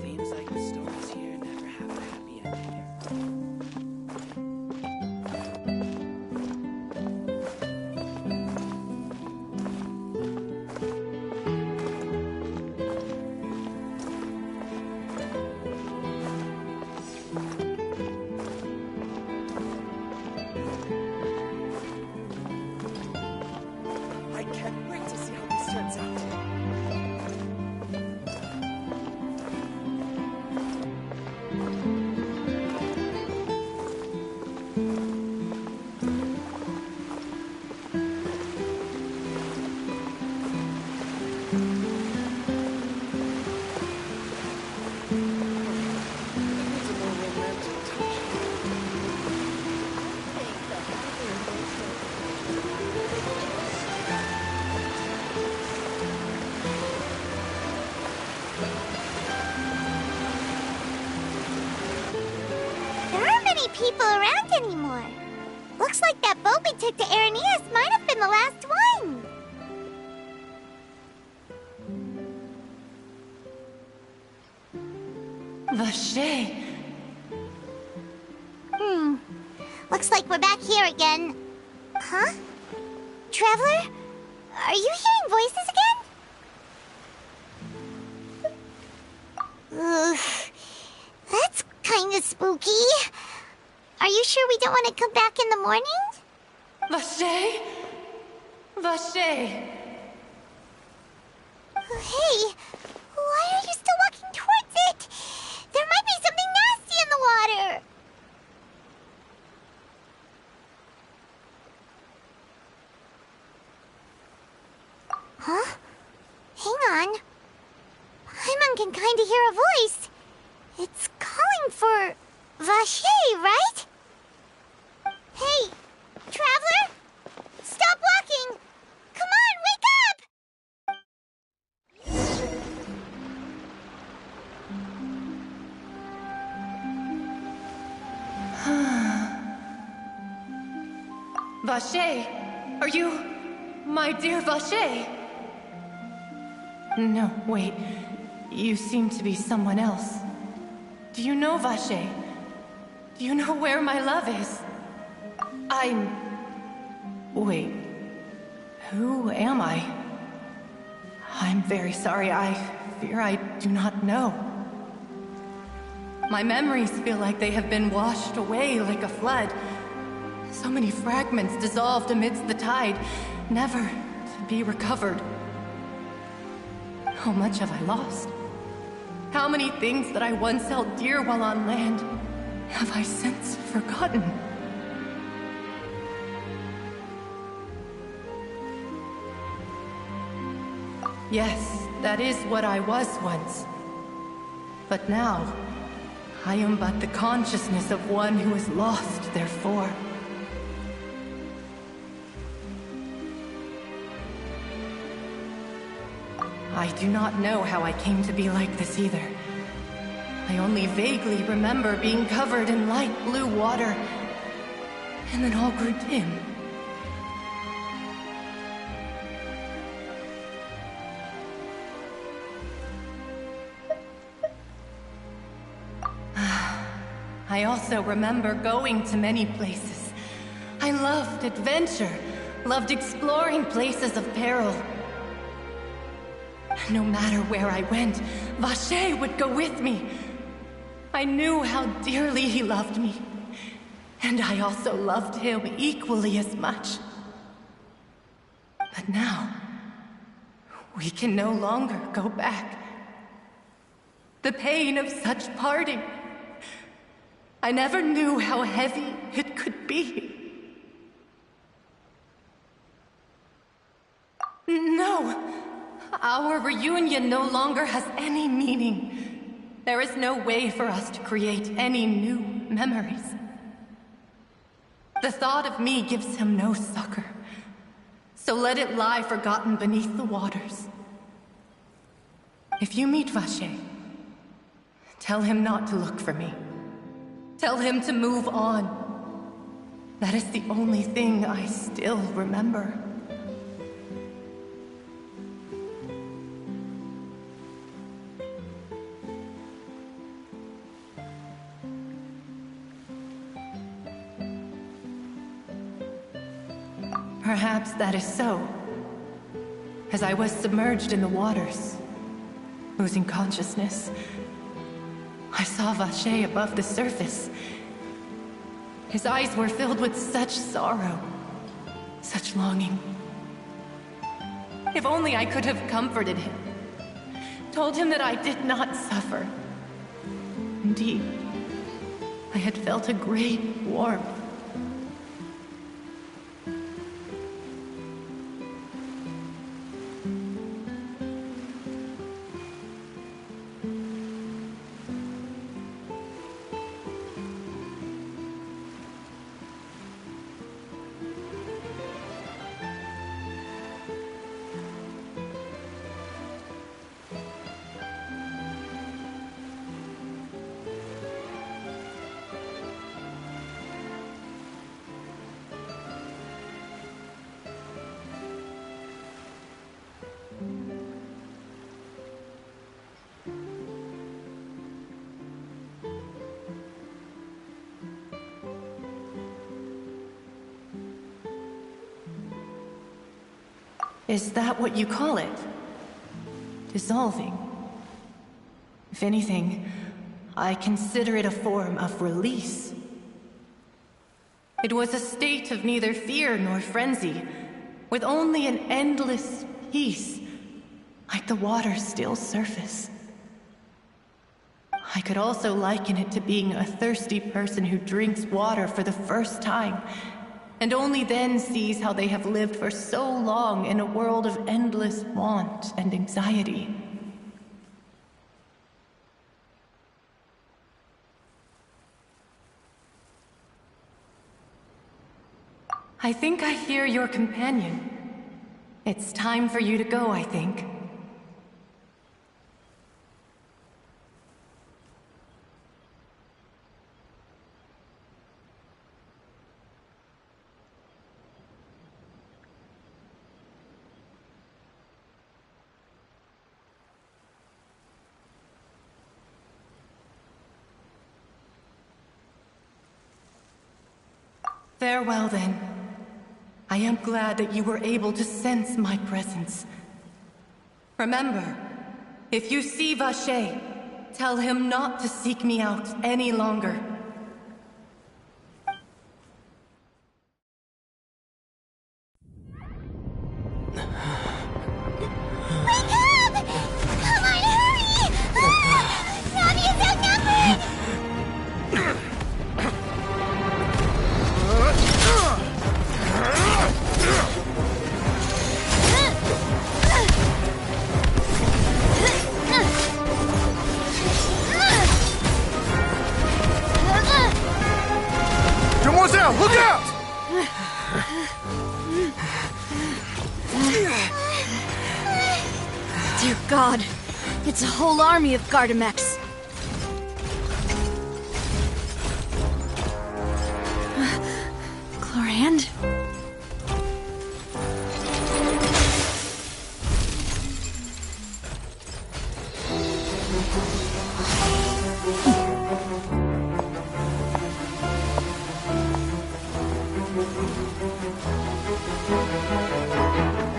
Seems like the stories here never have a happy ending. I can't wait to see how this turns out. It's a more romantic touch. There aren't many people around anymore. Looks like that boat we took to Araneas might have been the last one. Vache! Looks like we're back here again. Huh? Traveler? Are you hearing voices again? Ugh. That's kinda spooky. Are you sure we don't want to come back in the morning? Vache! Vache! Hey, why are you still walking towards it? There might be something nasty in the water. Huh? Hang on. Paimon can kinda hear a voice. It's calling for Vache, right? Hey, traveler? Stop walking! Come on, wake up! Vache! Are you... my dear Vache? No, wait. You seem to be someone else. Do you know Vache? Do you know where my love is? Wait. Who am I? I'm very sorry. I fear I do not know. My memories feel like they have been washed away like a flood. So many fragments dissolved amidst the tide, never to be recovered. How much have I lost? How many things that I once held dear while on land have I since forgotten? Yes, that is what I was once. But now, I am but the consciousness of one who is lost, therefore. I do not know how I came to be like this either. I only vaguely remember being covered in light blue water, and then all grew dim. I also remember going to many places. I loved adventure, loved exploring places of peril. No matter where I went, Vache would go with me. I knew how dearly he loved me, and I also loved him equally as much. But now, we can no longer go back. The pain of such parting, I never knew how heavy it could be. No, our reunion no longer has any meaning. there is no way for us to create any new memories. The thought of me gives him no succor, so let it lie forgotten beneath the waters. If you meet Vacher, tell him not to look for me. Tell him to move on. That is the only thing I still remember. Perhaps that is so. As I was submerged in the waters, losing consciousness, I saw Vacher above the surface. His eyes were filled with such sorrow, such longing. If only I could have comforted him, told him that I did not suffer. Indeed, I had felt a great warmth. Is that what you call it? Dissolving? If anything, I consider it a form of release. It was a state of neither fear nor frenzy, with only an endless peace, like the water's still surface. I could also liken it to being a thirsty person who drinks water for the first time, and only then sees how they have lived for so long in a world of endless want and anxiety. I think I hear your companion. It's time for you to go, I think. Farewell, then. I am glad that you were able to sense my presence. Remember, if you see Vacher, tell him not to seek me out any longer. Wake up! Come on, hurry! Robbie is outnumbered! Demoiselle, look out! Dear God, it's a whole army of Gardamex. Chlorand?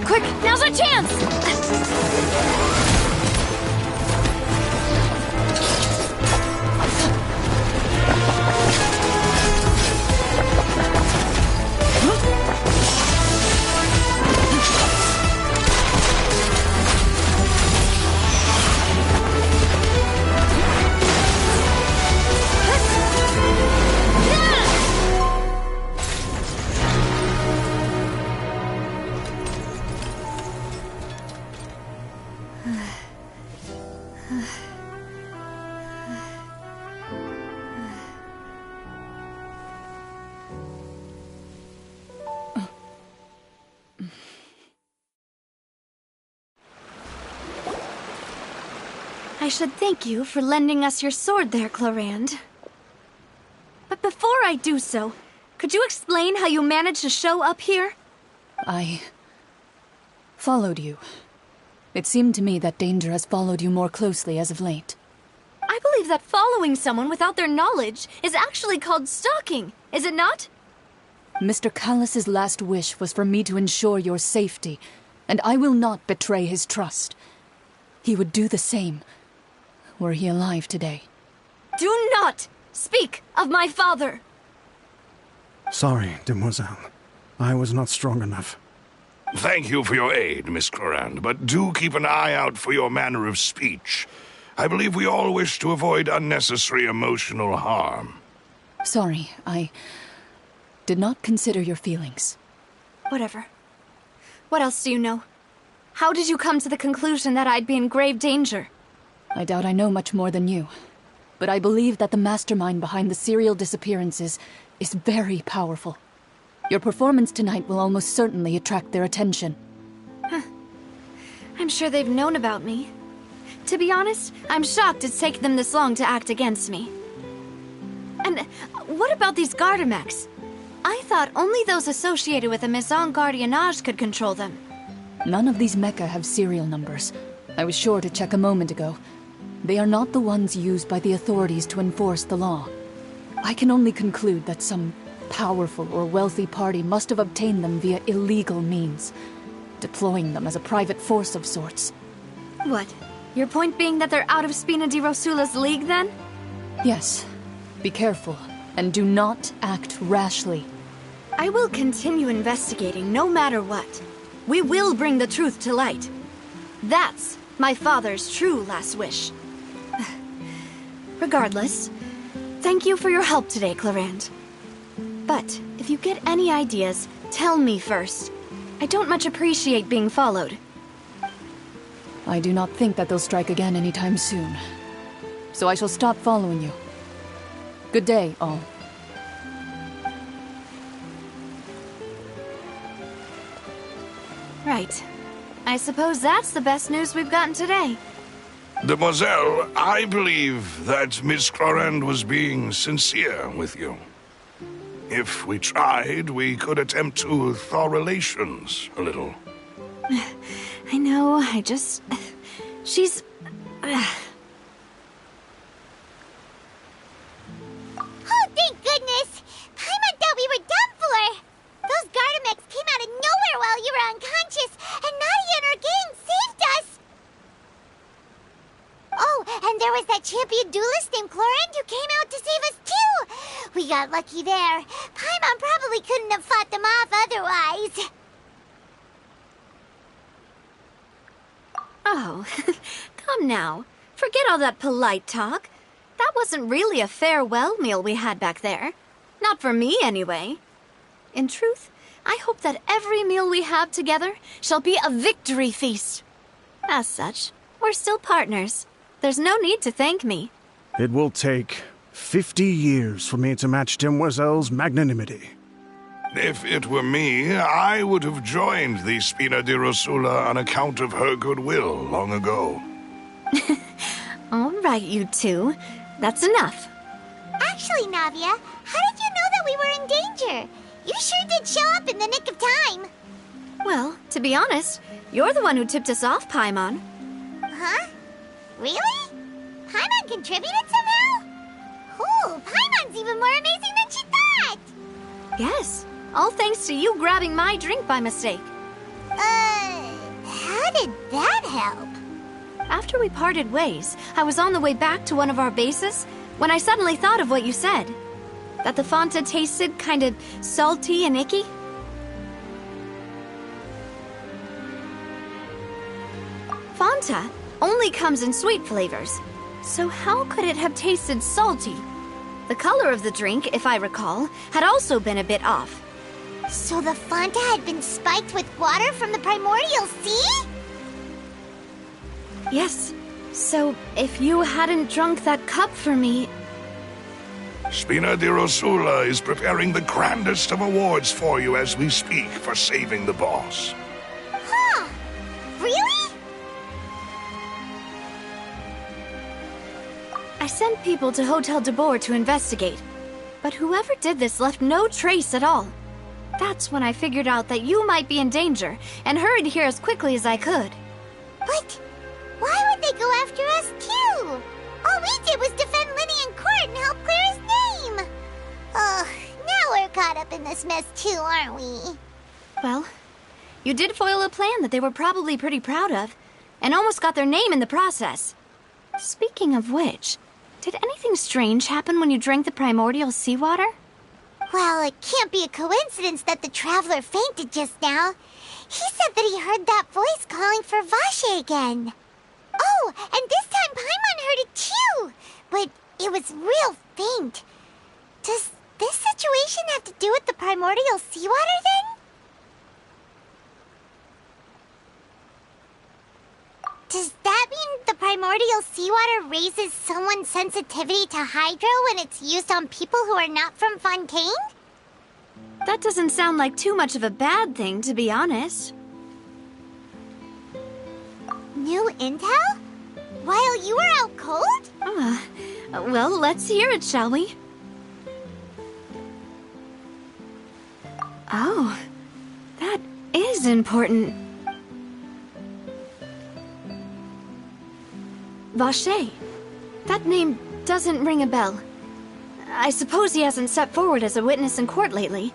Quick, now's our chance! I should thank you for lending us your sword there, Clarand. But before I do so, could you explain how you managed to show up here? I followed you. It seemed to me that danger has followed you more closely as of late. I believe that following someone without their knowledge is actually called stalking, is it not? Mr. Callus's last wish was for me to ensure your safety, and I will not betray his trust. He would do the same, were he alive today. Do not speak of my father! Sorry, demoiselle. I was not strong enough. Thank you for your aid, Miss Clarand, but do keep an eye out for your manner of speech. I believe we all wish to avoid unnecessary emotional harm. Sorry, I did not consider your feelings. Whatever. What else do you know? How did you come to the conclusion that I'd be in grave danger? I doubt I know much more than you, but I believe that the mastermind behind the serial disappearances is very powerful. Your performance tonight will almost certainly attract their attention. I'm sure they've known about me. To be honest, I'm shocked it's taken them this long to act against me. And what about these Gardamex? I thought only those associated with the Maison Gardiennage could control them. None of these mecha have serial numbers. I was sure to check a moment ago. They are not the ones used by the authorities to enforce the law. I can only conclude that some powerful or wealthy party must have obtained them via illegal means, deploying them as a private force of sorts. What? Your point being that they're out of Spina di Rosula's league, then? Yes. Be careful, and do not act rashly. I will continue investigating no matter what. We will bring the truth to light. That's my father's true last wish. Regardless, thank you for your help today, Clarand. But if you get any ideas, tell me first. I don't much appreciate being followed. I do not think that they'll strike again anytime soon. So I shall stop following you. Good day, all. Right. I suppose that's the best news we've gotten today. Demoiselle, I believe that Miss Clarand was being sincere with you. If we tried, we could attempt to thaw relations a little. I know, she's... Oh, thank goodness! Paimon thought we were done for! Those Gardamex came out of nowhere while you were unconscious, and Nadia and her gang saved us! Oh, and there was that champion duelist named Clarand who came out to save us too! We got lucky there. Paimon probably couldn't have fought them off otherwise. Oh, come now. Forget all that polite talk. That wasn't really a farewell meal we had back there. Not for me, anyway. In truth, I hope that every meal we have together shall be a victory feast. As such, we're still partners. There's no need to thank me. It will take 50 years for me to match Demoiselle's magnanimity. If it were me, I would have joined the Spina di Rosula on account of her goodwill long ago. All right, you two. That's enough. Actually, Navia, how did you know that we were in danger? You sure did show up in the nick of time. Well, to be honest, you're the one who tipped us off, Paimon. Huh? Really? Paimon contributed somehow? Ooh, Paimon's even more amazing than she thought! Yes, all thanks to you grabbing my drink by mistake. How did that help? After we parted ways, I was on the way back to one of our bases when I suddenly thought of what you said. That the Fanta tasted kind of salty and icky. Fanta only comes in sweet flavors, so how could it have tasted salty? The color of the drink, if I recall, had also been a bit off. So the Fanta had been spiked with water from the primordial sea? Yes. So, if you hadn't drunk that cup for me... Spina di Rosula is preparing the grandest of awards for you as we speak for saving the boss. Huh? Really? sent people to Hotel de Boer to investigate, but whoever did this left no trace at all. That's when I figured out that you might be in danger and hurried here as quickly as I could. But why would they go after us too? All we did was defend Lenny in court and help clear his name. Ugh, now we're caught up in this mess too, aren't we? Well, you did foil a plan that they were probably pretty proud of, and almost got their name in the process. Speaking of which, did anything strange happen when you drank the primordial seawater? Well, it can't be a coincidence that the traveler fainted just now. He said that he heard that voice calling for Vache again. Oh, and this time Paimon heard it too, but it was real faint. Does this situation have to do with the primordial seawater then? Does that mean the primordial seawater raises someone's sensitivity to hydro when it's used on people who are not from Fontaine? That doesn't sound like too much of a bad thing, to be honest. New intel? While you were out cold? Well, let's hear it, shall we? Oh, that is important. Vache. That name doesn't ring a bell. I suppose he hasn't stepped forward as a witness in court lately.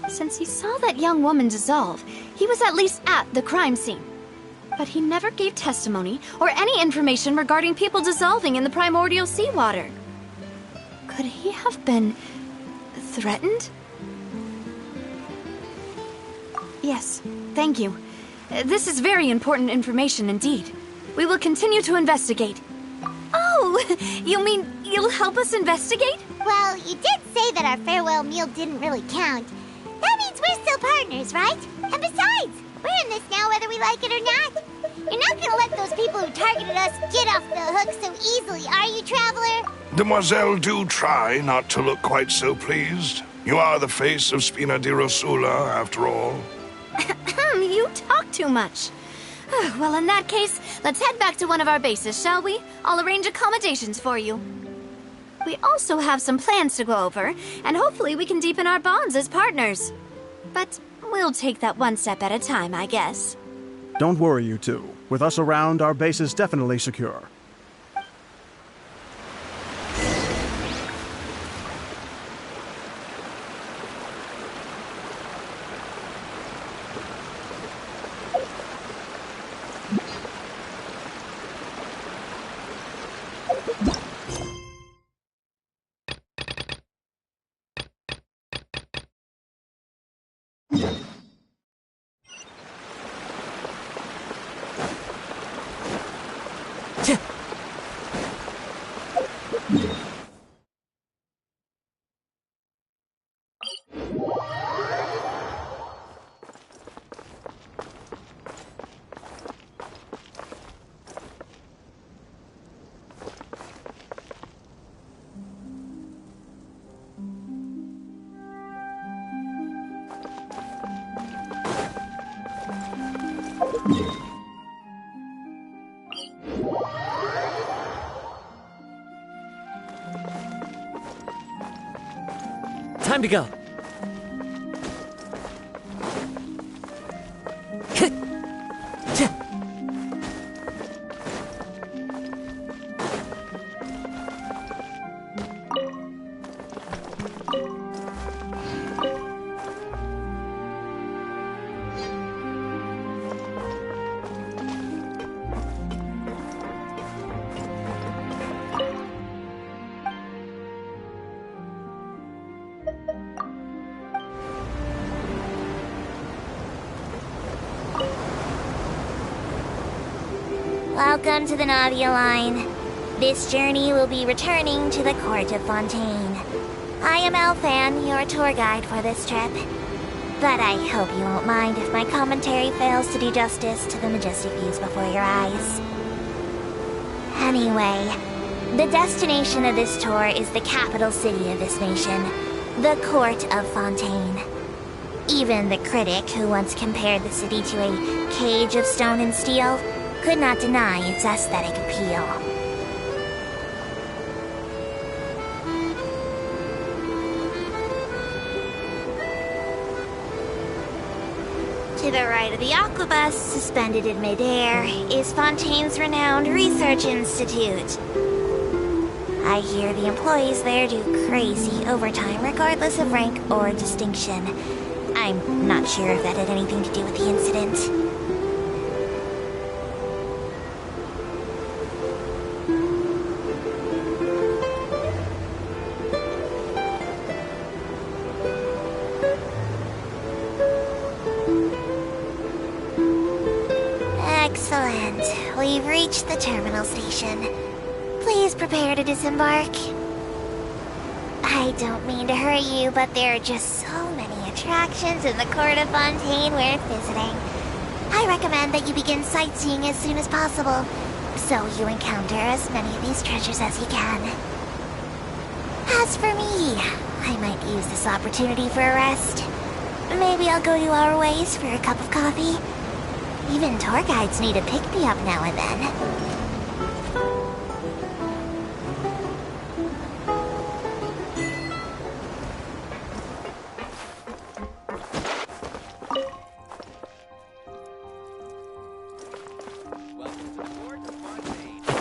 Since he saw that young woman dissolve, he was at least at the crime scene. But he never gave testimony or any information regarding people dissolving in the primordial seawater. Could he have been threatened? Yes, thank you. This is very important information indeed. We will continue to investigate. Oh, you mean you'll help us investigate? Well, you did say that our farewell meal didn't really count. That means we're still partners, right? And besides, we're in this now whether we like it or not. You're not gonna let those people who targeted us get off the hook so easily, are you, Traveler? Demoiselle, do try not to look quite so pleased. You are the face of Spina di Rosula, after all. You talk too much. Well, in that case, let's head back to one of our bases, shall we? I'll arrange accommodations for you. We also have some plans to go over, and hopefully we can deepen our bonds as partners. But we'll take that one step at a time, I guess. Don't worry, you two. With us around, our base is definitely secure. Time to go. Welcome to the Navia line. This journey will be returning to the court of Fontaine. I am Elfan, your tour guide for this trip. But I hope you won't mind if my commentary fails to do justice to the majestic views before your eyes. Anyway, the destination of this tour is the capital city of this nation, the court of Fontaine. Even the critic who once compared the city to a cage of stone and steel could not deny its aesthetic appeal. To the right of the aquabus, suspended in midair, is Fontaine's renowned research institute. I hear the employees there do crazy overtime regardless of rank or distinction. I'm not sure if that had anything to do with the incident. Excellent. We've reached the terminal station. Please prepare to disembark. I don't mean to hurry you, but there are just so many attractions in the Court of Fontaine worth visiting. I recommend that you begin sightseeing as soon as possible, so you encounter as many of these treasures as you can. As for me, I might use this opportunity for a rest. Maybe I'll go to our ways for a cup of coffee. Even tour guides need a pick-me-up now and then.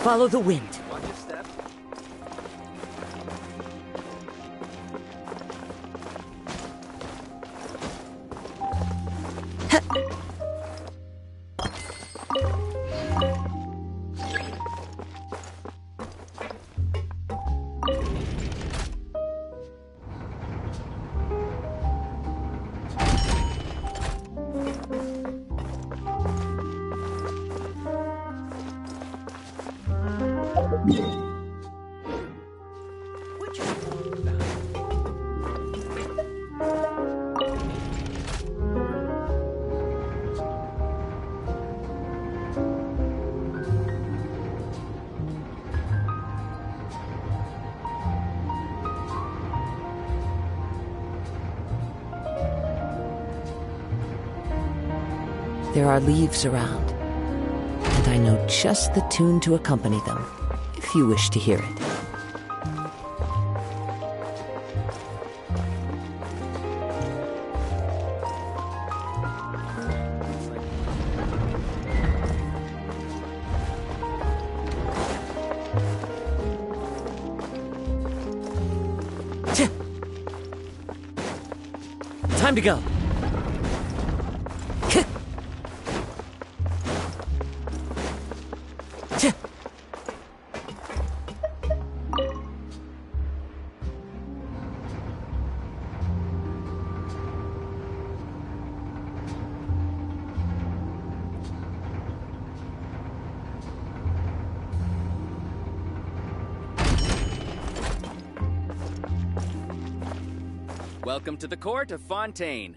Follow the wind. Watch your step. There are leaves around, and I know just the tune to accompany them, if you wish to hear it. Time to go. Welcome to the Court of Fontaine.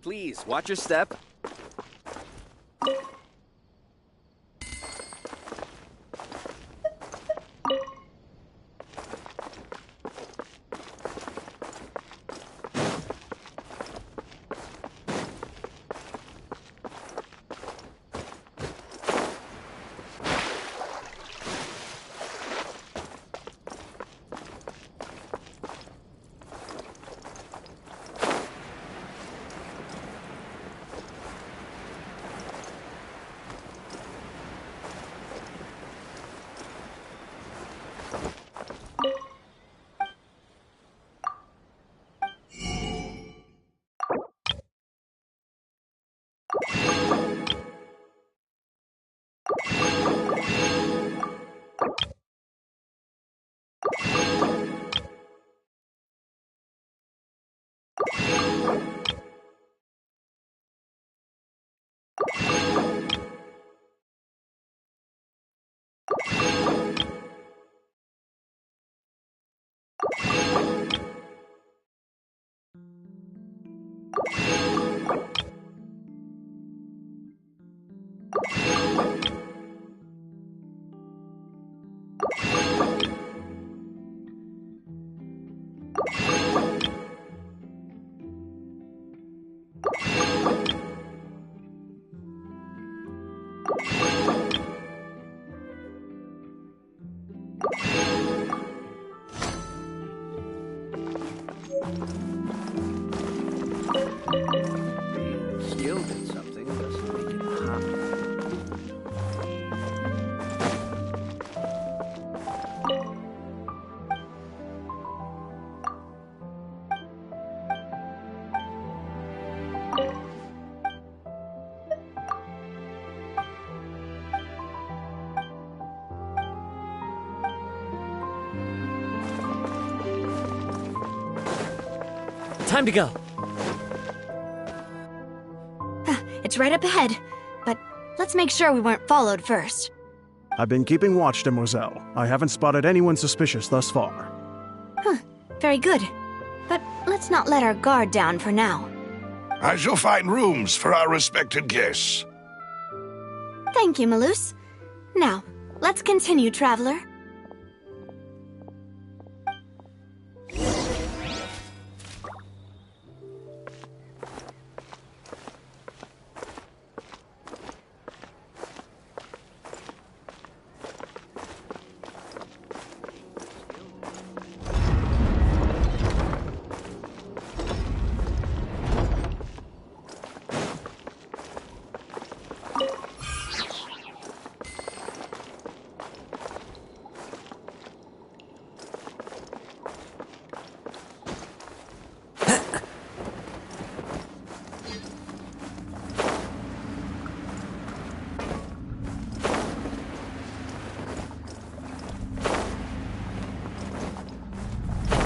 Please, watch your step. Being skilled at something Time to go. It's right up ahead, but let's make sure we weren't followed first. I've been keeping watch, Demoiselle. I haven't spotted anyone suspicious thus far. Very good. But let's not let our guard down for now. I shall find rooms for our respected guests. Thank you, Maloose. Now, let's continue, Traveler.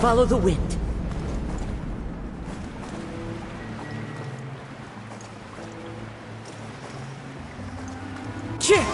Follow the wind. Cheer!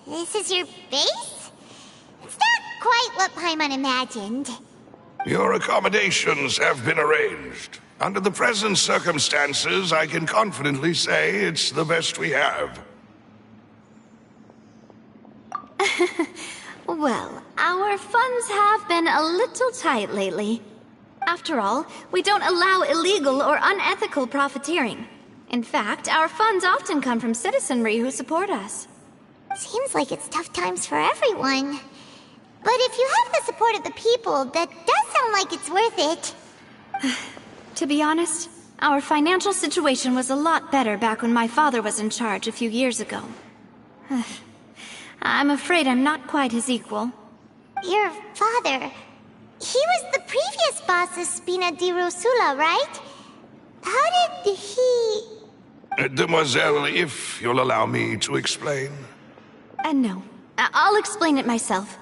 This is your base? It's not quite what Paimon imagined. Your accommodations have been arranged. Under the present circumstances, I can confidently say it's the best we have. Well, our funds have been a little tight lately. After all, we don't allow illegal or unethical profiteering. In fact, our funds often come from citizenry who support us. Seems like it's tough times for everyone. But if you have the support of the people, that does sound like it's worth it. To be honest, our financial situation was a lot better back when my father was in charge a few years ago. I'm afraid I'm not quite his equal. Your father... he was the previous boss of Spina di Rosula, right? How did he... Demoiselle, if you'll allow me to explain. No. I'll explain it myself.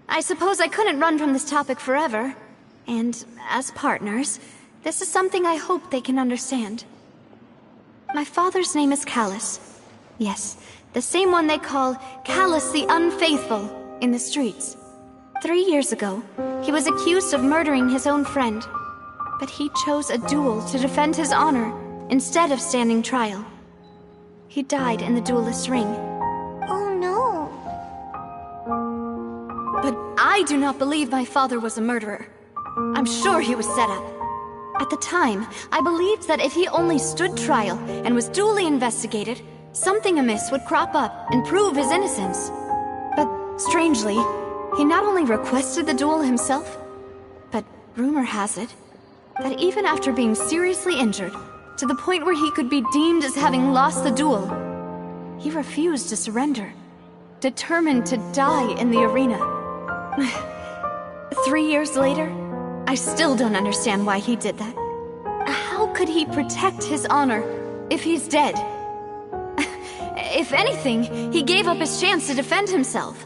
I suppose I couldn't run from this topic forever. And as partners, this is something I hope they can understand. My father's name is Callus. Yes, the same one they call Callus the Unfaithful in the streets. 3 years ago, he was accused of murdering his own friend. But he chose a duel to defend his honor instead of standing trial. He died in the duelist's ring. Oh no. But I do not believe my father was a murderer. I'm sure he was set up. At the time, I believed that if he only stood trial and was duly investigated, something amiss would crop up and prove his innocence. But strangely, he not only requested the duel himself, but rumor has it that even after being seriously injured, to the point where he could be deemed as having lost the duel, he refused to surrender, determined to die in the arena. 3 years later, I still don't understand why he did that. How could he protect his honor if he's dead? If anything, he gave up his chance to defend himself.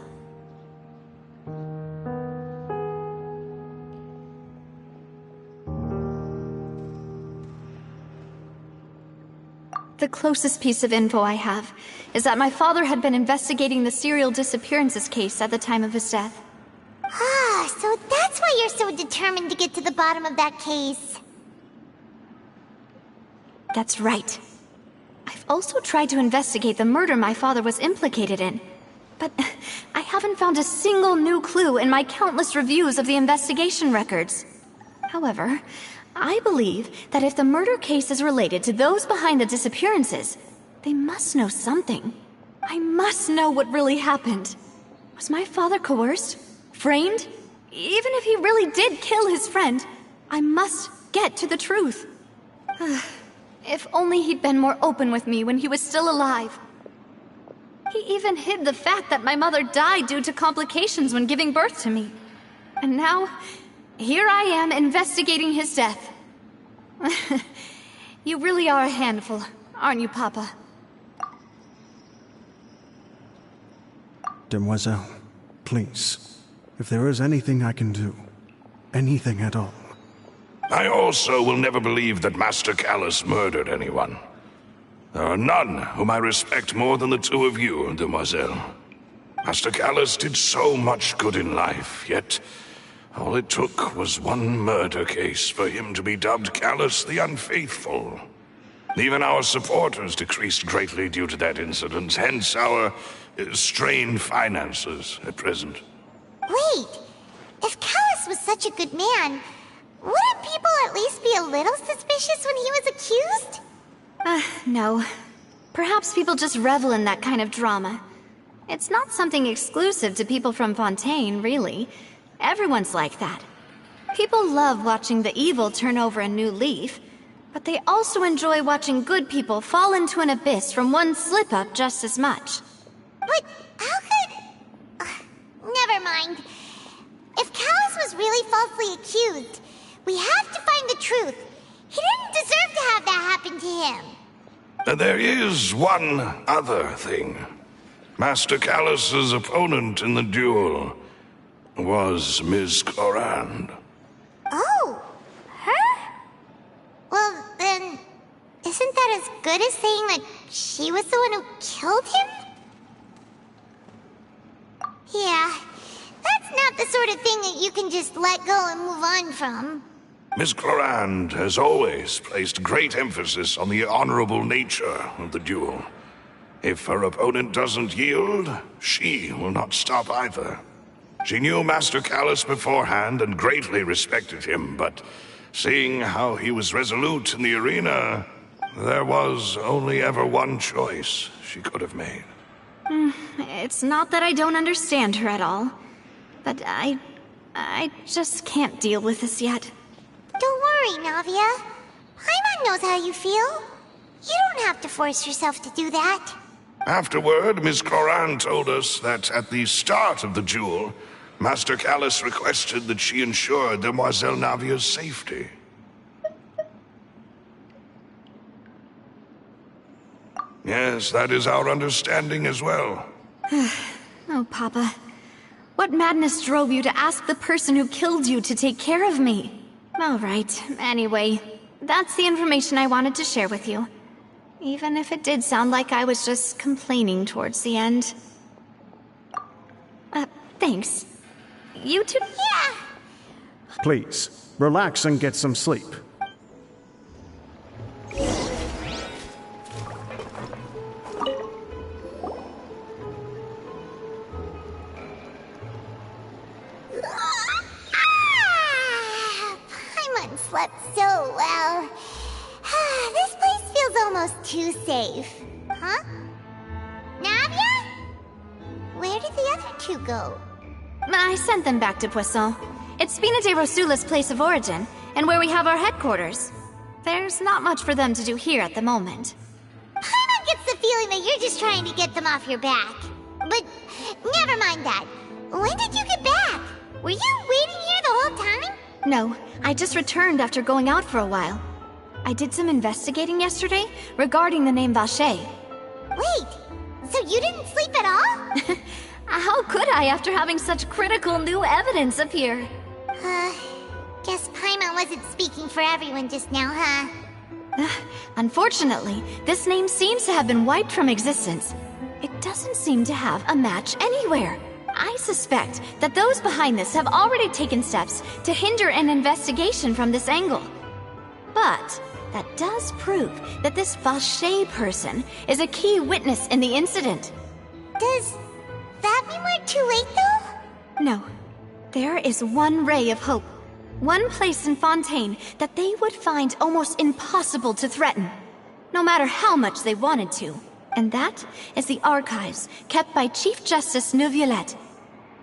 The closest piece of info I have is that my father had been investigating the serial disappearances case at the time of his death. Ah, so that's why you're so determined to get to the bottom of that case. That's right. I've also tried to investigate the murder my father was implicated in, but I haven't found a single new clue in my countless reviews of the investigation records. However, I believe that if the murder case is related to those behind the disappearances, they must know something. I must know what really happened. Was my father coerced? Framed? Even if he really did kill his friend, I must get to the truth. If only he'd been more open with me when he was still alive. He even hid the fact that my mother died due to complications when giving birth to me. And now, here I am investigating his death. You really are a handful, aren't you, Papa? Demoiselle, please, if there is anything I can do, anything at all. I also will never believe that Master Callus murdered anyone. There are none whom I respect more than the two of you, Demoiselle. Master Callus did so much good in life, yet all it took was one murder case for him to be dubbed Callus the Unfaithful. Even our supporters decreased greatly due to that incident, hence our strained finances at present. Wait, if Callus was such a good man, wouldn't people at least be a little suspicious when he was accused? No. Perhaps people just revel in that kind of drama. It's not something exclusive to people from Fontaine, really. Everyone's like that. People love watching the evil turn over a new leaf, but they also enjoy watching good people fall into an abyss from one slip-up just as much. But how could... never mind. If Callus was really falsely accused, we have to find the truth. He didn't deserve to have that happen to him. There is one other thing. Master Callus's opponent in the duel was Ms. Clorand. Oh, her? Well, then, isn't that as good as saying that she was the one who killed him? Yeah, that's not the sort of thing that you can just let go and move on from. Miss Clorand has always placed great emphasis on the honorable nature of the duel. If her opponent doesn't yield, she will not stop either. She knew Master Callus beforehand and greatly respected him, but seeing how he was resolute in the arena, there was only ever one choice she could have made. It's not that I don't understand her at all, but I just can't deal with this yet. Don't worry, Navia. Paimon knows how you feel. You don't have to force yourself to do that. Afterward, Miss Clorand told us that at the start of the duel, Master Callus requested that she ensure Demoiselle Navia's safety. Yes, that is our understanding as well. Oh, Papa. What madness drove you to ask the person who killed you to take care of me? All right, anyway, that's the information I wanted to share with you. Even if it did sound like I was just complaining towards the end. Thanks. You too? Yeah. Please, relax and get some sleep. Paimon slept so well. This place feels almost too safe. Huh? Navia? Where did the other two go? I sent them back to Poisson. It's Spina de Rosula's place of origin, and where we have our headquarters. There's not much for them to do here at the moment. Paimon gets the feeling that you're just trying to get them off your back. But never mind that. When did you get back? Were you waiting here the whole time? No, I just returned after going out for a while. I did some investigating yesterday regarding the name Vacher. Wait, So you didn't sleep at all? How could I after having such critical new evidence appear? Guess Paimon wasn't speaking for everyone just now, huh? Unfortunately, this name seems to have been wiped from existence. It doesn't seem to have a match anywhere. I suspect that those behind this have already taken steps to hinder an investigation from this angle. But that does prove that this Vache person is a key witness in the incident. Does that mean we're too late, though? No. There is one ray of hope. One place in Fontaine that they would find almost impossible to threaten, no matter how much they wanted to. And that is the archives kept by Chief Justice Nugget.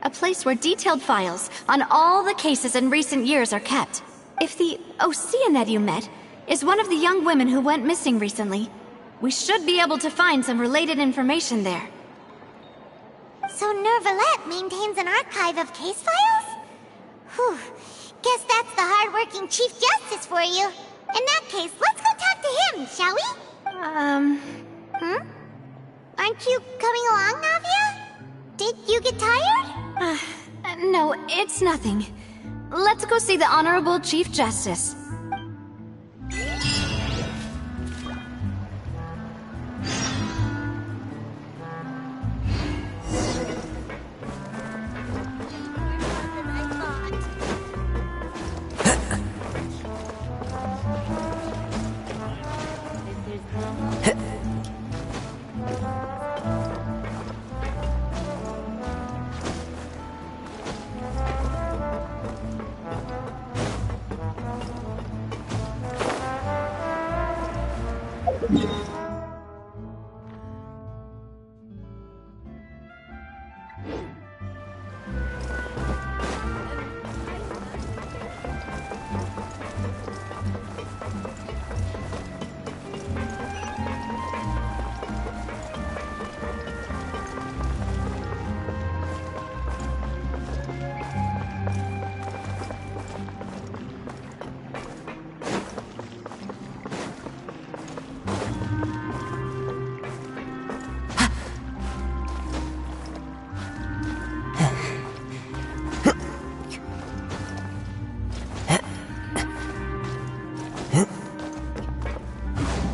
A place where detailed files on all the cases in recent years are kept. If the Oceanette you met is one of the young women who went missing recently, we should be able to find some related information there. So Nervalette maintains an archive of case files? Whew. Guess that's the hard-working Chief Justice for you. In that case, let's go talk to him, shall we? Aren't you coming along, Navia? Did you get tired? No, it's nothing. Let's go see the Honorable Chief Justice.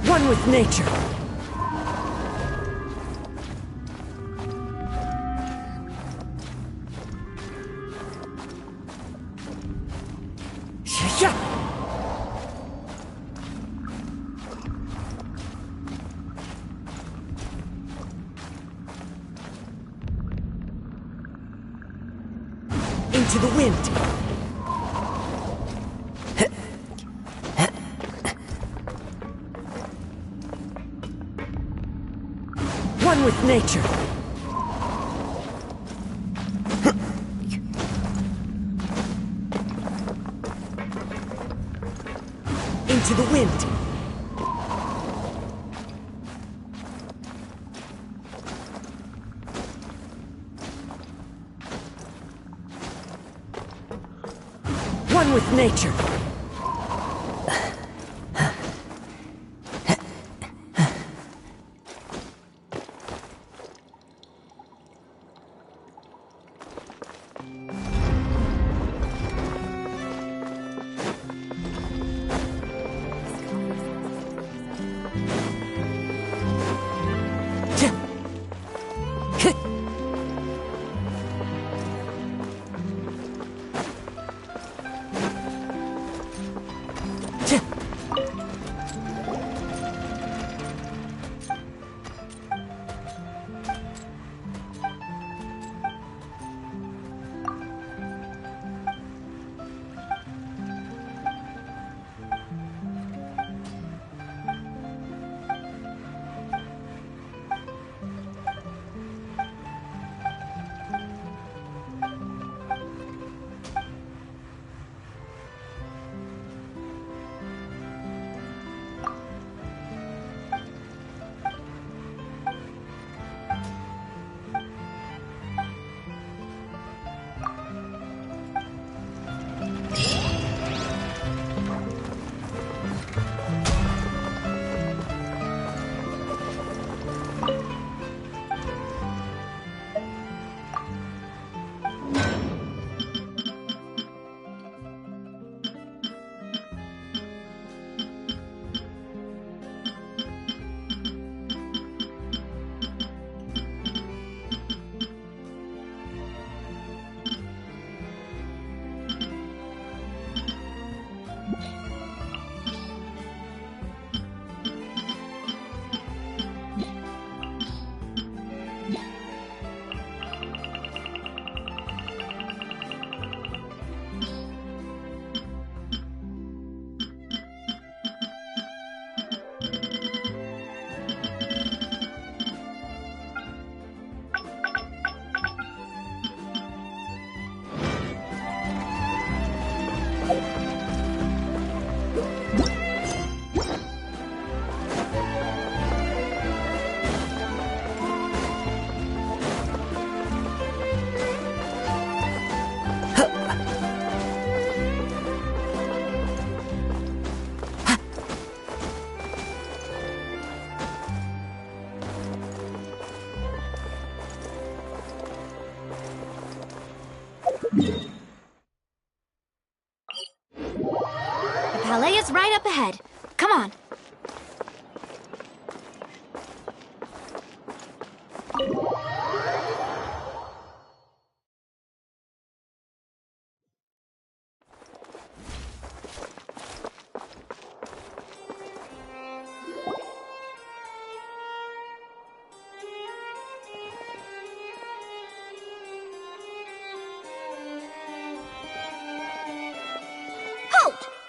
One with nature. Into the wind. One with nature. Into the wind. One with nature.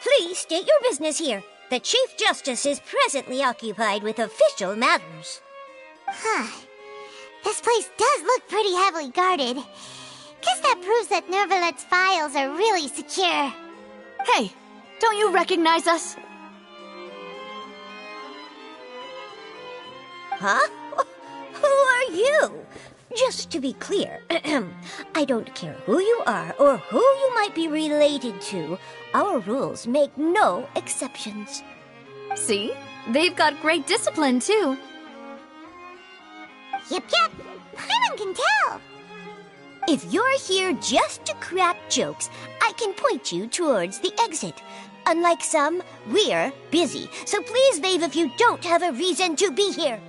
Please state your business here. The Chief Justice is presently occupied with official matters. This place does look pretty heavily guarded. Guess that proves that Nervalet's files are really secure. Hey, don't you recognize us? Huh? Who are you? Just to be clear, I don't care who you are or who you might be related to. Our rules make no exceptions. See? They've got great discipline, too. Yep. Paimon can tell. If you're here just to crack jokes, I can point you towards the exit. Unlike some, we're busy, so please leave if you don't have a reason to be here.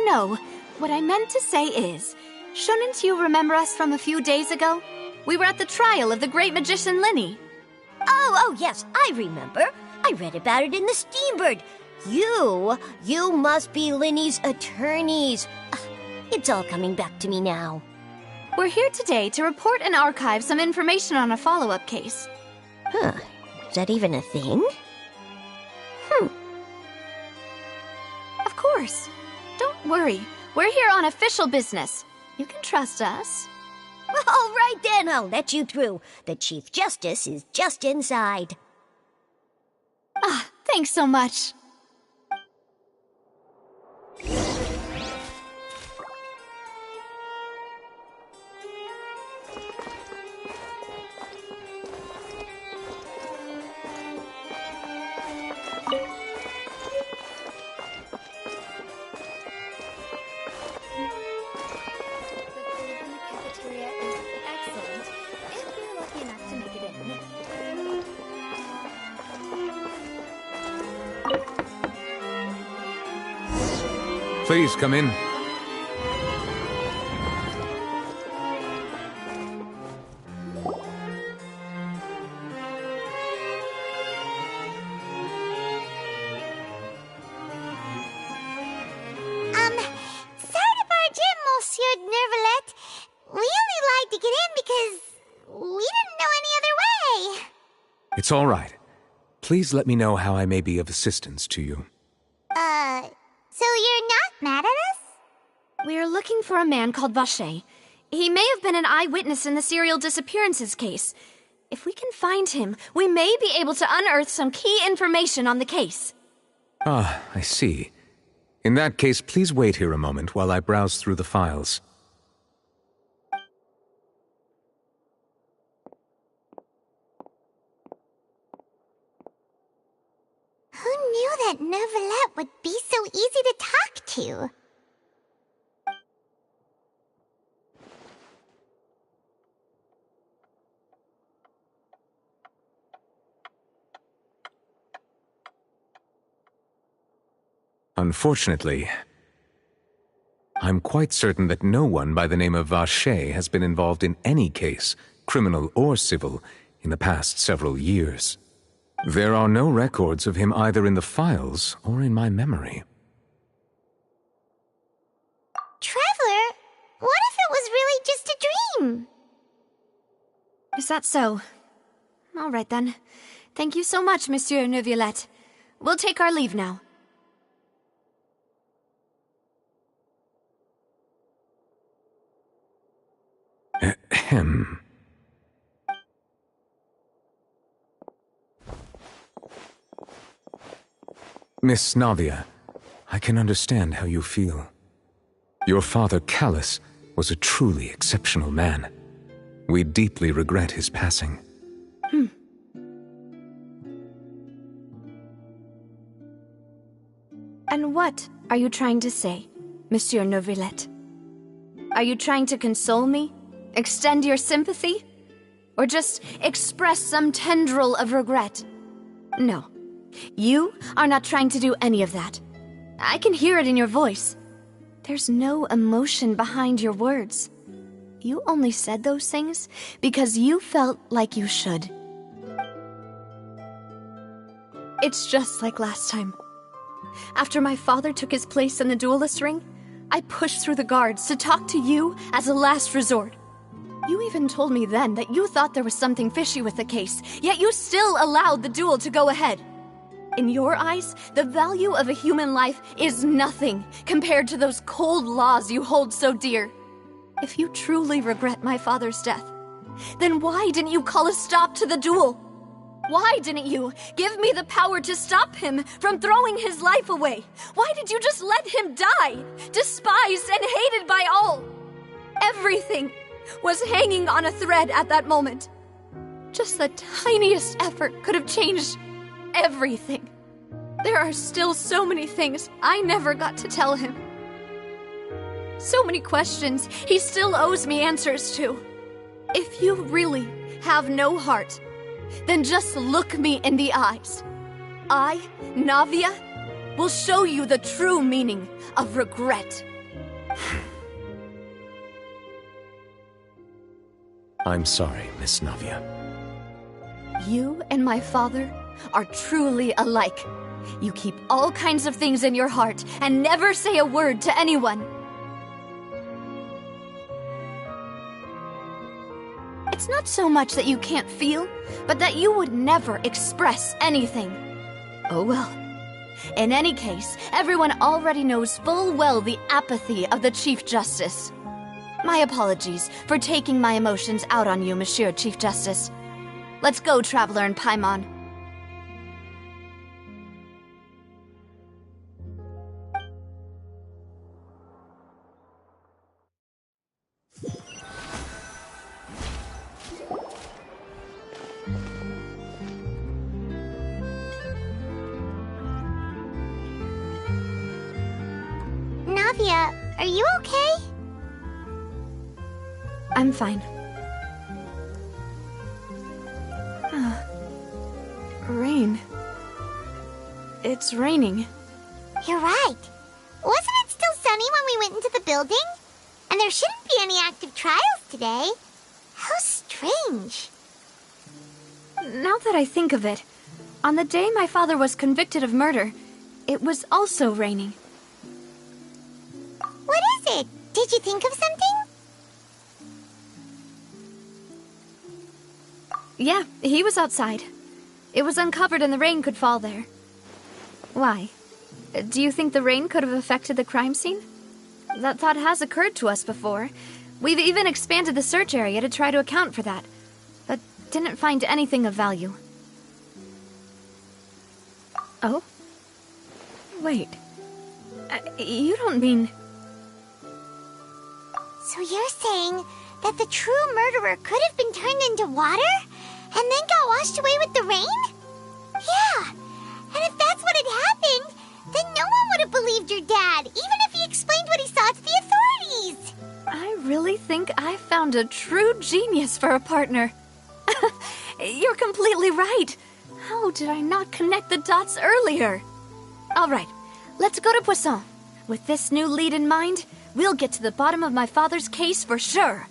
No. What I meant to say is, shouldn't you remember us from a few days ago? We were at the trial of the great magician Linny. Oh, yes, I remember. I read about it in the Steambird. You must be Linny's attorneys. It's all coming back to me now. We're here today to report and archive some information on a follow-up case. Huh. Is that even a thing? Of course. Don't worry. We're here on official business. You can trust us. All right then, I'll let you through. The Chief Justice is just inside. Thanks so much. Please come in. Sorry to barge in, Monsieur Nervalet. We only lied to get in because we didn't know any other way. It's all right. Please let me know how I may be of assistance to you. So you're not mad at us? We're looking for a man called Vacher. He may have been an eyewitness in the serial disappearances case. If we can find him, we may be able to unearth some key information on the case. Ah, I see. In that case, please wait here a moment while I browse through the files. Who knew that Nervalet would be so easy to talk to? Unfortunately, I'm quite certain that no one by the name of Vacher has been involved in any case, criminal or civil, in the past several years. There are no records of him either in the files or in my memory. Traveler, what if it was really just a dream? Is that so? All right then. Thank you so much, Monsieur Neuvillette. We'll take our leave now. Ahem. Miss Navia, I can understand how you feel. Your father, Callus, was a truly exceptional man. We deeply regret his passing. And what are you trying to say, Monsieur Neuvillette? Are you trying to console me? Extend your sympathy? Or just express some tendril of regret? No. You are not trying to do any of that. I can hear it in your voice. There's no emotion behind your words. You only said those things because you felt like you should. It's just like last time. After my father took his place in the duelist ring, I pushed through the guards to talk to you as a last resort. You even told me then that you thought there was something fishy with the case, yet you still allowed the duel to go ahead. In your eyes, the value of a human life is nothing compared to those cold laws you hold so dear. If you truly regret my father's death, then why didn't you call a stop to the duel? Why didn't you give me the power to stop him from throwing his life away? Why did you just let him die, despised and hated by all? Everything was hanging on a thread at that moment. Just the tiniest effort could have changed everything. There are still so many things I never got to tell him. So many questions he still owes me answers to. If you really have no heart, then just look me in the eyes. I, Navia, will show you the true meaning of regret. I'm sorry, Miss Navia. You and my father are truly alike. You keep all kinds of things in your heart and never say a word to anyone. It's not so much that you can't feel, but that you would never express anything. Oh well. In any case, everyone already knows full well the apathy of the Chief Justice. My apologies for taking my emotions out on you, Monsieur Chief Justice. Let's go, Traveler and Paimon. Navia, are you okay? I'm fine. Rain. It's raining. You're right. Wasn't it still sunny when we went into the building? And there shouldn't be any active trials today. How strange. Now that I think of it, on the day my father was convicted of murder, it was also raining. What is it? Did you think of something? Yeah, he was outside. It was uncovered and the rain could fall there. Why? Do you think the rain could have affected the crime scene? That thought has occurred to us before. We've even expanded the search area to try to account for that, but didn't find anything of value. Oh? Wait. You don't mean... So you're saying that the true murderer could have been turned into water and then got washed away with the rain? Yeah, and if that's what had happened, then no one would have believed your dad, even if he explained what he saw to the authorities. I really think I found a true genius for a partner. You're completely right. How did I not connect the dots earlier? All right, let's go to Poisson. With this new lead in mind, we'll get to the bottom of my father's case for sure.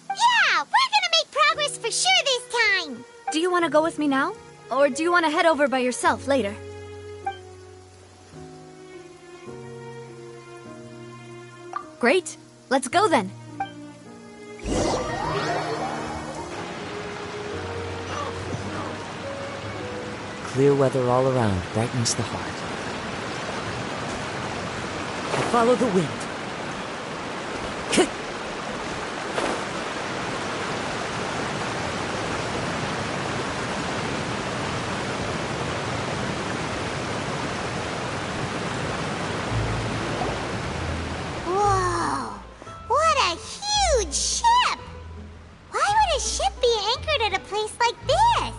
Yeah, we're gonna make progress for sure this time. Do you want to go with me now? Or do you want to head over by yourself later? Great. Let's go then. Clear weather all around brightens the heart. I follow the wind. Whoa, what a huge ship! Why would a ship be anchored at a place like this?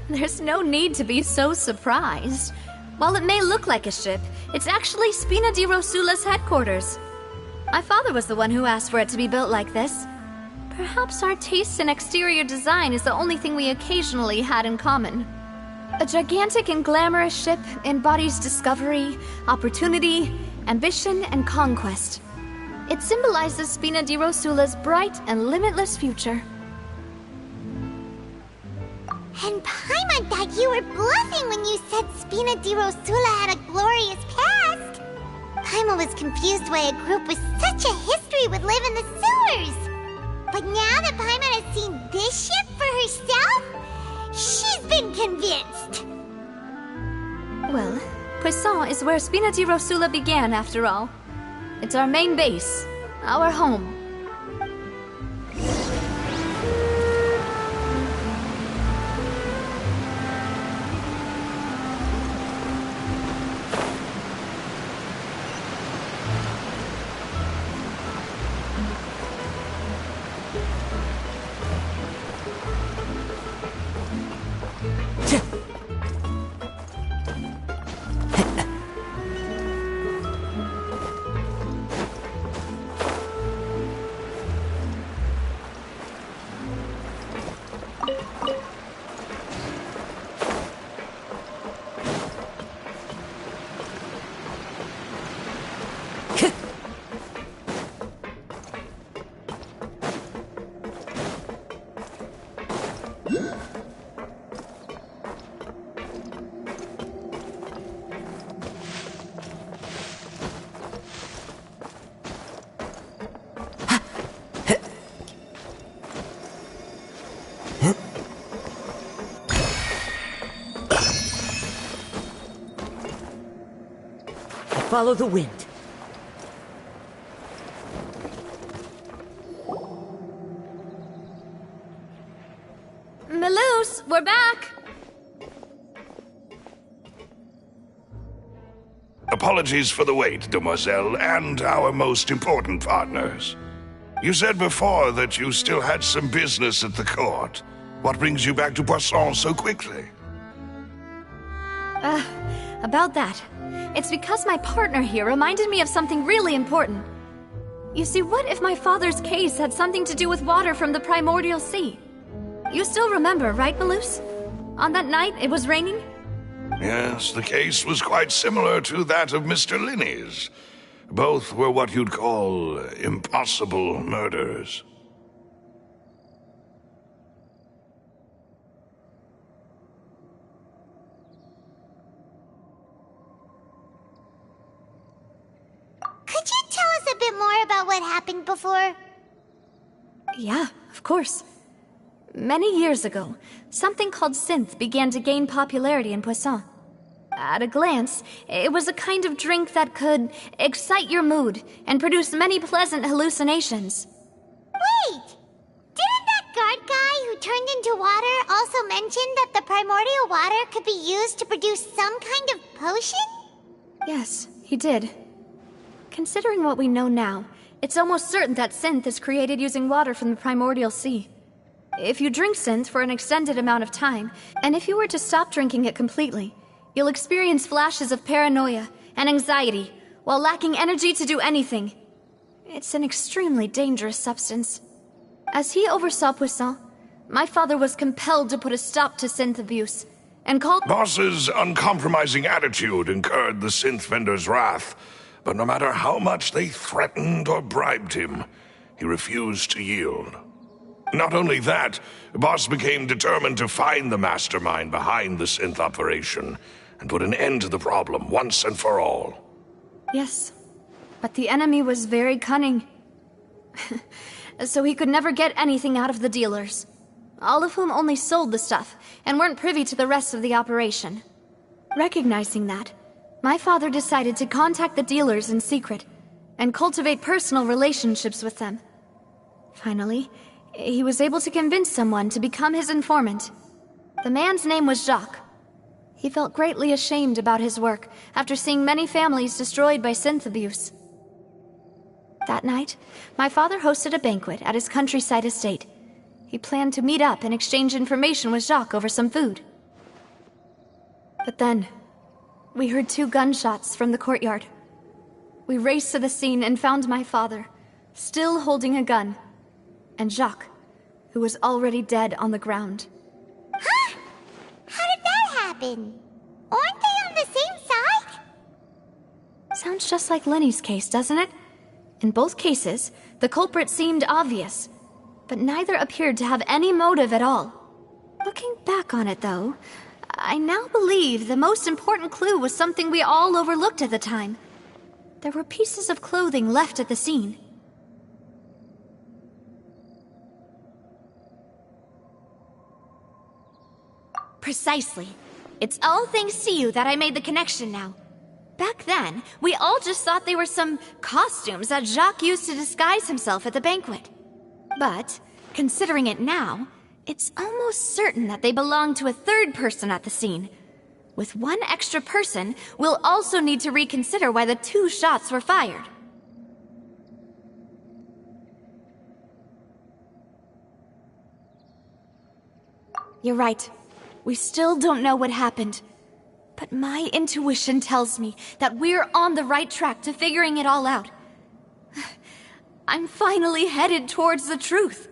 There's no need to be so surprised. While it may look like a ship, it's actually Spina di Rosula's headquarters. My father was the one who asked for it to be built like this. Perhaps our taste in exterior design is the only thing we occasionally had in common. A gigantic and glamorous ship embodies discovery, opportunity, ambition, and conquest. It symbolizes Spina di Rosula's bright and limitless future. And Paimon thought you were bluffing when you said Spina di Rosula had a glorious past. Paimon was confused why a group with such a history would live in the sewers. is where Spinati Rosula began, after all. It's our main base, our home. Follow the wind. Melus, we're back! Apologies for the wait, demoiselle, and our most important partners. You said before that you still had some business at the court. What brings you back to Poisson so quickly? About that. It's because my partner here reminded me of something really important. You see, what if my father's case had something to do with water from the primordial sea? You still remember, right, Melus? On that night, it was raining? Yes, the case was quite similar to that of Mr. Linney's. Both were what you'd call impossible murders. Could you tell us a bit more about what happened before? Yeah, of course. Many years ago, something called synth began to gain popularity in Poisson. At a glance, it was a kind of drink that could excite your mood and produce many pleasant hallucinations. Wait! Didn't that guard guy who turned into water also mention that the primordial water could be used to produce some kind of potion? Yes, he did. Considering what we know now, it's almost certain that synth is created using water from the primordial sea. If you drink synth for an extended amount of time, and if you were to stop drinking it completely, you'll experience flashes of paranoia and anxiety while lacking energy to do anything. It's an extremely dangerous substance. As he oversaw Poisson, my father was compelled to put a stop to synth abuse, and called— Boss's uncompromising attitude incurred the synth vendor's wrath, but no matter how much they threatened or bribed him, he refused to yield. Not only that, Boss became determined to find the mastermind behind the synth operation and put an end to the problem once and for all. Yes, but the enemy was very cunning. So he could never get anything out of the dealers, all of whom only sold the stuff and weren't privy to the rest of the operation. Recognizing that, my father decided to contact the dealers in secret and cultivate personal relationships with them. Finally, he was able to convince someone to become his informant. The man's name was Jacques. He felt greatly ashamed about his work after seeing many families destroyed by synth abuse. That night, my father hosted a banquet at his countryside estate. He planned to meet up and exchange information with Jacques over some food. But then, we heard 2 gunshots from the courtyard. We raced to the scene and found my father, still holding a gun, and Jacques, who was already dead on the ground. Huh? How did that happen? Aren't they on the same side? Sounds just like Lenny's case, doesn't it? In both cases, the culprit seemed obvious, but neither appeared to have any motive at all. Looking back on it, though, I now believe the most important clue was something we all overlooked at the time. There were pieces of clothing left at the scene. Precisely. It's all thanks to you that I made the connection now. Back then, we all just thought they were some costumes that Jacques used to disguise himself at the banquet. But, considering it now, it's almost certain that they belong to a third person at the scene. With one extra person, we'll also need to reconsider why the 2 shots were fired. You're right. We still don't know what happened. But my intuition tells me that we're on the right track to figuring it all out. I'm finally headed towards the truth.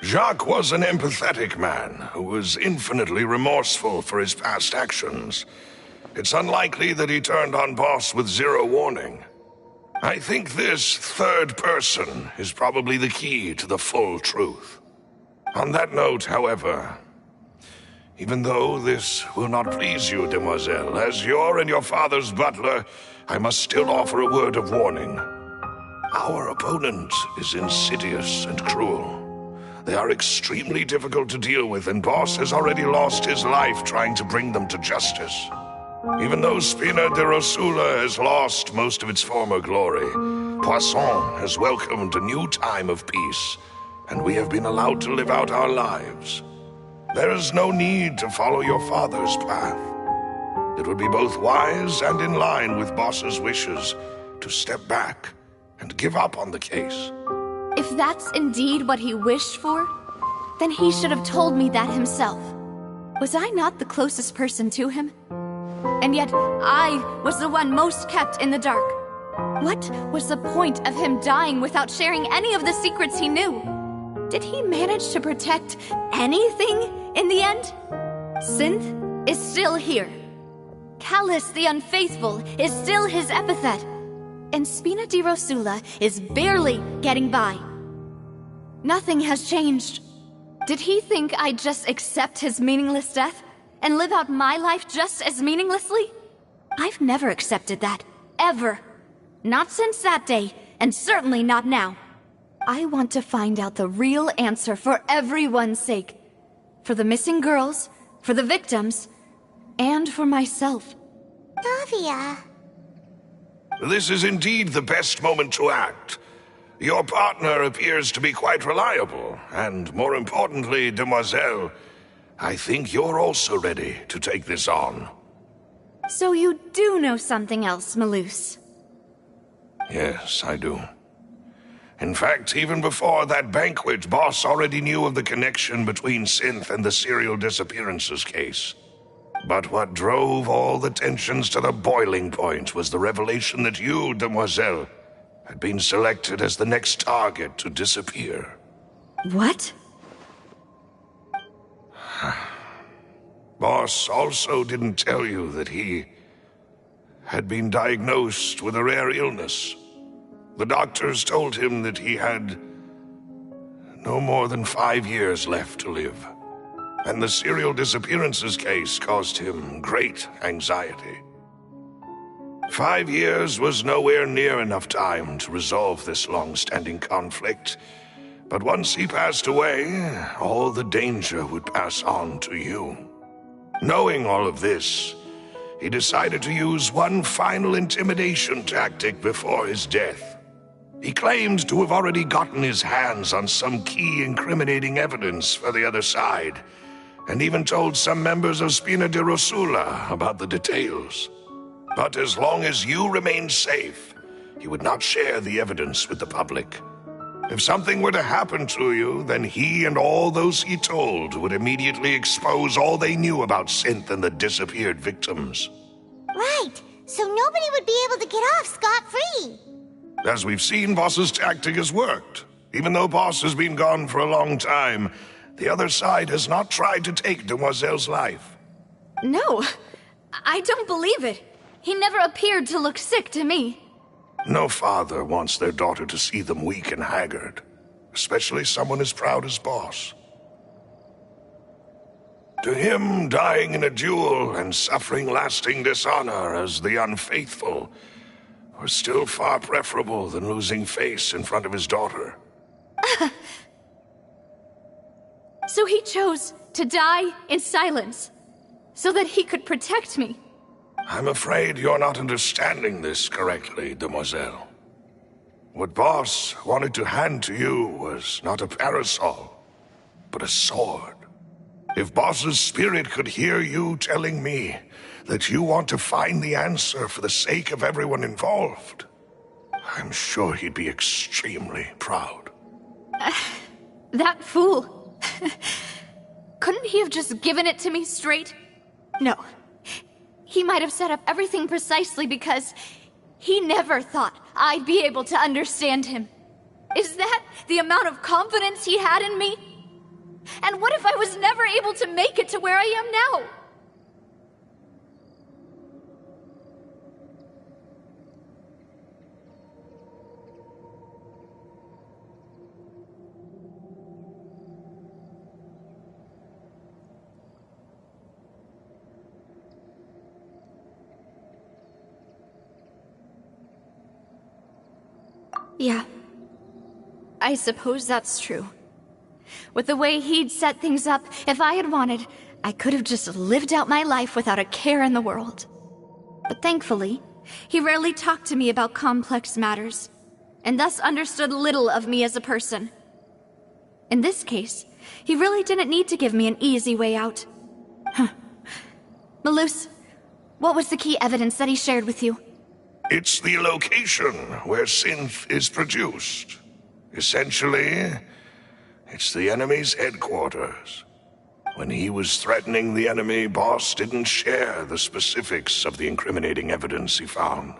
Jacques was an empathetic man who was infinitely remorseful for his past actions. It's unlikely that he turned on Boss with 0 warning. I think this third person is probably the key to the full truth. On that note, however, even though this will not please you, demoiselle, as your and your father's butler, I must still offer a word of warning. Our opponent is insidious and cruel. They are extremely difficult to deal with, and Boss has already lost his life trying to bring them to justice. Even though Spina de Rosula has lost most of its former glory, Poisson has welcomed a new time of peace, and we have been allowed to live out our lives. There is no need to follow your father's path. It would be both wise and in line with Boss's wishes to step back and give up on the case. If that's indeed what he wished for, then he should have told me that himself. Was I not the closest person to him? And yet, I was the one most kept in the dark. What was the point of him dying without sharing any of the secrets he knew? Did he manage to protect anything in the end? Synth is still here. Callus the Unfaithful is still his epithet. And Spina di Rosula is barely getting by. Nothing has changed. Did he think I'd just accept his meaningless death and live out my life just as meaninglessly? I've never accepted that. Ever. Not since that day, and certainly not now. I want to find out the real answer for everyone's sake. For the missing girls, for the victims, and for myself. Navia. This is indeed the best moment to act. Your partner appears to be quite reliable, and more importantly, demoiselle, I think you're also ready to take this on. So you do know something else, Malouse? Yes, I do. In fact, even before that banquet, Boss already knew of the connection between Synth and the serial disappearances case. But what drove all the tensions to the boiling point was the revelation that you, demoiselle, had been selected as the next target to disappear. What? Boss also didn't tell you that he had been diagnosed with a rare illness. The doctors told him that he had no more than 5 years left to live, and the serial disappearances case caused him great anxiety. 5 years was nowhere near enough time to resolve this long-standing conflict, but once he passed away, all the danger would pass on to you. Knowing all of this, he decided to use one final intimidation tactic before his death. He claimed to have already gotten his hands on some key incriminating evidence for the other side, and even told some members of Spina de Rosula about the details. But as long as you remained safe, he would not share the evidence with the public. If something were to happen to you, then he and all those he told would immediately expose all they knew about Synth and the disappeared victims. Right, so nobody would be able to get off scot-free. As we've seen, Boss's tactic has worked. Even though Boss has been gone for a long time, the other side has not tried to take Demoiselle's life. No, I don't believe it. He never appeared to look sick to me. No father wants their daughter to see them weak and haggard, especially someone as proud as Boss. To him, dying in a duel and suffering lasting dishonor as the Unfaithful were still far preferable than losing face in front of his daughter. So he chose to die in silence, so that he could protect me. I'm afraid you're not understanding this correctly, demoiselle. What Boss wanted to hand to you was not a parasol, but a sword. If Boss's spirit could hear you telling me that you want to find the answer for the sake of everyone involved, I'm sure he'd be extremely proud. That fool. Couldn't he have just given it to me straight? No. He might have set up everything precisely because he never thought I'd be able to understand him. Is that the amount of confidence he had in me? And what if I was never able to make it to where I am now? Yeah. I suppose that's true. With the way he'd set things up, if I had wanted, I could have just lived out my life without a care in the world. But thankfully, he rarely talked to me about complex matters, and thus understood little of me as a person. In this case, he really didn't need to give me an easy way out. Malus, what was the key evidence that he shared with you? It's the location where synth is produced. Essentially, it's the enemy's headquarters. When he was threatening the enemy, Boss didn't share the specifics of the incriminating evidence he found.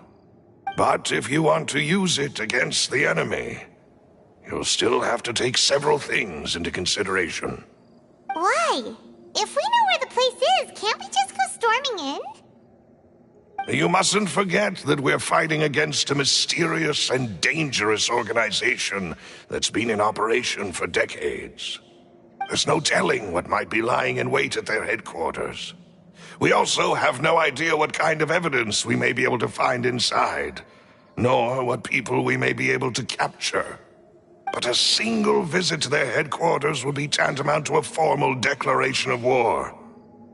But if you want to use it against the enemy, you'll still have to take several things into consideration. Why? If we know where the place is, can't we just go storming in? You mustn't forget that we're fighting against a mysterious and dangerous organization that's been in operation for decades. There's no telling what might be lying in wait at their headquarters. We also have no idea what kind of evidence we may be able to find inside, nor what people we may be able to capture. But a single visit to their headquarters would be tantamount to a formal declaration of war.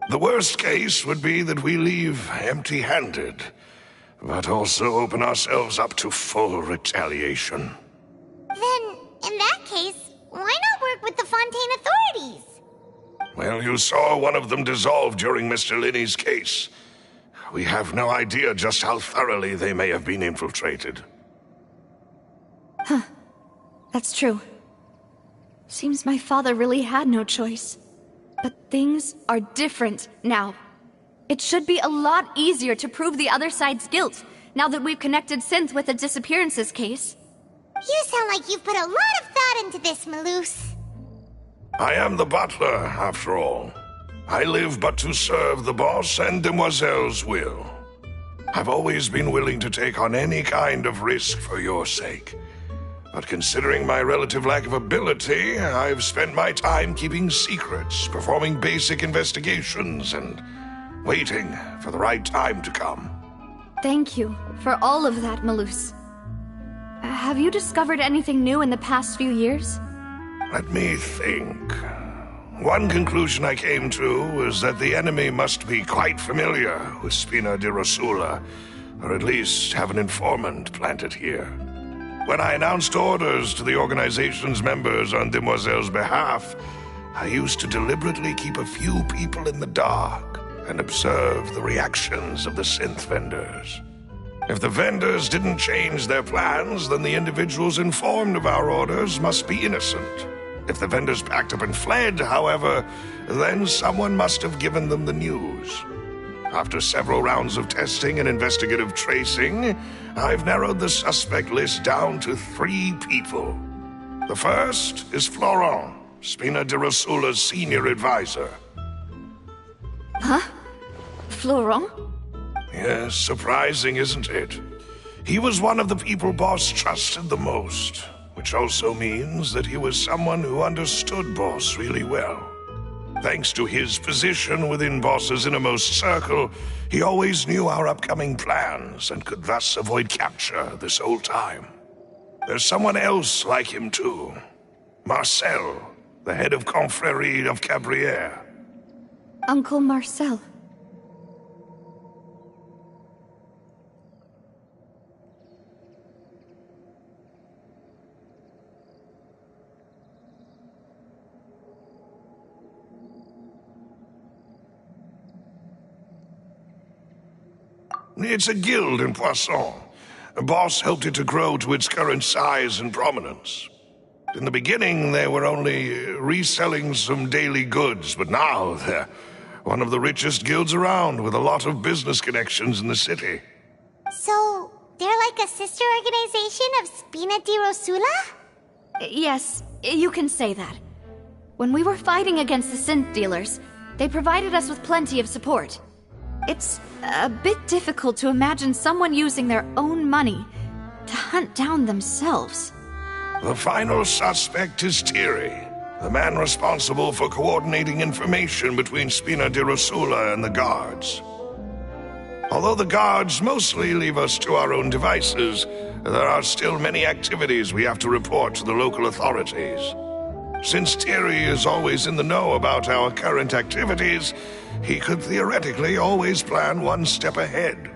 The worst case would be that we leave empty-handed, but also open ourselves up to full retaliation. Then, in that case, why not work with the Fontaine authorities? Well, you saw one of them dissolve during Mr. Linney's case. We have no idea just how thoroughly they may have been infiltrated. Huh. That's true. Seems my father really had no choice. But things are different now. It should be a lot easier to prove the other side's guilt, now that we've connected Synth with the disappearances case. You sound like you've put a lot of thought into this, Malus. I am the butler, after all. I live but to serve the boss and Demoiselle's will. I've always been willing to take on any kind of risk for your sake. But considering my relative lack of ability, I've spent my time keeping secrets, performing basic investigations, and waiting for the right time to come. Thank you for all of that, Malus. Have you discovered anything new in the past few years? Let me think. One conclusion I came to was that the enemy must be quite familiar with Spina di Rosula, or at least have an informant planted here. When I announced orders to the organization's members on Demoiselle's behalf, I used to deliberately keep a few people in the dark and observe the reactions of the synth vendors. If the vendors didn't change their plans, then the individuals informed of our orders must be innocent. If the vendors packed up and fled, however, then someone must have given them the news. After several rounds of testing and investigative tracing, I've narrowed the suspect list down to 3 people. The first is Florent, Spina di Rosula's senior advisor. Huh? Florent? Yes, surprising, isn't it? He was one of the people Boss trusted the most, which also means that he was someone who understood Boss really well. Thanks to his position within Boss's innermost circle, he always knew our upcoming plans and could thus avoid capture this whole time. There's someone else like him too. Marcel, the head of Confrérie of Cabrières. Uncle Marcel. It's a guild in Poisson. A boss helped it to grow to its current size and prominence. In the beginning, they were only reselling some daily goods, but now they're one of the richest guilds around, with a lot of business connections in the city. So, they're like a sister organization of Spina di Rosula? Yes, you can say that. When we were fighting against the synth dealers, they provided us with plenty of support. It's a bit difficult to imagine someone using their own money to hunt down themselves. The final suspect is Thierry, the man responsible for coordinating information between Spina di Rosula and the guards. Although the guards mostly leave us to our own devices, there are still many activities we have to report to the local authorities. Since Thierry is always in the know about our current activities, he could theoretically always plan one step ahead.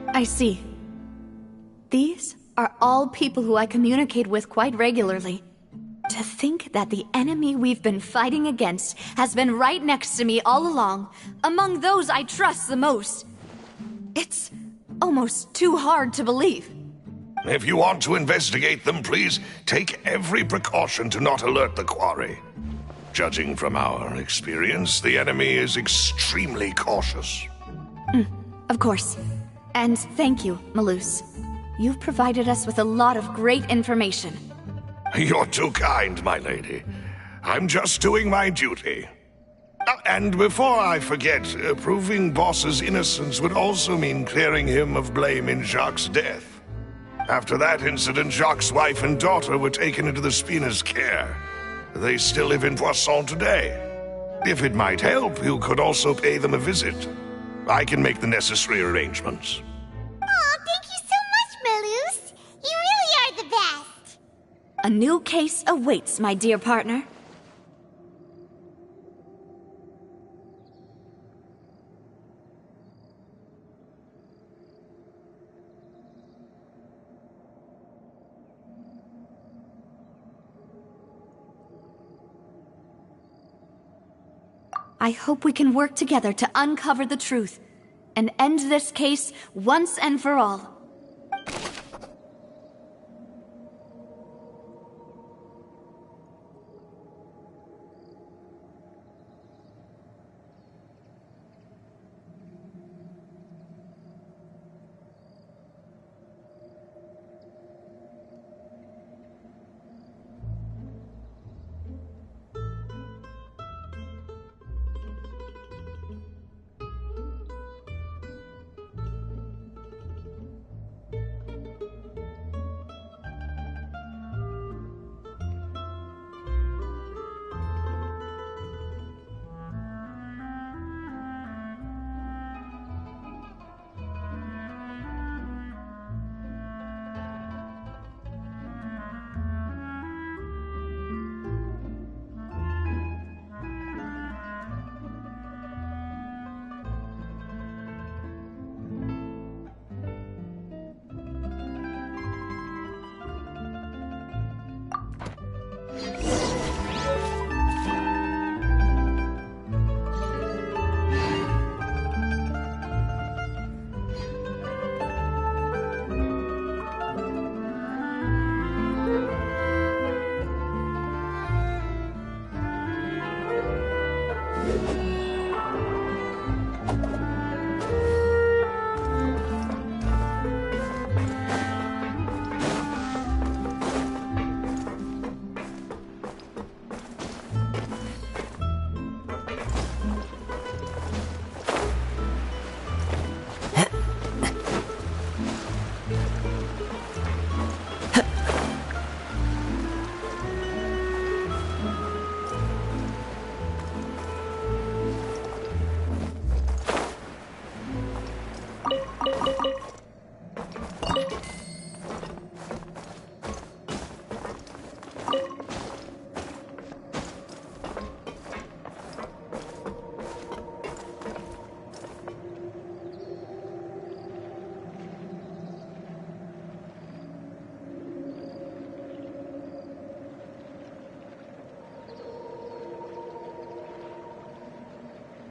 I see. These are all people who I communicate with quite regularly. To think that the enemy we've been fighting against has been right next to me all along, among those I trust the most. It's almost too hard to believe. If you want to investigate them, please take every precaution to not alert the quarry. Judging from our experience, the enemy is extremely cautious. Of course. And thank you, Malus. You've provided us with a lot of great information. You're too kind, my lady. I'm just doing my duty. And before I forget, proving Boss's innocence would also mean clearing him of blame in Jacques' death. After that incident, Jacques' wife and daughter were taken into the Spina's care. They still live in Poisson today. If it might help, you could also pay them a visit. I can make the necessary arrangements. Aw, thank you so much, Malus. You really are the best. A new case awaits, my dear partner. I hope we can work together to uncover the truth and end this case once and for all.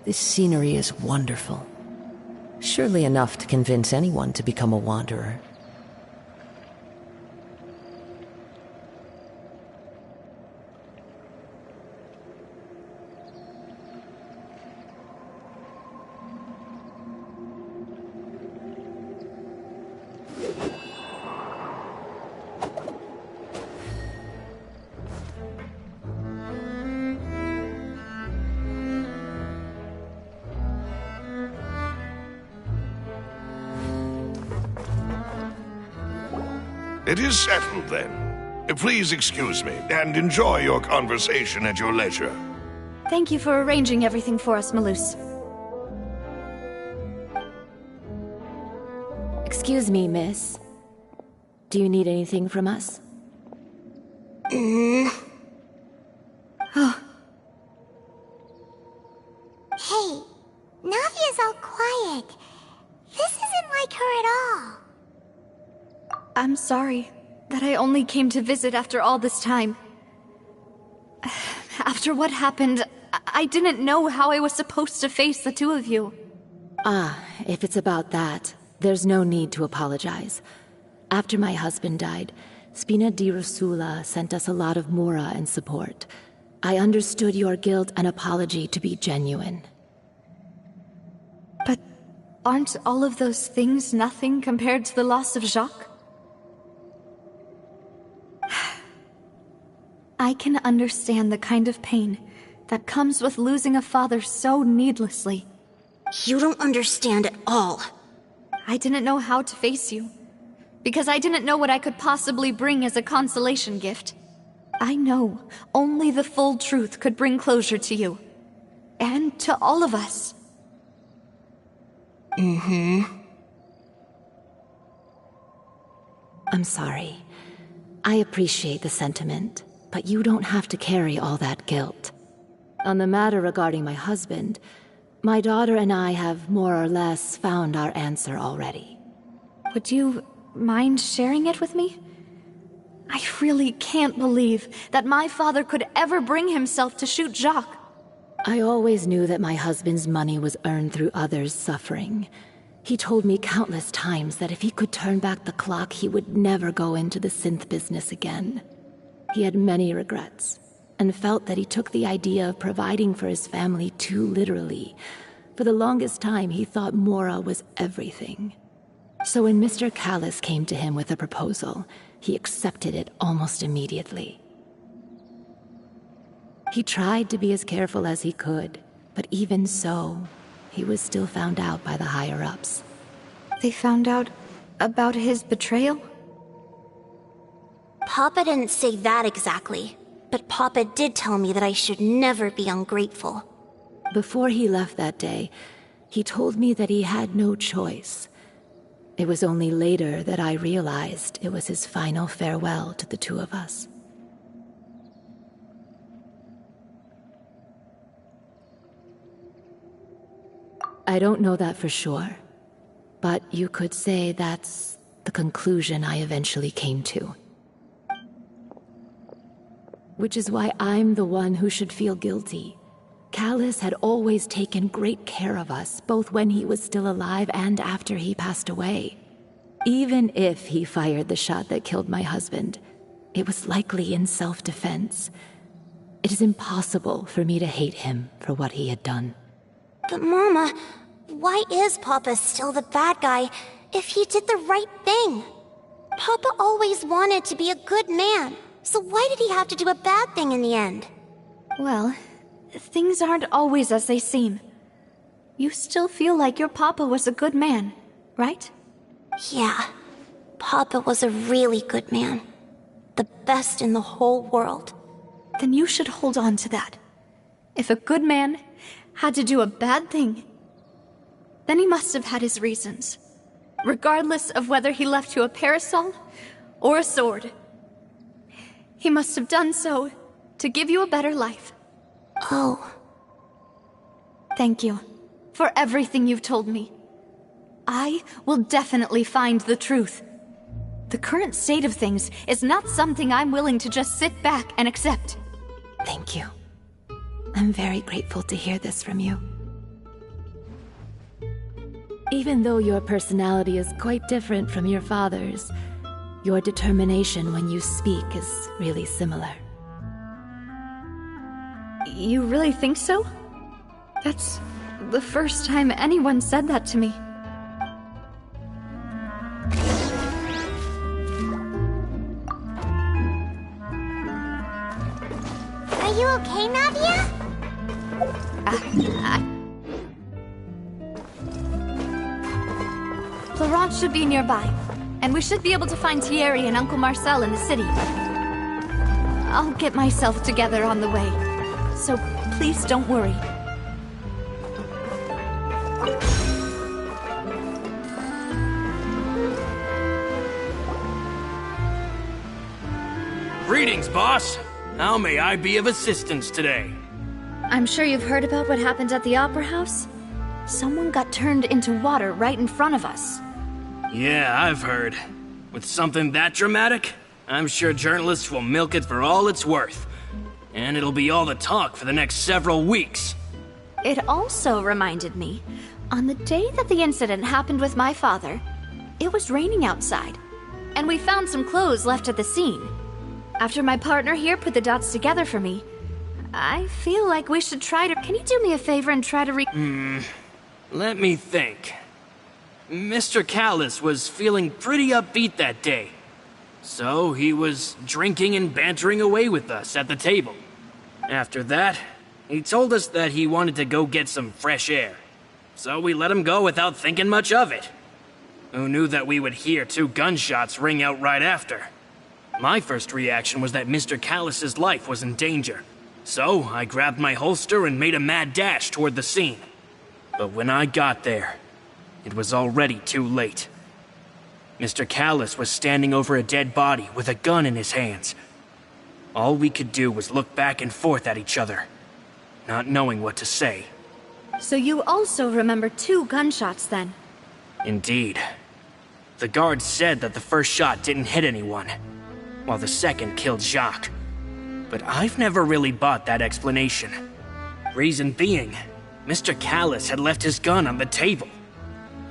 This scenery is wonderful. surely enough to convince anyone to become a wanderer. It is settled, then. Please excuse me, and enjoy your conversation at your leisure. Thank you for arranging everything for us, Malus. Excuse me, miss. Do you need anything from us? Hey, Navia's all quiet. This isn't like her at all. I'm sorry that I only came to visit after all this time. After what happened, I didn't know how I was supposed to face the two of you. Ah, if it's about that, there's no need to apologize. After my husband died, Spina di Rosula sent us a lot of mora and support. I understood your guilt and apology to be genuine. But aren't all of those things nothing compared to the loss of Jacques? I can understand the kind of pain that comes with losing a father so needlessly. You don't understand at all. I didn't know how to face you, because I didn't know what I could possibly bring as a consolation gift. I know only the full truth could bring closure to you, and to all of us. I'm sorry. I appreciate the sentiment, but you don't have to carry all that guilt. On the matter regarding my husband, my daughter and I have more or less found our answer already. Would you mind sharing it with me? I really can't believe that my father could ever bring himself to shoot Jacques. I always knew that my husband's money was earned through others' suffering. He told me countless times that if he could turn back the clock, he would never go into the synth business again. He had many regrets, and felt that he took the idea of providing for his family too literally. For the longest time, he thought Mora was everything. So when Mr. Callis came to him with a proposal, he accepted it almost immediately. He tried to be as careful as he could, but even so, he was still found out by the higher-ups. They found out about his betrayal? Papa didn't say that exactly, but Papa did tell me that I should never be ungrateful. Before he left that day, he told me that he had no choice. It was only later that I realized it was his final farewell to the two of us. I don't know that for sure, but you could say that's the conclusion I eventually came to. Which is why I'm the one who should feel guilty. Callis had always taken great care of us, both when he was still alive and after he passed away. Even if he fired the shot that killed my husband, it was likely in self-defense. It is impossible for me to hate him for what he had done. But Mama, why is Papa still the bad guy if he did the right thing? Papa always wanted to be a good man, so why did he have to do a bad thing in the end? Well, things aren't always as they seem. You still feel like your Papa was a good man, right? Yeah, Papa was a really good man. The best in the whole world. Then you should hold on to that. If a good man had to do a bad thing, then he must have had his reasons. Regardless of whether he left you a parasol or a sword. He must have done so to give you a better life. Oh. Thank you for everything you've told me. I will definitely find the truth. The current state of things is not something I'm willing to just sit back and accept. Thank you. I'm very grateful to hear this from you. Even though your personality is quite different from your father's, your determination when you speak is really similar. You really think so? That's the first time anyone said that to me. Are you okay, Nadia? Laurent should be nearby, and we should be able to find Thierry and Uncle Marcel in the city. I'll get myself together on the way, so please don't worry. Greetings, boss. How may I be of assistance today? I'm sure you've heard about what happened at the Opera House. Someone got turned into water right in front of us. Yeah, I've heard. With something that dramatic, I'm sure journalists will milk it for all it's worth. And it'll be all the talk for the next several weeks. It also reminded me, on the day that the incident happened with my father, it was raining outside, and we found some clothes left at the scene. After my partner here put the dots together for me, I feel like we should try to... Can you do me a favor and try to Let me think. Mr. Callis was feeling pretty upbeat that day. So he was drinking and bantering away with us at the table. After that, he told us that he wanted to go get some fresh air. So we let him go without thinking much of it. Who knew that we would hear 2 gunshots ring out right after? My first reaction was that Mr. Callis's life was in danger. So I grabbed my holster and made a mad dash toward the scene. But when I got there, it was already too late. Mr. Callis was standing over a dead body with a gun in his hands. All we could do was look back and forth at each other, not knowing what to say. So you also remember 2 gunshots then? Indeed. The guard said that the first shot didn't hit anyone, while the second killed Jacques. But I've never really bought that explanation. Reason being, Mr. Callis had left his gun on the table.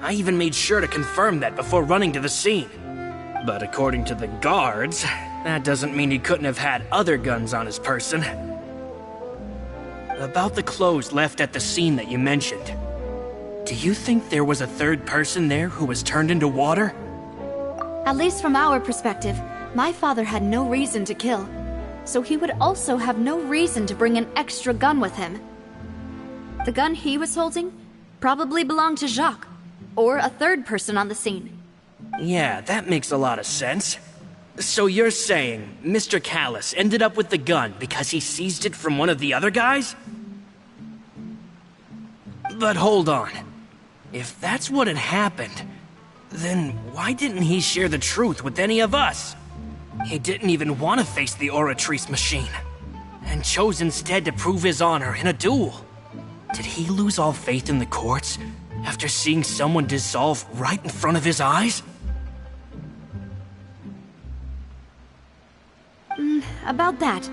I even made sure to confirm that before running to the scene. But according to the guards, that doesn't mean he couldn't have had other guns on his person. About the clothes left at the scene that you mentioned, do you think there was a third person there who was turned into water? At least from our perspective, my father had no reason to kill. So he would also have no reason to bring an extra gun with him. The gun he was holding probably belonged to Jacques, or a third person on the scene. Yeah, that makes a lot of sense. So you're saying Mr. Callis ended up with the gun because he seized it from one of the other guys? But hold on. If that's what had happened, then why didn't he share the truth with any of us? He didn't even want to face the Oratrice machine, and chose instead to prove his honor in a duel. Did he lose all faith in the courts after seeing someone dissolve right in front of his eyes? About that,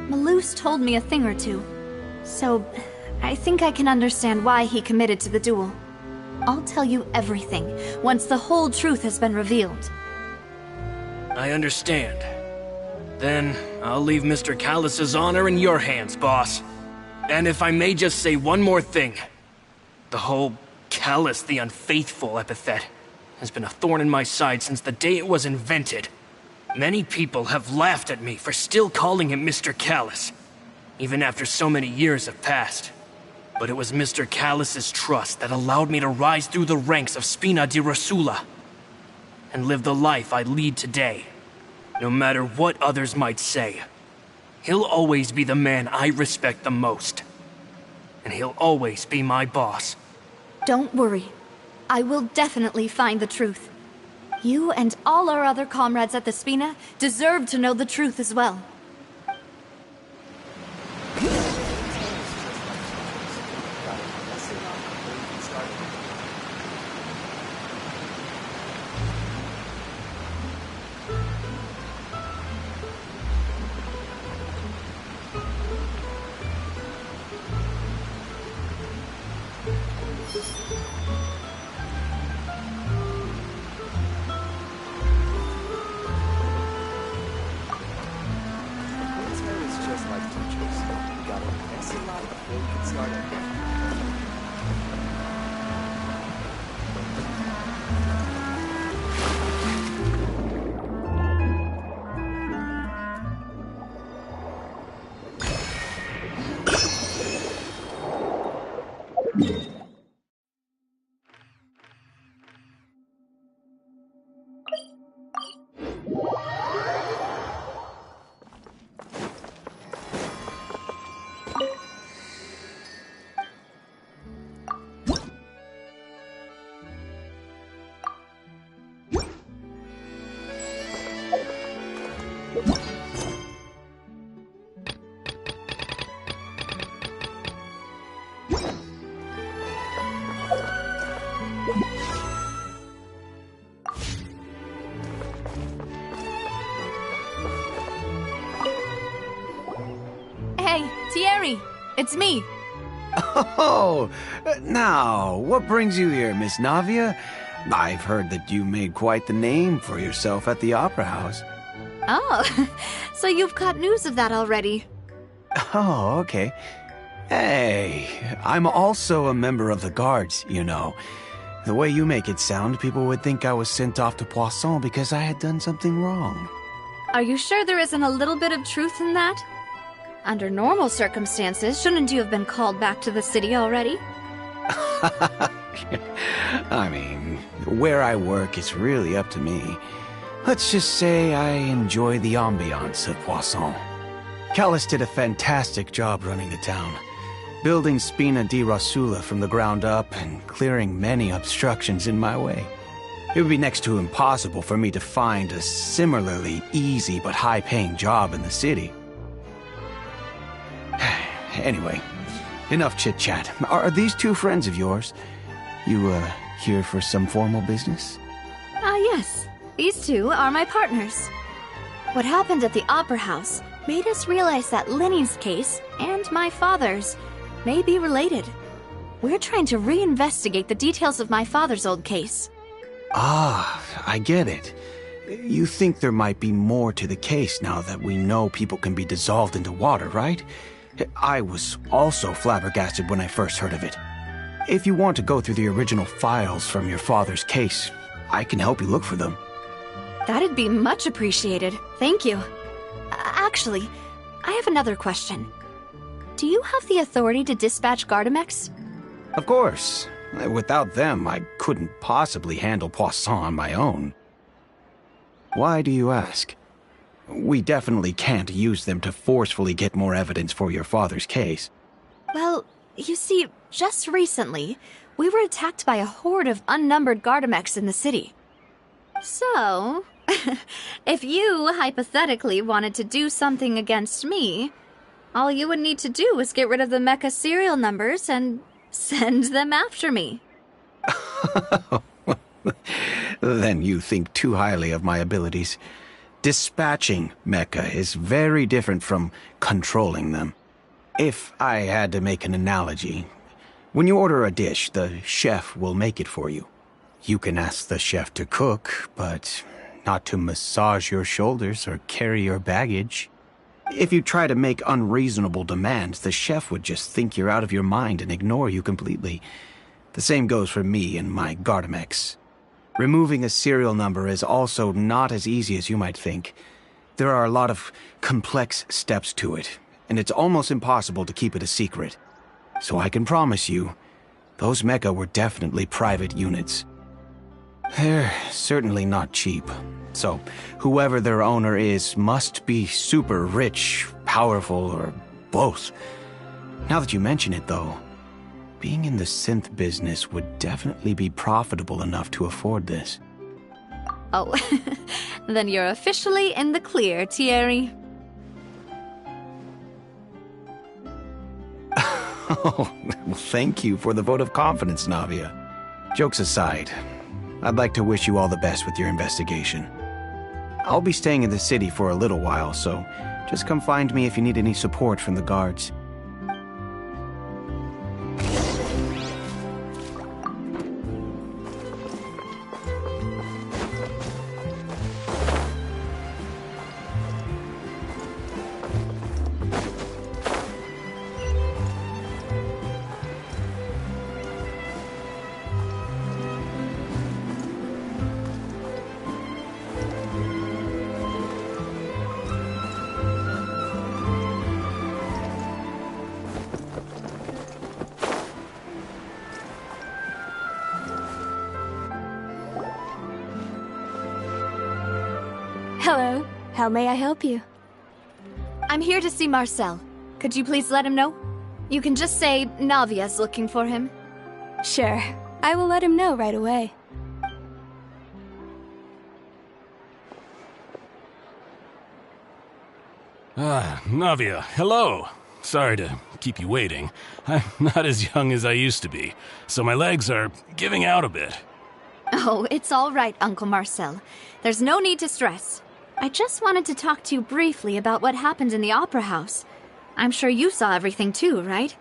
Malouse told me a thing or two. So, I think I can understand why he committed to the duel. I'll tell you everything once the whole truth has been revealed. I understand. Then, I'll leave Mr. Callis's honor in your hands, boss. And if I may just say one more thing. The whole Callis the Unfaithful epithet has been a thorn in my side since the day it was invented. Many people have laughed at me for still calling him Mr. Callis, even after so many years have passed. But it was Mr. Callis's trust that allowed me to rise through the ranks of Spina di Rosula and live the life I lead today. No matter what others might say, he'll always be the man I respect the most. And he'll always be my boss. Don't worry. I will definitely find the truth. You and all our other comrades at the Spina deserve to know the truth as well. Hey, Thierry! It's me! Oh, now, what brings you here, Miss Navia? I've heard that you made quite the name for yourself at the Opera House. Oh, so you've caught news of that already. Oh, okay. Hey, I'm also a member of the Guards, you know. The way you make it sound, people would think I was sent off to Poisson because I had done something wrong. Are you sure there isn't a little bit of truth in that? Under normal circumstances, shouldn't you have been called back to the city already? I mean, where I work is really up to me. Let's just say I enjoy the ambiance of Poisson. Callis did a fantastic job running the town, building Spina di Rosula from the ground up and clearing many obstructions in my way. It would be next to impossible for me to find a similarly easy but high-paying job in the city. Anyway, enough chit-chat. Are these two friends of yours? You, here for some formal business? Yes. These two are my partners. What happened at the Opera House made us realize that Lenny's case and my father's may be related. We're trying to reinvestigate the details of my father's old case. Ah, I get it. You think there might be more to the case now that we know people can be dissolved into water, right? I was also flabbergasted when I first heard of it. If you want to go through the original files from your father's case, I can help you look for them. That'd be much appreciated. Thank you. Actually, I have another question. Do you have the authority to dispatch Gardamex? Of course. Without them, I couldn't possibly handle Poisson on my own. Why do you ask? We definitely can't use them to forcefully get more evidence for your father's case. Well, you see, just recently, we were attacked by a horde of unnumbered Gardamex in the city. So, if you hypothetically wanted to do something against me, all you would need to do is get rid of the mecha serial numbers and send them after me. Then you think too highly of my abilities. Dispatching mecha is very different from controlling them. If I had to make an analogy, when you order a dish, the chef will make it for you. You can ask the chef to cook, but not to massage your shoulders or carry your baggage. If you try to make unreasonable demands, the chef would just think you're out of your mind and ignore you completely. The same goes for me and my Gardamex. Removing a serial number is also not as easy as you might think. There are a lot of complex steps to it, and it's almost impossible to keep it a secret. So I can promise you, those mecha were definitely private units. They're certainly not cheap. So, whoever their owner is must be super rich, powerful, or both. Now that you mention it, though, being in the synth business would definitely be profitable enough to afford this. Oh, then you're officially in the clear, Thierry. Oh, well, thank you for the vote of confidence, Navia. Jokes aside, I'd like to wish you all the best with your investigation. I'll be staying in the city for a little while, so just come find me if you need any support from the guards. How may I help you? I'm here to see Marcel. Could you please let him know? You can just say Navia's looking for him. Sure. I will let him know right away. Navia, hello. Sorry to keep you waiting. I'm not as young as I used to be, so my legs are giving out a bit. Oh, it's all right, Uncle Marcel. There's no need to stress. I just wanted to talk to you briefly about what happened in the Opera House. I'm sure you saw everything too, right?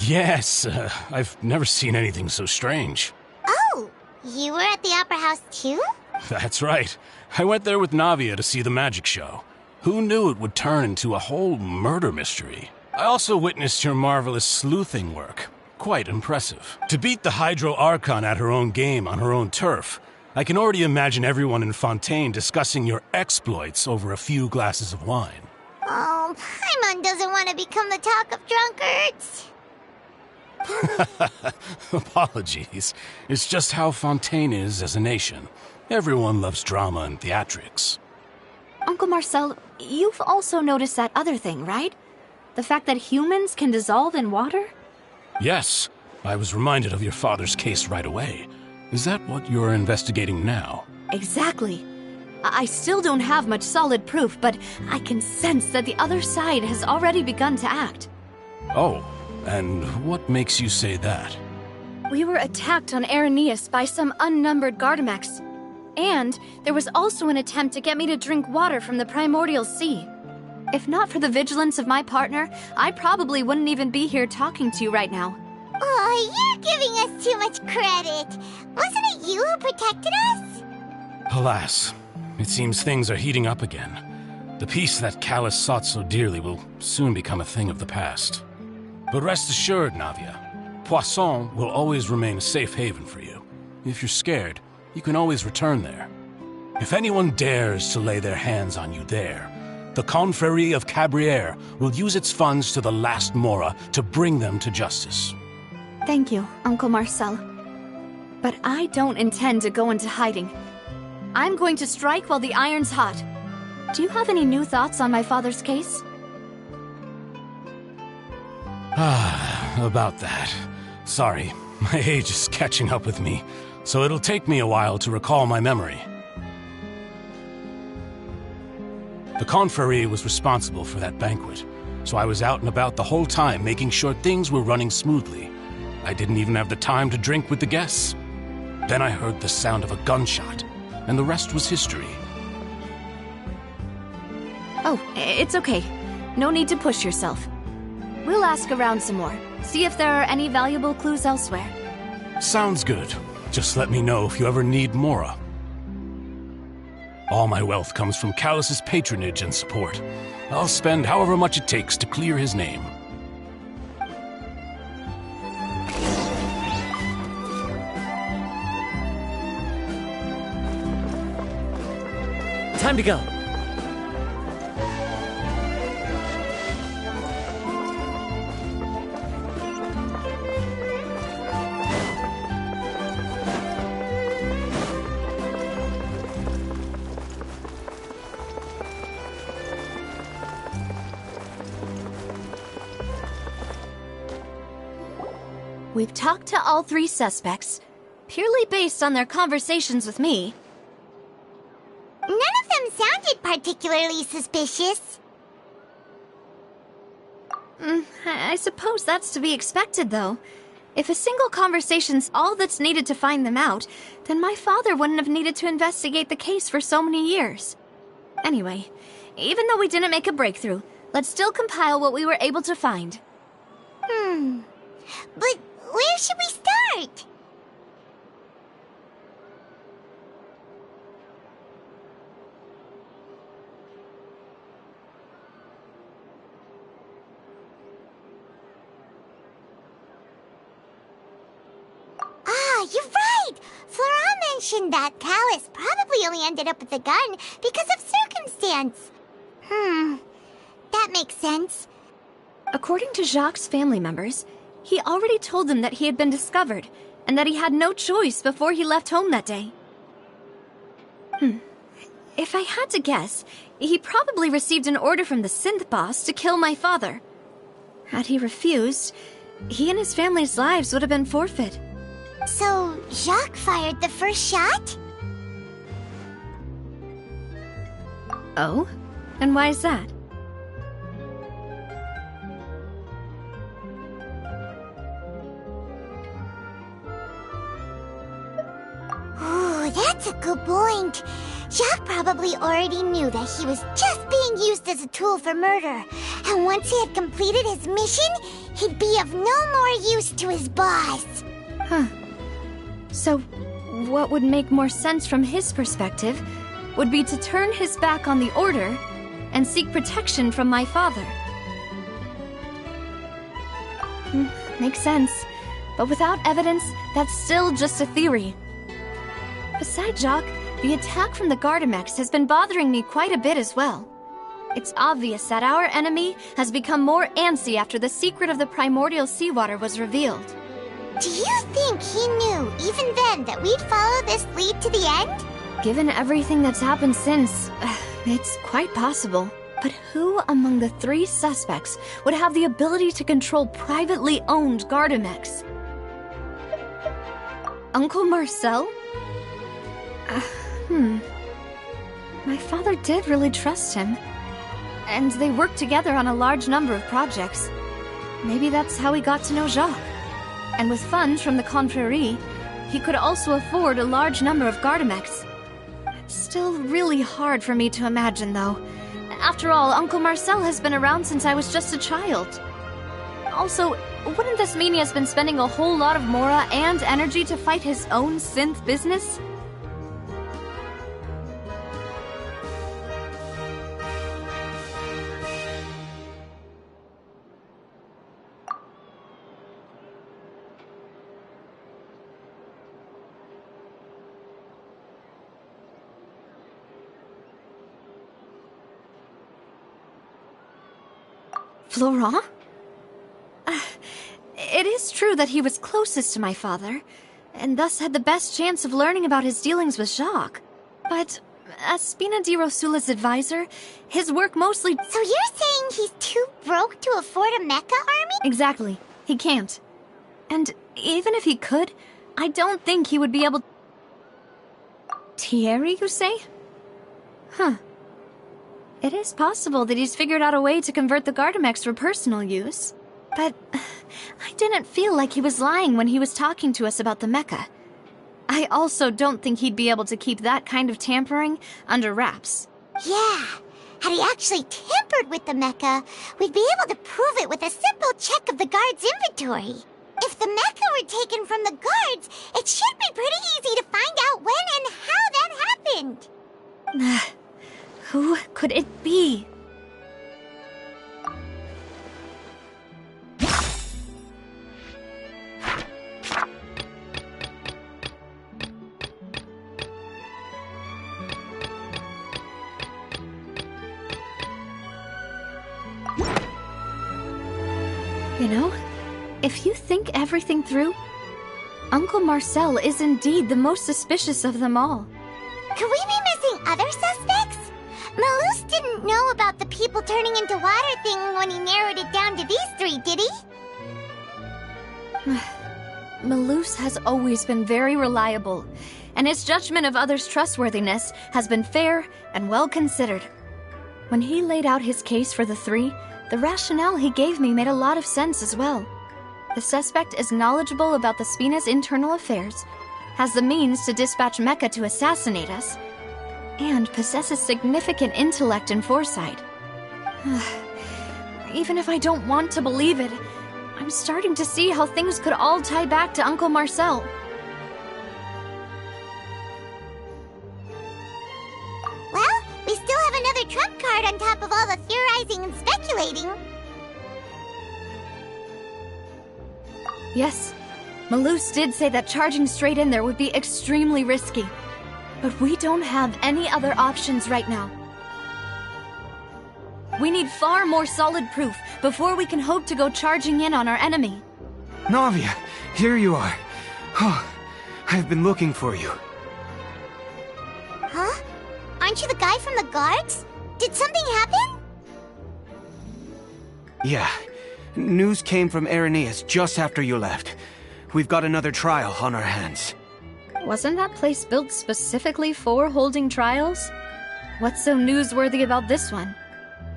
Yes, I've never seen anything so strange. Oh, you were at the Opera House too? That's right. I went there with Navia to see the magic show. Who knew it would turn into a whole murder mystery? I also witnessed your marvelous sleuthing work. Quite impressive. To beat the Hydro Archon at her own game on her own turf, I can already imagine everyone in Fontaine discussing your exploits over a few glasses of wine. Oh, Paimon doesn't want to become the talk of drunkards. Apologies. It's just how Fontaine is as a nation. Everyone loves drama and theatrics. Uncle Marcel, you've also noticed that other thing, right? The fact that humans can dissolve in water? Yes, I was reminded of your father's case right away. Is that what you're investigating now? Exactly. I still don't have much solid proof, but I can sense that the other side has already begun to act. Oh, and what makes you say that? We were attacked on Araneus by some unnumbered Gardamex. And there was also an attempt to get me to drink water from the primordial sea. If not for the vigilance of my partner, I probably wouldn't even be here talking to you right now. Oh, you're giving us too much credit. Wasn't it you who protected us? Alas, it seems things are heating up again. The peace that Callus sought so dearly will soon become a thing of the past. But rest assured, Navia, Poisson will always remain a safe haven for you. If you're scared, you can always return there. If anyone dares to lay their hands on you there, the Confrérie of Cabrières will use its funds to the last Mora to bring them to justice. Thank you, Uncle Marcel. But I don't intend to go into hiding. I'm going to strike while the iron's hot. Do you have any new thoughts on my father's case? About that. Sorry, my age is catching up with me, so it'll take me a while to recall my memory. The Confrérie was responsible for that banquet, so I was out and about the whole time making sure things were running smoothly. I didn't even have the time to drink with the guests. Then I heard the sound of a gunshot, and the rest was history. Oh, it's okay. No need to push yourself. We'll ask around some more, see if there are any valuable clues elsewhere. Sounds good. Just let me know if you ever need Mora. All my wealth comes from Callus's patronage and support. I'll spend however much it takes to clear his name. Time to go. We've talked to all three suspects, purely based on their conversations with me. None of them sounded particularly suspicious. I suppose that's to be expected, though. If a single conversation's all that's needed to find them out, then my father wouldn't have needed to investigate the case for so many years. Anyway, even though we didn't make a breakthrough, let's still compile what we were able to find. But where should we start? You're right! Flora mentioned that Callus probably only ended up with the gun because of circumstance. That makes sense. According to Jacques' family members, he already told them that he had been discovered, and that he had no choice before he left home that day. If I had to guess, he probably received an order from the synth boss to kill my father. Had he refused, he and his family's lives would have been forfeit. So, Jacques fired the first shot? Oh? And why is that? Ooh, that's a good point. Jacques probably already knew that he was just being used as a tool for murder. And once he had completed his mission, he'd be of no more use to his boss. Huh. So, what would make more sense from his perspective would be to turn his back on the order and seek protection from my father. Makes sense. But without evidence, that's still just a theory. Besides Jacques, the attack from the Gardamex has been bothering me quite a bit as well. It's obvious that our enemy has become more antsy after the secret of the primordial seawater was revealed. Do you think he knew, even then, that we'd follow this lead to the end? Given everything that's happened since, it's quite possible. But who among the three suspects would have the ability to control privately owned Gardamex? Uncle Marcel? My father did really trust him. And they worked together on a large number of projects. Maybe that's how he got to know Jacques. And with funds from the Confrérie, he could also afford a large number of Gardamex. It's still really hard for me to imagine, though. After all, Uncle Marcel has been around since I was just a child. Also, wouldn't this mean he has been spending a whole lot of mora and energy to fight his own synth business? Florent? It is true that he was closest to my father, and thus had the best chance of learning about his dealings with Jacques. But as Spina di Rosula's advisor, his work mostly— So you're saying he's too broke to afford a mecha army? Exactly. He can't. And even if he could, I don't think he would be able— Thierry, you say? Huh. It is possible that he's figured out a way to convert the Gardamex for personal use. But I didn't feel like he was lying when he was talking to us about the mecha. I also don't think he'd be able to keep that kind of tampering under wraps. Yeah. Had he actually tampered with the mecha, we'd be able to prove it with a simple check of the guard's inventory. If the mecha were taken from the guards, it should be pretty easy to find out when and how that happened. Who could it be? You know, if you think everything through, Uncle Marcel is indeed the most suspicious of them all. Could we be missing other suspects? Malus didn't know about the people turning into water thing when he narrowed it down to these three, did he? Malus has always been very reliable, and his judgment of others' trustworthiness has been fair and well considered. When he laid out his case for the three, the rationale he gave me made a lot of sense as well. The suspect is knowledgeable about the Spina's internal affairs, has the means to dispatch Mecha to assassinate us, and possesses significant intellect and foresight. Even if I don't want to believe it, I'm starting to see how things could all tie back to Uncle Marcel. Well, we still have another trump card on top of all the theorizing and speculating. Yes, Malus did say that charging straight in there would be extremely risky. But we don't have any other options right now. We need far more solid proof before we can hope to go charging in on our enemy. Navia, here you are. Oh, I've been looking for you. Huh? Aren't you the guy from the guards? Did something happen? Yeah. News came from Irenaeus just after you left. We've got another trial on our hands. Wasn't that place built specifically for holding trials? What's so newsworthy about this one?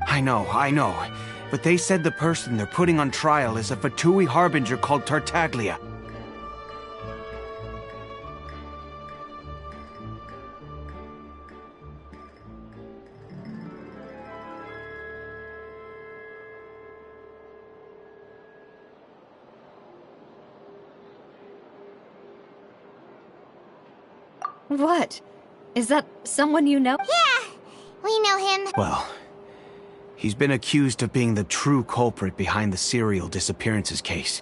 I know. But they said the person they're putting on trial is a Fatui harbinger called Tartaglia. What? Is that someone you know? Yeah, we know him. Well, he's been accused of being the true culprit behind the serial disappearances case.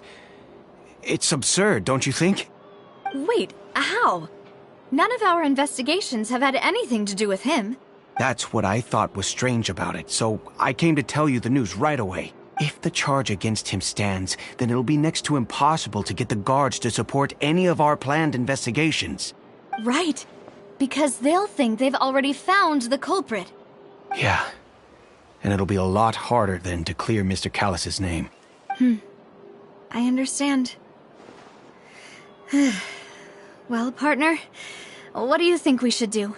It's absurd, don't you think? Wait, how? None of our investigations have had anything to do with him. That's what I thought was strange about it, so I came to tell you the news right away. If the charge against him stands, then it'll be next to impossible to get the guards to support any of our planned investigations. Right, because they'll think they've already found the culprit. Yeah, and it'll be a lot harder then to clear Mr. Callus's name. I understand. Well, partner, what do you think we should do?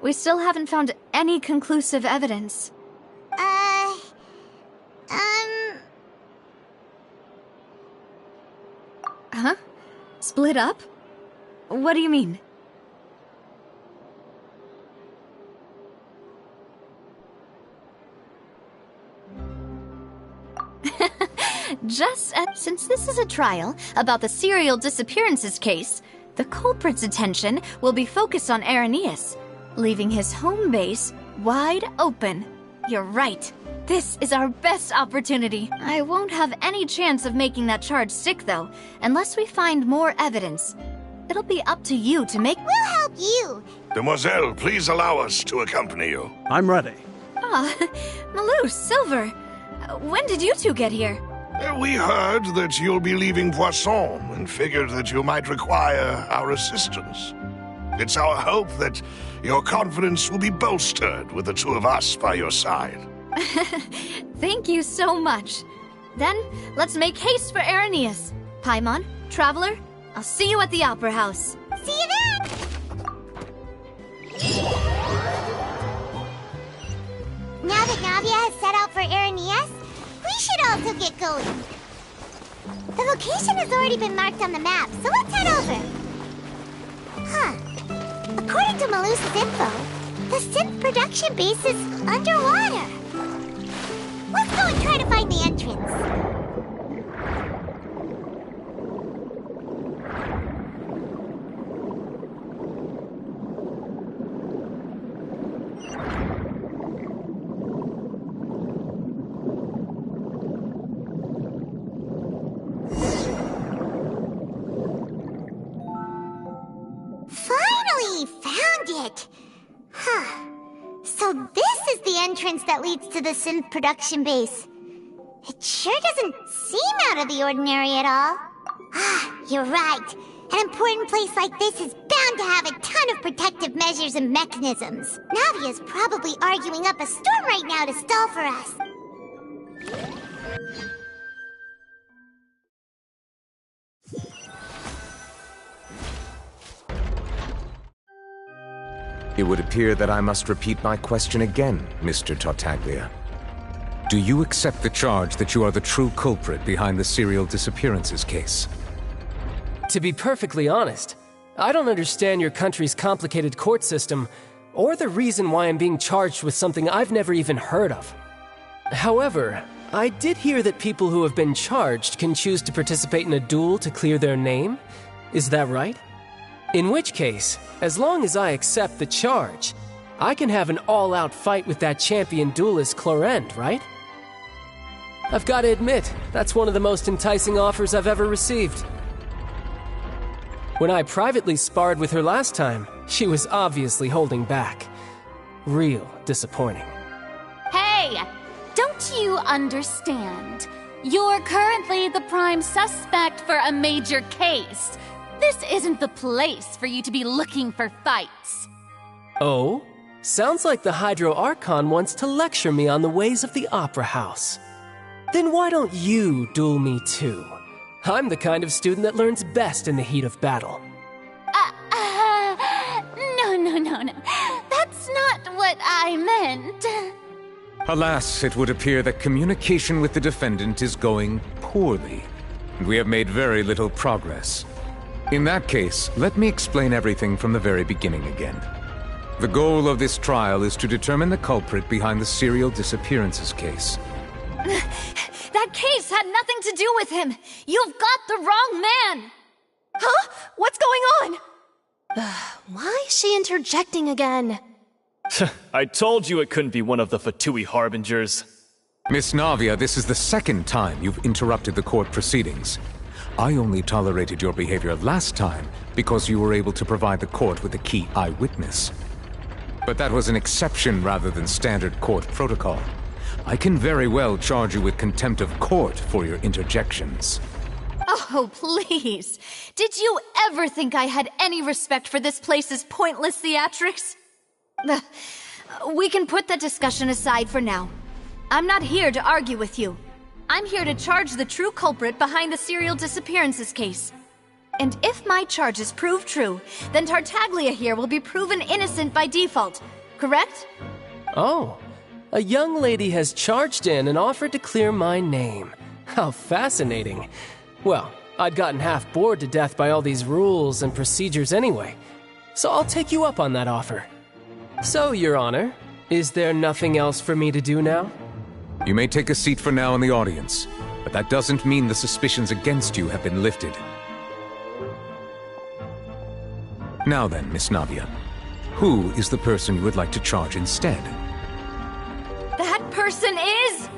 We still haven't found any conclusive evidence. Huh? Split up? What do you mean? Since this is a trial about the serial disappearances case, the culprit's attention will be focused on Irenaeus, leaving his home base wide open. You're right. This is our best opportunity. I won't have any chance of making that charge stick, though, unless we find more evidence. It'll be up to you to make— We'll help you! Demoiselle, please allow us to accompany you. I'm ready. Ah, Malou, Silver, when did you two get here? We heard that you'll be leaving Poisson and figured that you might require our assistance. It's our hope that your confidence will be bolstered with the two of us by your side. Thank you so much. Then, let's make haste for Irenaeus. Paimon, Traveler, I'll see you at the Opera House. See you then! Now that Navia has set out for Irenaeus, we should also get going. The location has already been marked on the map, so let's head over. According to Malu's info, the synth production base is underwater. Let's go and try to find the entrance. Finally found it! So this is the entrance that leads to the synth production base. It sure doesn't seem out of the ordinary at all. You're right. An important place like this is bound to have a ton of protective measures and mechanisms. Navia's probably arguing up a storm right now to stall for us. It would appear that I must repeat my question again, Mr. Tartaglia. Do you accept the charge that you are the true culprit behind the serial disappearances case? To be perfectly honest, I don't understand your country's complicated court system, or the reason why I'm being charged with something I've never even heard of. However, I did hear that people who have been charged can choose to participate in a duel to clear their name. Is that right? In which case, as long as I accept the charge, I can have an all-out fight with that champion duelist Clorend, right? I've got to admit, that's one of the most enticing offers I've ever received. When I privately sparred with her last time, she was obviously holding back. Real disappointing. Hey! Don't you understand? You're currently the prime suspect for a major case. This isn't the place for you to be looking for fights. Oh? Sounds like the Hydro Archon wants to lecture me on the ways of the Opera House. Then why don't you duel me too? I'm the kind of student that learns best in the heat of battle. No. That's not what I meant. Alas, it would appear that communication with the defendant is going poorly, and we have made very little progress. In that case, let me explain everything from the very beginning again. The goal of this trial is to determine the culprit behind the serial disappearances case. That case had nothing to do with him! You've got the wrong man! Huh? What's going on? Why is she interjecting again? I told you it couldn't be one of the Fatui Harbingers. Miss Navia, this is the second time you've interrupted the court proceedings. I only tolerated your behavior last time because you were able to provide the court with a key eyewitness. But that was an exception rather than standard court protocol. I can very well charge you with contempt of court for your interjections. Oh, please. Did you ever think I had any respect for this place's pointless theatrics? We can put that discussion aside for now. I'm not here to argue with you. I'm here to charge the true culprit behind the serial disappearances case. And if my charges prove true, then Tartaglia here will be proven innocent by default, correct? Oh, a young lady has charged in and offered to clear my name. How fascinating. Well, I'd gotten half bored to death by all these rules and procedures anyway, so I'll take you up on that offer. So, Your Honor, is there nothing else for me to do now? You may take a seat for now in the audience, but that doesn't mean the suspicions against you have been lifted. Now then, Miss Navia, who is the person you would like to charge instead? That person is...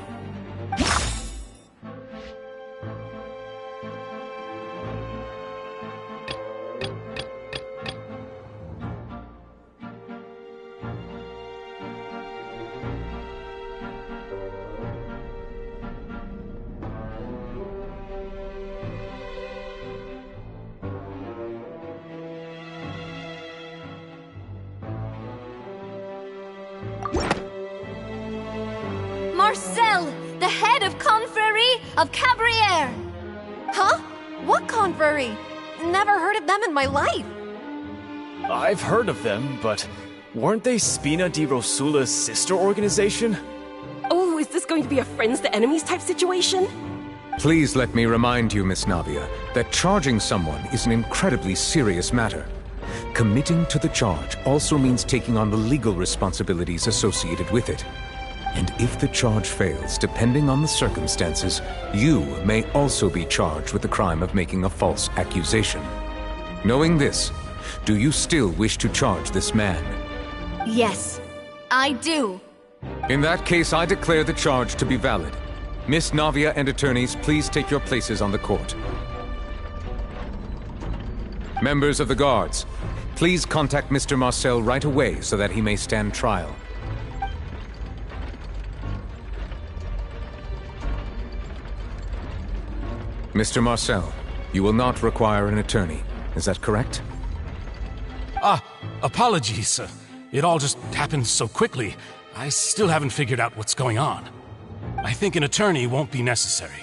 Marcel, the head of Confrérie of Cabrières! Huh? What confrérie? Never heard of them in my life. I've heard of them, but weren't they Spina di Rosula's sister organization? Oh, is this going to be a friends to enemies type situation? Please let me remind you, Miss Navia, that charging someone is an incredibly serious matter. Committing to the charge also means taking on the legal responsibilities associated with it. And if the charge fails, depending on the circumstances, you may also be charged with the crime of making a false accusation. Knowing this, do you still wish to charge this man? Yes, I do. In that case, I declare the charge to be valid. Miss Navia and attorneys, please take your places on the court. Members of the guards, please contact Mr. Marcel right away so that he may stand trial. Mr. Marcel, you will not require an attorney. Is that correct? Apologies. It all just happened so quickly. I still haven't figured out what's going on. I think an attorney won't be necessary.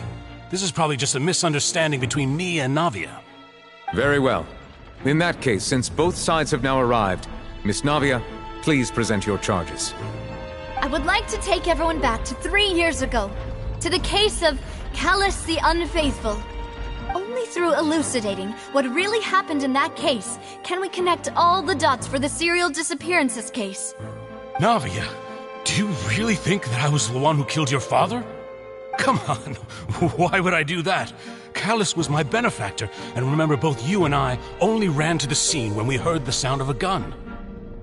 This is probably just a misunderstanding between me and Navia. Very well. In that case, since both sides have now arrived, Miss Navia, please present your charges. I would like to take everyone back to 3 years ago, to the case of Callus the Unfaithful. Only through elucidating what really happened in that case can we connect all the dots for the serial disappearances case. Navia, do you really think that I was the one who killed your father? Come on, why would I do that? Callus was my benefactor, and remember both you and I only ran to the scene when we heard the sound of a gun.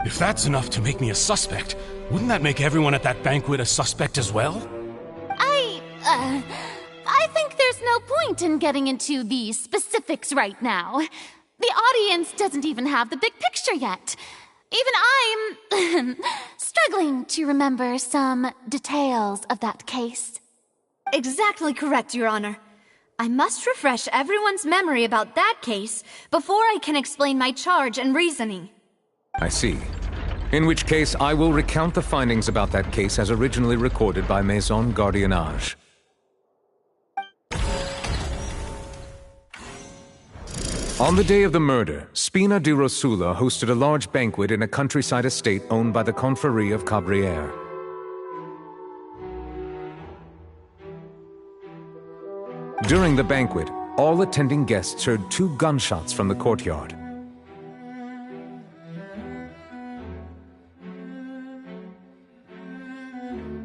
If that's enough to make me a suspect, wouldn't that make everyone at that banquet a suspect as well? I think there's no point in getting into the specifics right now. The audience doesn't even have the big picture yet. Even I'm struggling to remember some details of that case. Exactly correct, Your Honor. I must refresh everyone's memory about that case before I can explain my charge and reasoning. I see. In which case, I will recount the findings about that case as originally recorded by Maison Gardiennage. On the day of the murder, Spina di Rosula hosted a large banquet in a countryside estate owned by the Confrérie of Cabrières. During the banquet, all attending guests heard 2 gunshots from the courtyard.